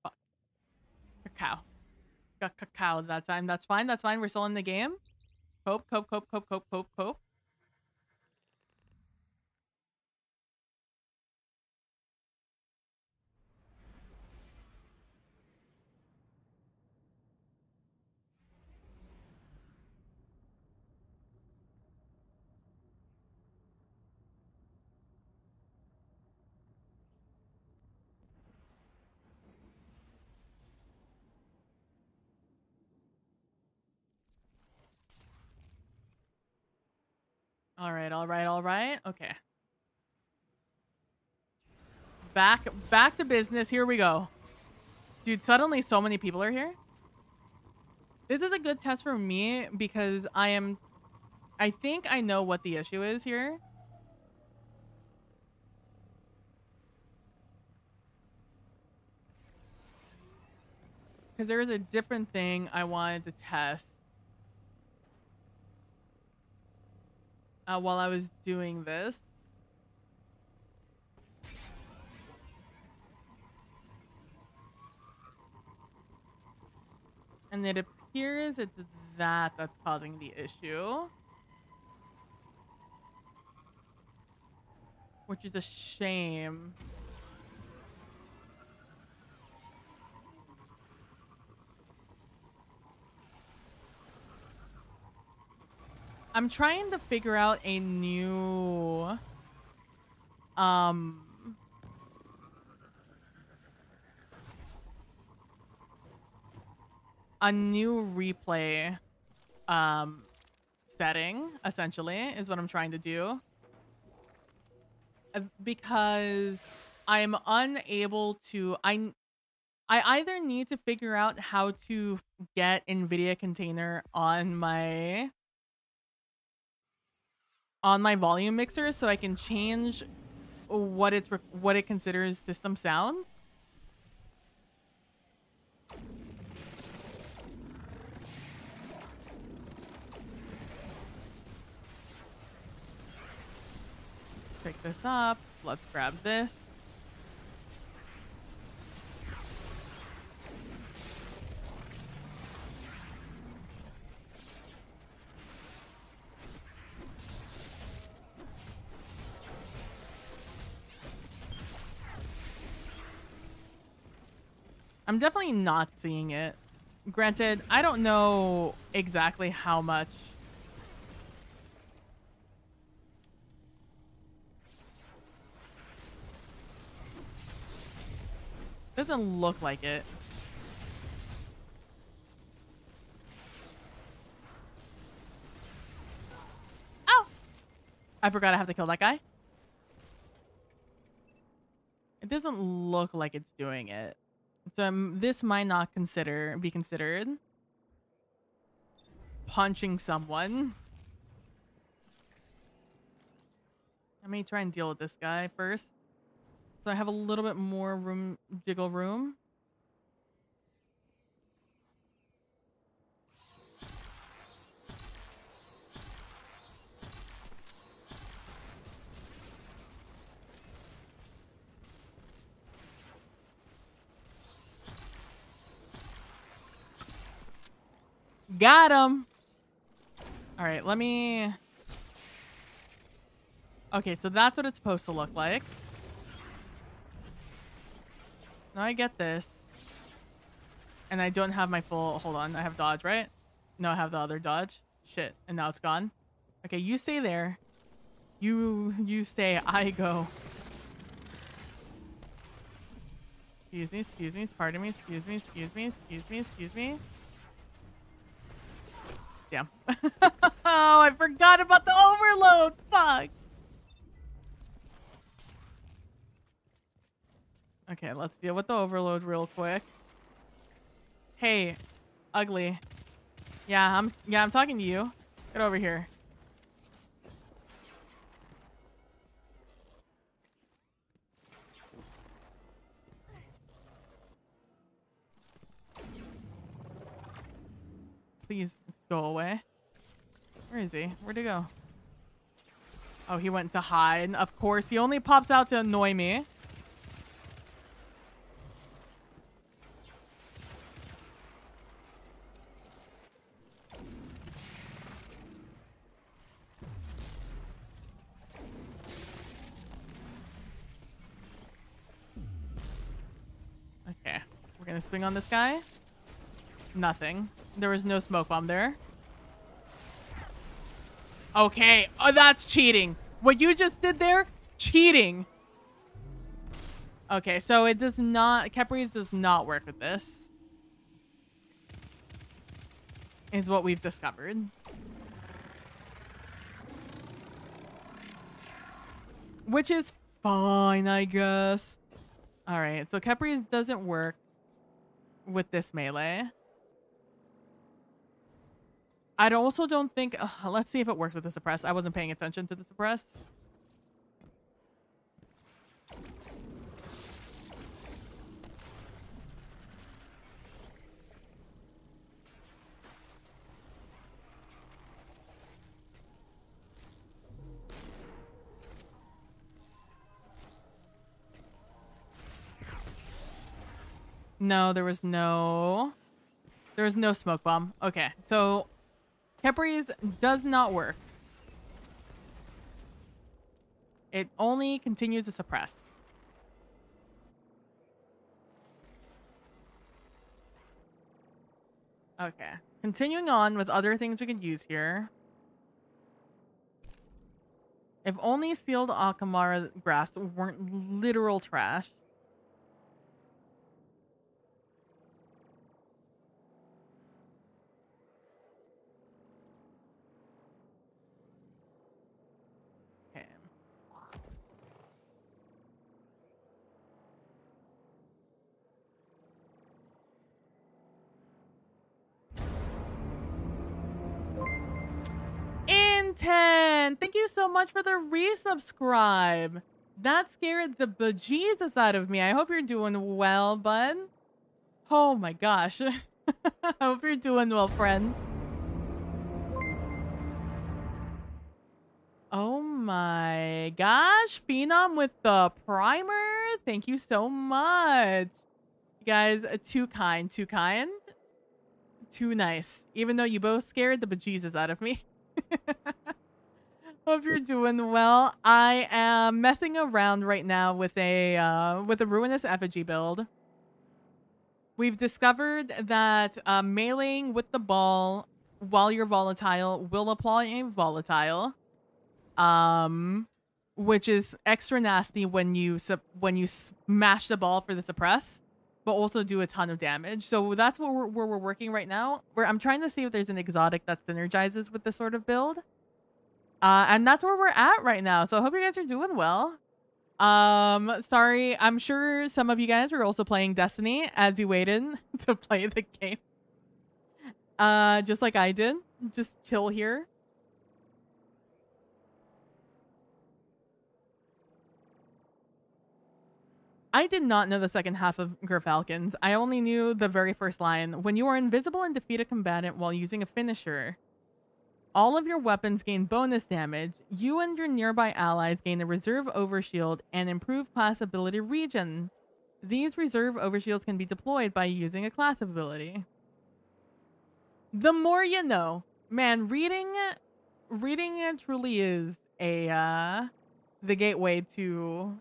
Fuck. Cacao. Got cacao that time. That's fine. That's fine. We're still in the game. Cope, cope, cope, cope, cope, cope, cope. All right, all right, all right. Okay. Back to business. Here we go. Dude, suddenly so many people are here. This is a good test for me because I think I know what the issue is here. Because there is a different thing I wanted to test while I was doing this. And it appears it's that's causing the issue. Which is a shame. I'm trying to figure out a new replay setting, essentially, is what I'm trying to do. Because I'm unable to I either need to figure out how to get NVIDIA container on my volume mixer so I can change what it considers system sounds. Pick this up. Let's grab this. I'm definitely not seeing it. Granted, I don't know exactly how much. Doesn't look like it. I forgot I have to kill that guy. It doesn't look like it's doing it. So this might not be considered punching someone. Let me try and deal with this guy first. So I have a little bit more room, jiggle room. Got him. All right, let me... Okay, so that's what it's supposed to look like. Now I get this. And I don't have my full... Hold on, I have dodge, right? No, I have the other dodge. Shit, and now it's gone. Okay, you stay there. You stay, I go. Excuse me, pardon me, excuse me. Damn. Oh, I forgot about the overload. Fuck. Okay, let's deal with the overload real quick. Hey, ugly. Yeah, I'm talking to you. Get over here. Please go away. Where is he? Where'd he go? Oh, he went to hide. Of course, he only pops out to annoy me. Okay, we're gonna swing on this guy. Nothing. There was no smoke bomb there. Okay. Oh, that's cheating. What you just did there? Cheating. Okay, so it does not... Capri's does not work with this. Is what we've discovered. Which is fine, I guess. Alright, so Capri's doesn't work with this melee. I also don't think... let's see if it works with the suppress. I wasn't paying attention to the suppress. No, there was no smoke bomb. Okay, so Capri's does not work. It only continues to suppress. Okay, continuing on with other things we could use here. If only sealed Akamara grass weren't literal trash. Okay. Intent! Thank you so much for the resubscribe. That scared the bejesus out of me. I hope you're doing well, bud. Oh my gosh. I hope you're doing well, friend. Oh my gosh. Phenom with the primer. Thank you so much. You guys, too kind, too kind. Too nice. Even though you both scared the bejesus out of me. Hope you're doing well. I am messing around right now with a ruinous effigy build. We've discovered that meleeing with the ball while you're volatile will apply a volatile, which is extra nasty when you smash the ball for the suppress, but also do a ton of damage. So that's what we're working right now. I'm trying to see if there's an exotic that synergizes with this sort of build. And that's where we're at right now. So I hope you guys are doing well. Sorry, I'm sure some of you guys were also playing Destiny as you waited to play the game. Just like I did. Just chill here. I did not know the second half of Gerfalcons. I only knew the very first line. When you are invisible and defeat a combatant while using a finisher, all of your weapons gain bonus damage. You and your nearby allies gain a reserve overshield and improved class ability regen. These reserve overshields can be deployed by using a class ability. The more you know. Man, reading truly is a the gateway to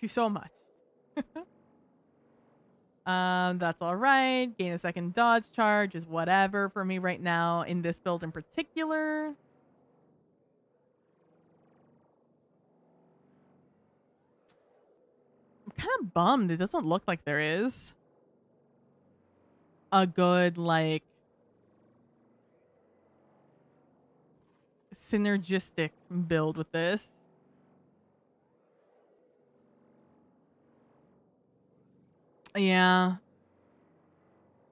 so much. That's all right. Gain a second dodge charge is whatever for me right now in this build in particular. I'm kind of bummed. It doesn't look like there is a good, like, synergistic build with this. Yeah.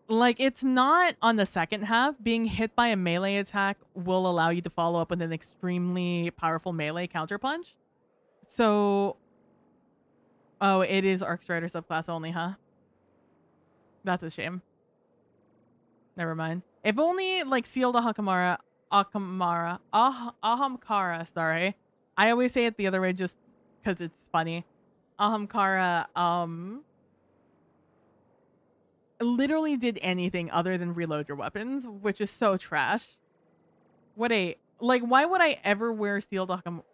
Like, it's not on the second half. Being hit by a melee attack will allow you to follow up with an extremely powerful melee counterpunch. So, oh, it is Arc Strider subclass only, huh? That's a shame. Never mind. If only, like, Sealed Ahamkara, sorry. I always say it the other way just because it's funny. Ahamkara, literally did anything other than reload your weapons, which is so trash. Why would I ever wear Sealed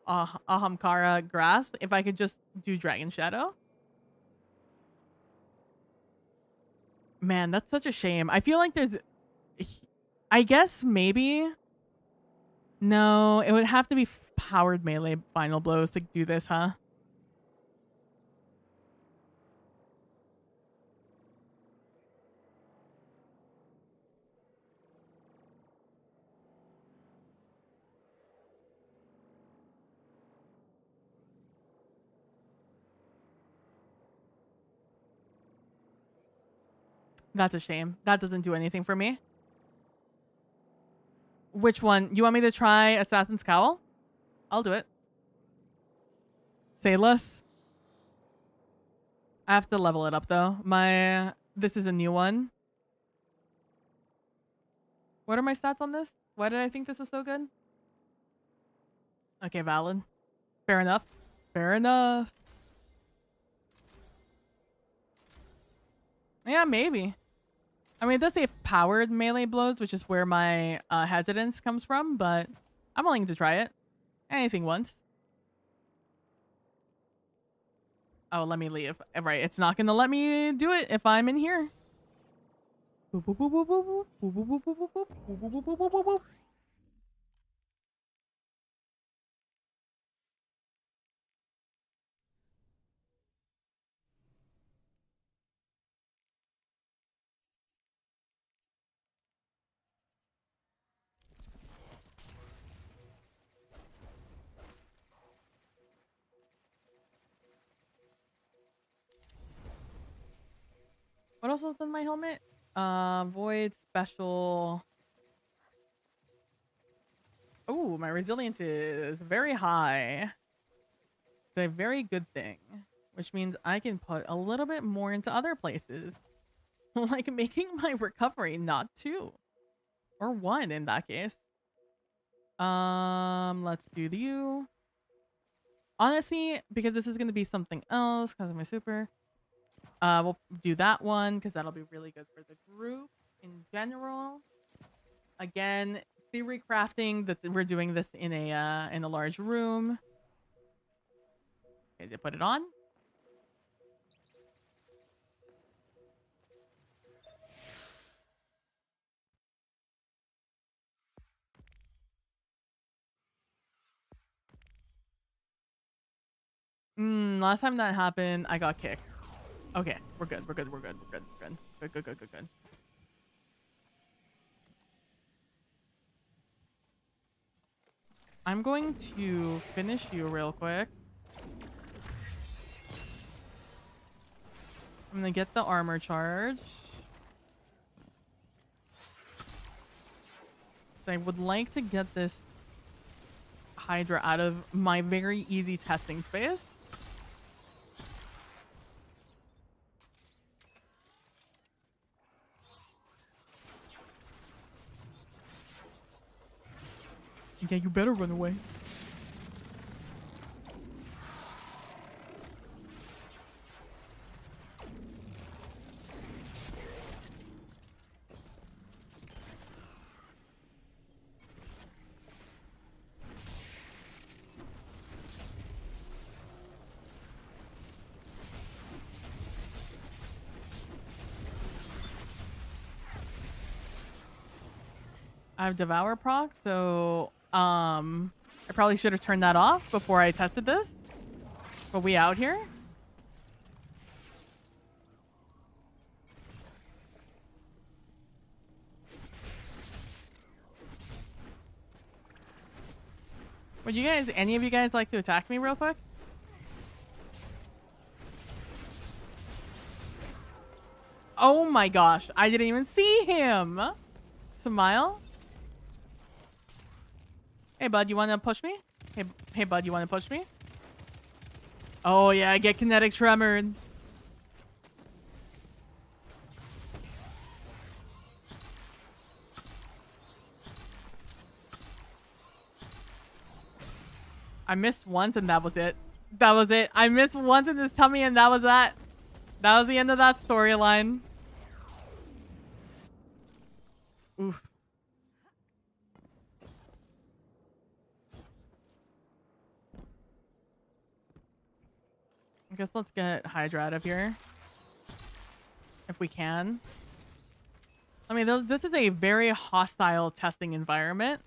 Ahamkara Grasp if I could just do Dragon Shadow? Man, that's such a shame. I feel like there's... I guess maybe... No, it would have to be powered melee final blows to do this, huh? That's a shame. That doesn't do anything for me. Which one? You want me to try Assassin's Cowl? I'll do it. Say less. I have to level it up though. This is a new one. What are my stats on this? Why did I think this was so good? Okay, valid. Fair enough. Fair enough. Yeah, maybe. I mean, it does say powered melee blows, which is where my hesitance comes from, but I'm willing to try it. Anything once. Oh, let me leave. Right, it's not gonna let me do it if I'm in here. What else was in my helmet? Void special. Oh, my resilience is very high. It's a very good thing, which means I can put a little bit more into other places, like making my recovery not 2 or 1 in that case. Let's do you. Honestly, because this is going to be something else because of my super, we'll do that one because that'll be really good for the group in general. Again, theory crafting that we're doing this in a large room. Okay, to put it on. Last time that happened, I got kicked. Okay, we're good. We're good. We're good. We're good. We're good. Good. Good. Good. Good. Good. I'm going to finish you real quick. I'm gonna get the armor charge. I would like to get this Hydra out of my very easy testing space. Yeah, you better run away. I have Devour proc, so I probably should have turned that off before I tested this. But we out here. Would you guys, any of you guys like to attack me real quick? Oh my gosh, I didn't even see him. Smile. Hey bud, you want to push me? Hey bud, you want to push me? Oh yeah, I get kinetic tremored. I missed once and that was it. That was it. I missed once in his tummy and that was that. That was the end of that storyline. Oof. I guess let's get Hydra out of here. If we can. I mean, this is a very hostile testing environment.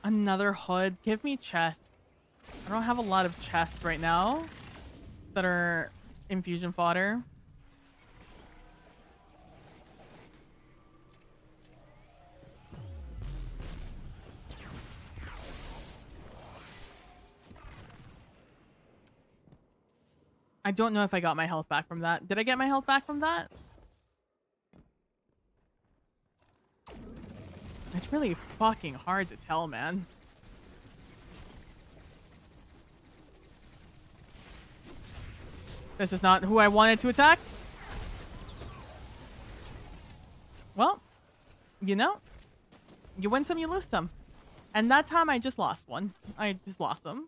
Another hood. Give me chests. I don't have a lot of chests right now that are infusion fodder. I don't know if I got my health back from that. Did I get my health back from that? It's really fucking hard to tell, man. This is not who I wanted to attack. Well, you know, you win some, you lose some. And that time I just lost one. I just lost them.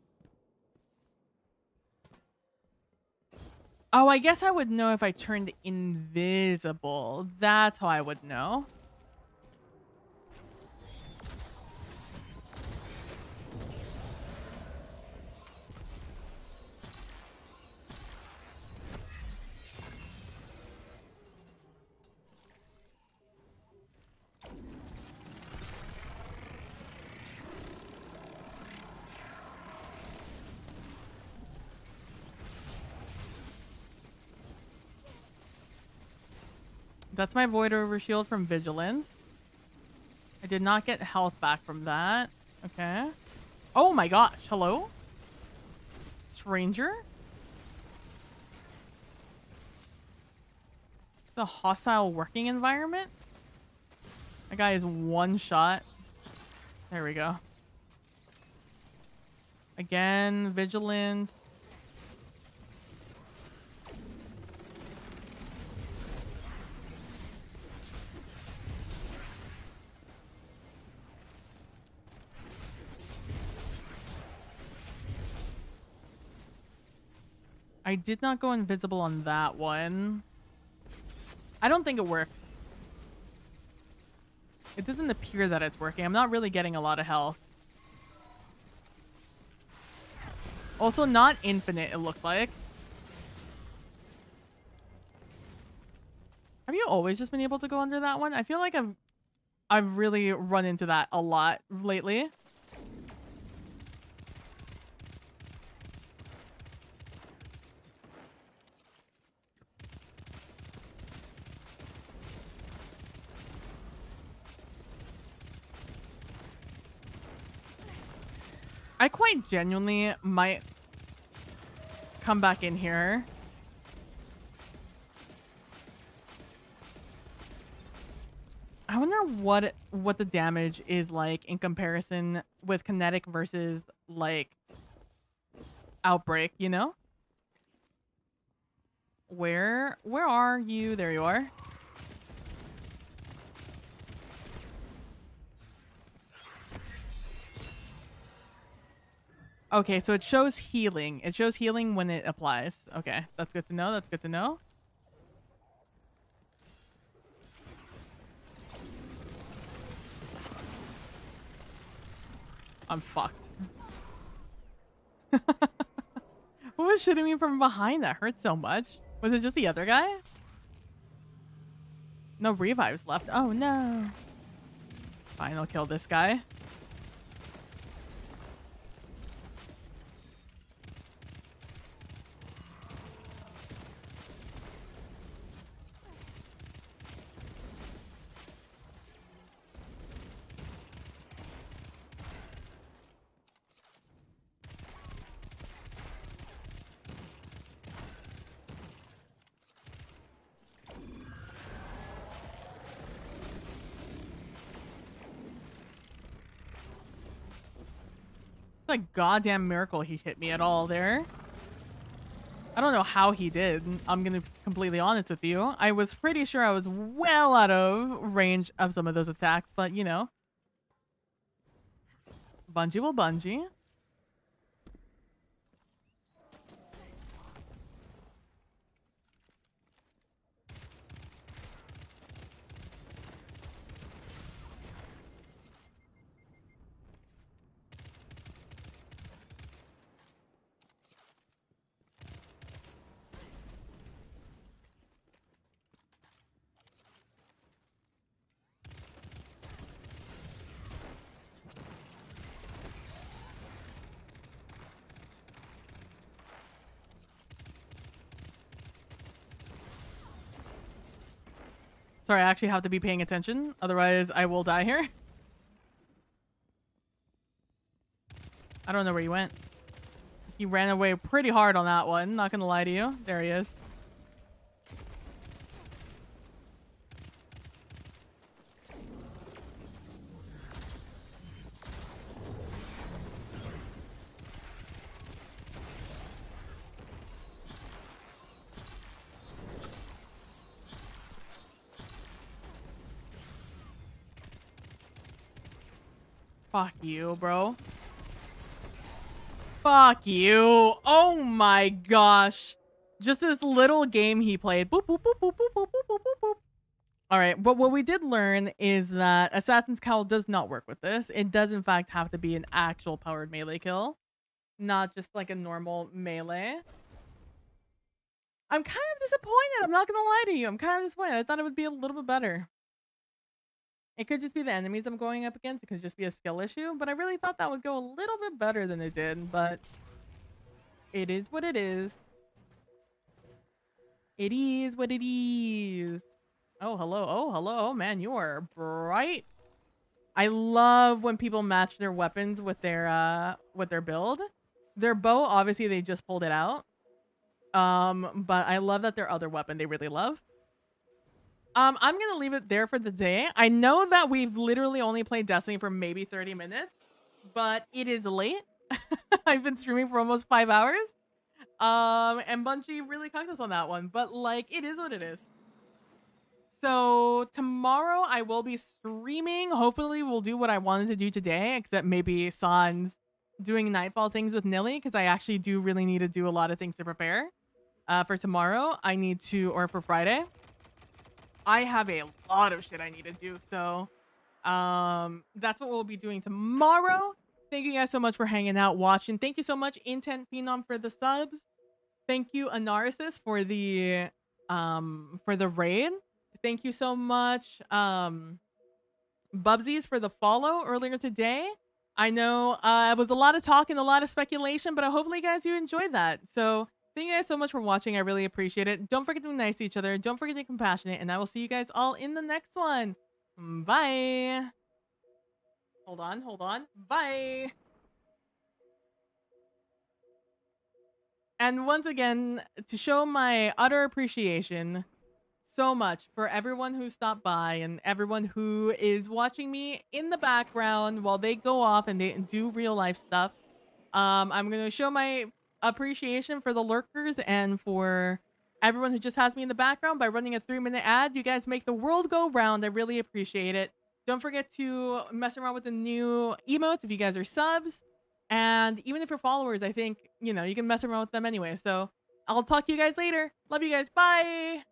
Oh, I guess I would know if I turned invisible. That's how I would know. That's my Void Over Shield from Vigilance. I did not get health back from that. Okay. Oh my gosh. Hello? Stranger? The hostile working environment? That guy is one shot. There we go. Again, Vigilance. I did not go invisible on that one. I don't think it works. It doesn't appear that it's working. I'm not really getting a lot of health. Also not infinite, it looks like. Have you always just been able to go under that one? I feel like I've really run into that a lot lately. I quite genuinely might come back in here. I wonder what the damage is like in comparison with kinetic versus like outbreak, you know? Where are you? There you are. Okay, so it shows healing. It shows healing when it applies. Okay, that's good to know. That's good to know. I'm fucked. Who was shooting me from behind? That hurt so much. Was it just the other guy? No revives left. Oh no. Fine, I'll kill this guy. It's a goddamn miracle he hit me at all there. I don't know how he did. I'm gonna be completely honest with you. I was pretty sure I was well out of range of some of those attacks, but you know. Bungee will bungee. Sorry, I actually have to be paying attention. Otherwise, I will die here. I don't know where he went. He ran away pretty hard on that one. Not gonna lie to you. There he is. Fuck you, bro. Fuck you. Oh my gosh. Just this little game he played. Boop, boop, boop, boop, boop, boop, boop, boop, boop, boop. All right, but what we did learn is that Assassin's Cowl does not work with this. It does, in fact, have to be an actual powered melee kill, not just like a normal melee. I'm kind of disappointed. I'm not going to lie to you. I'm kind of disappointed. I thought it would be a little bit better. It could just be the enemies I'm going up against. It could just be a skill issue, but I really thought that would go a little bit better than it did, but it is what it is. It is what it is. Oh, hello. Oh, hello. Oh, man, you are bright. I love when people match their weapons with their build. Their bow, obviously, they just pulled it out. But I love that their other weapon they really love. I'm gonna leave it there for the day. I know that we've literally only played Destiny for maybe 30 minutes, but it is late. I've been streaming for almost 5 hours. And Bungie really cocked us on that one, but like, it is what it is. So tomorrow I will be streaming. Hopefully we'll do what I wanted to do today, except maybe Sans doing Nightfall things with Nilly, because I actually do really need to do a lot of things to prepare. For tomorrow, I need to, or for Friday, I have a lot of shit I need to do. So that's what we'll be doing tomorrow. Thank you guys so much for hanging out, watching. Thank you so much, Intent Phenom, for the subs. Thank you, Anarsis, for the raid. Thank you so much, Bubsies, for the follow earlier today. I know it was a lot of talk and a lot of speculation, but hopefully, guys, you enjoyed that. So thank you guys so much for watching. I really appreciate it. Don't forget to be nice to each other. Don't forget to be compassionate. And I will see you guys all in the next one. Bye. Hold on. Bye. And once again, to show my utter appreciation so much for everyone who stopped by and everyone who is watching me in the background while they go off and they do real life stuff. I'm going to show my appreciation for the lurkers and for everyone who just has me in the background by running a 3-minute ad. You guys make the world go round. I really appreciate it. Don't forget to mess around with the new emotes if you guys are subs. And even if you're followers, I think, you can mess around with them anyway. So I'll talk to you guys later. Love you guys. Bye.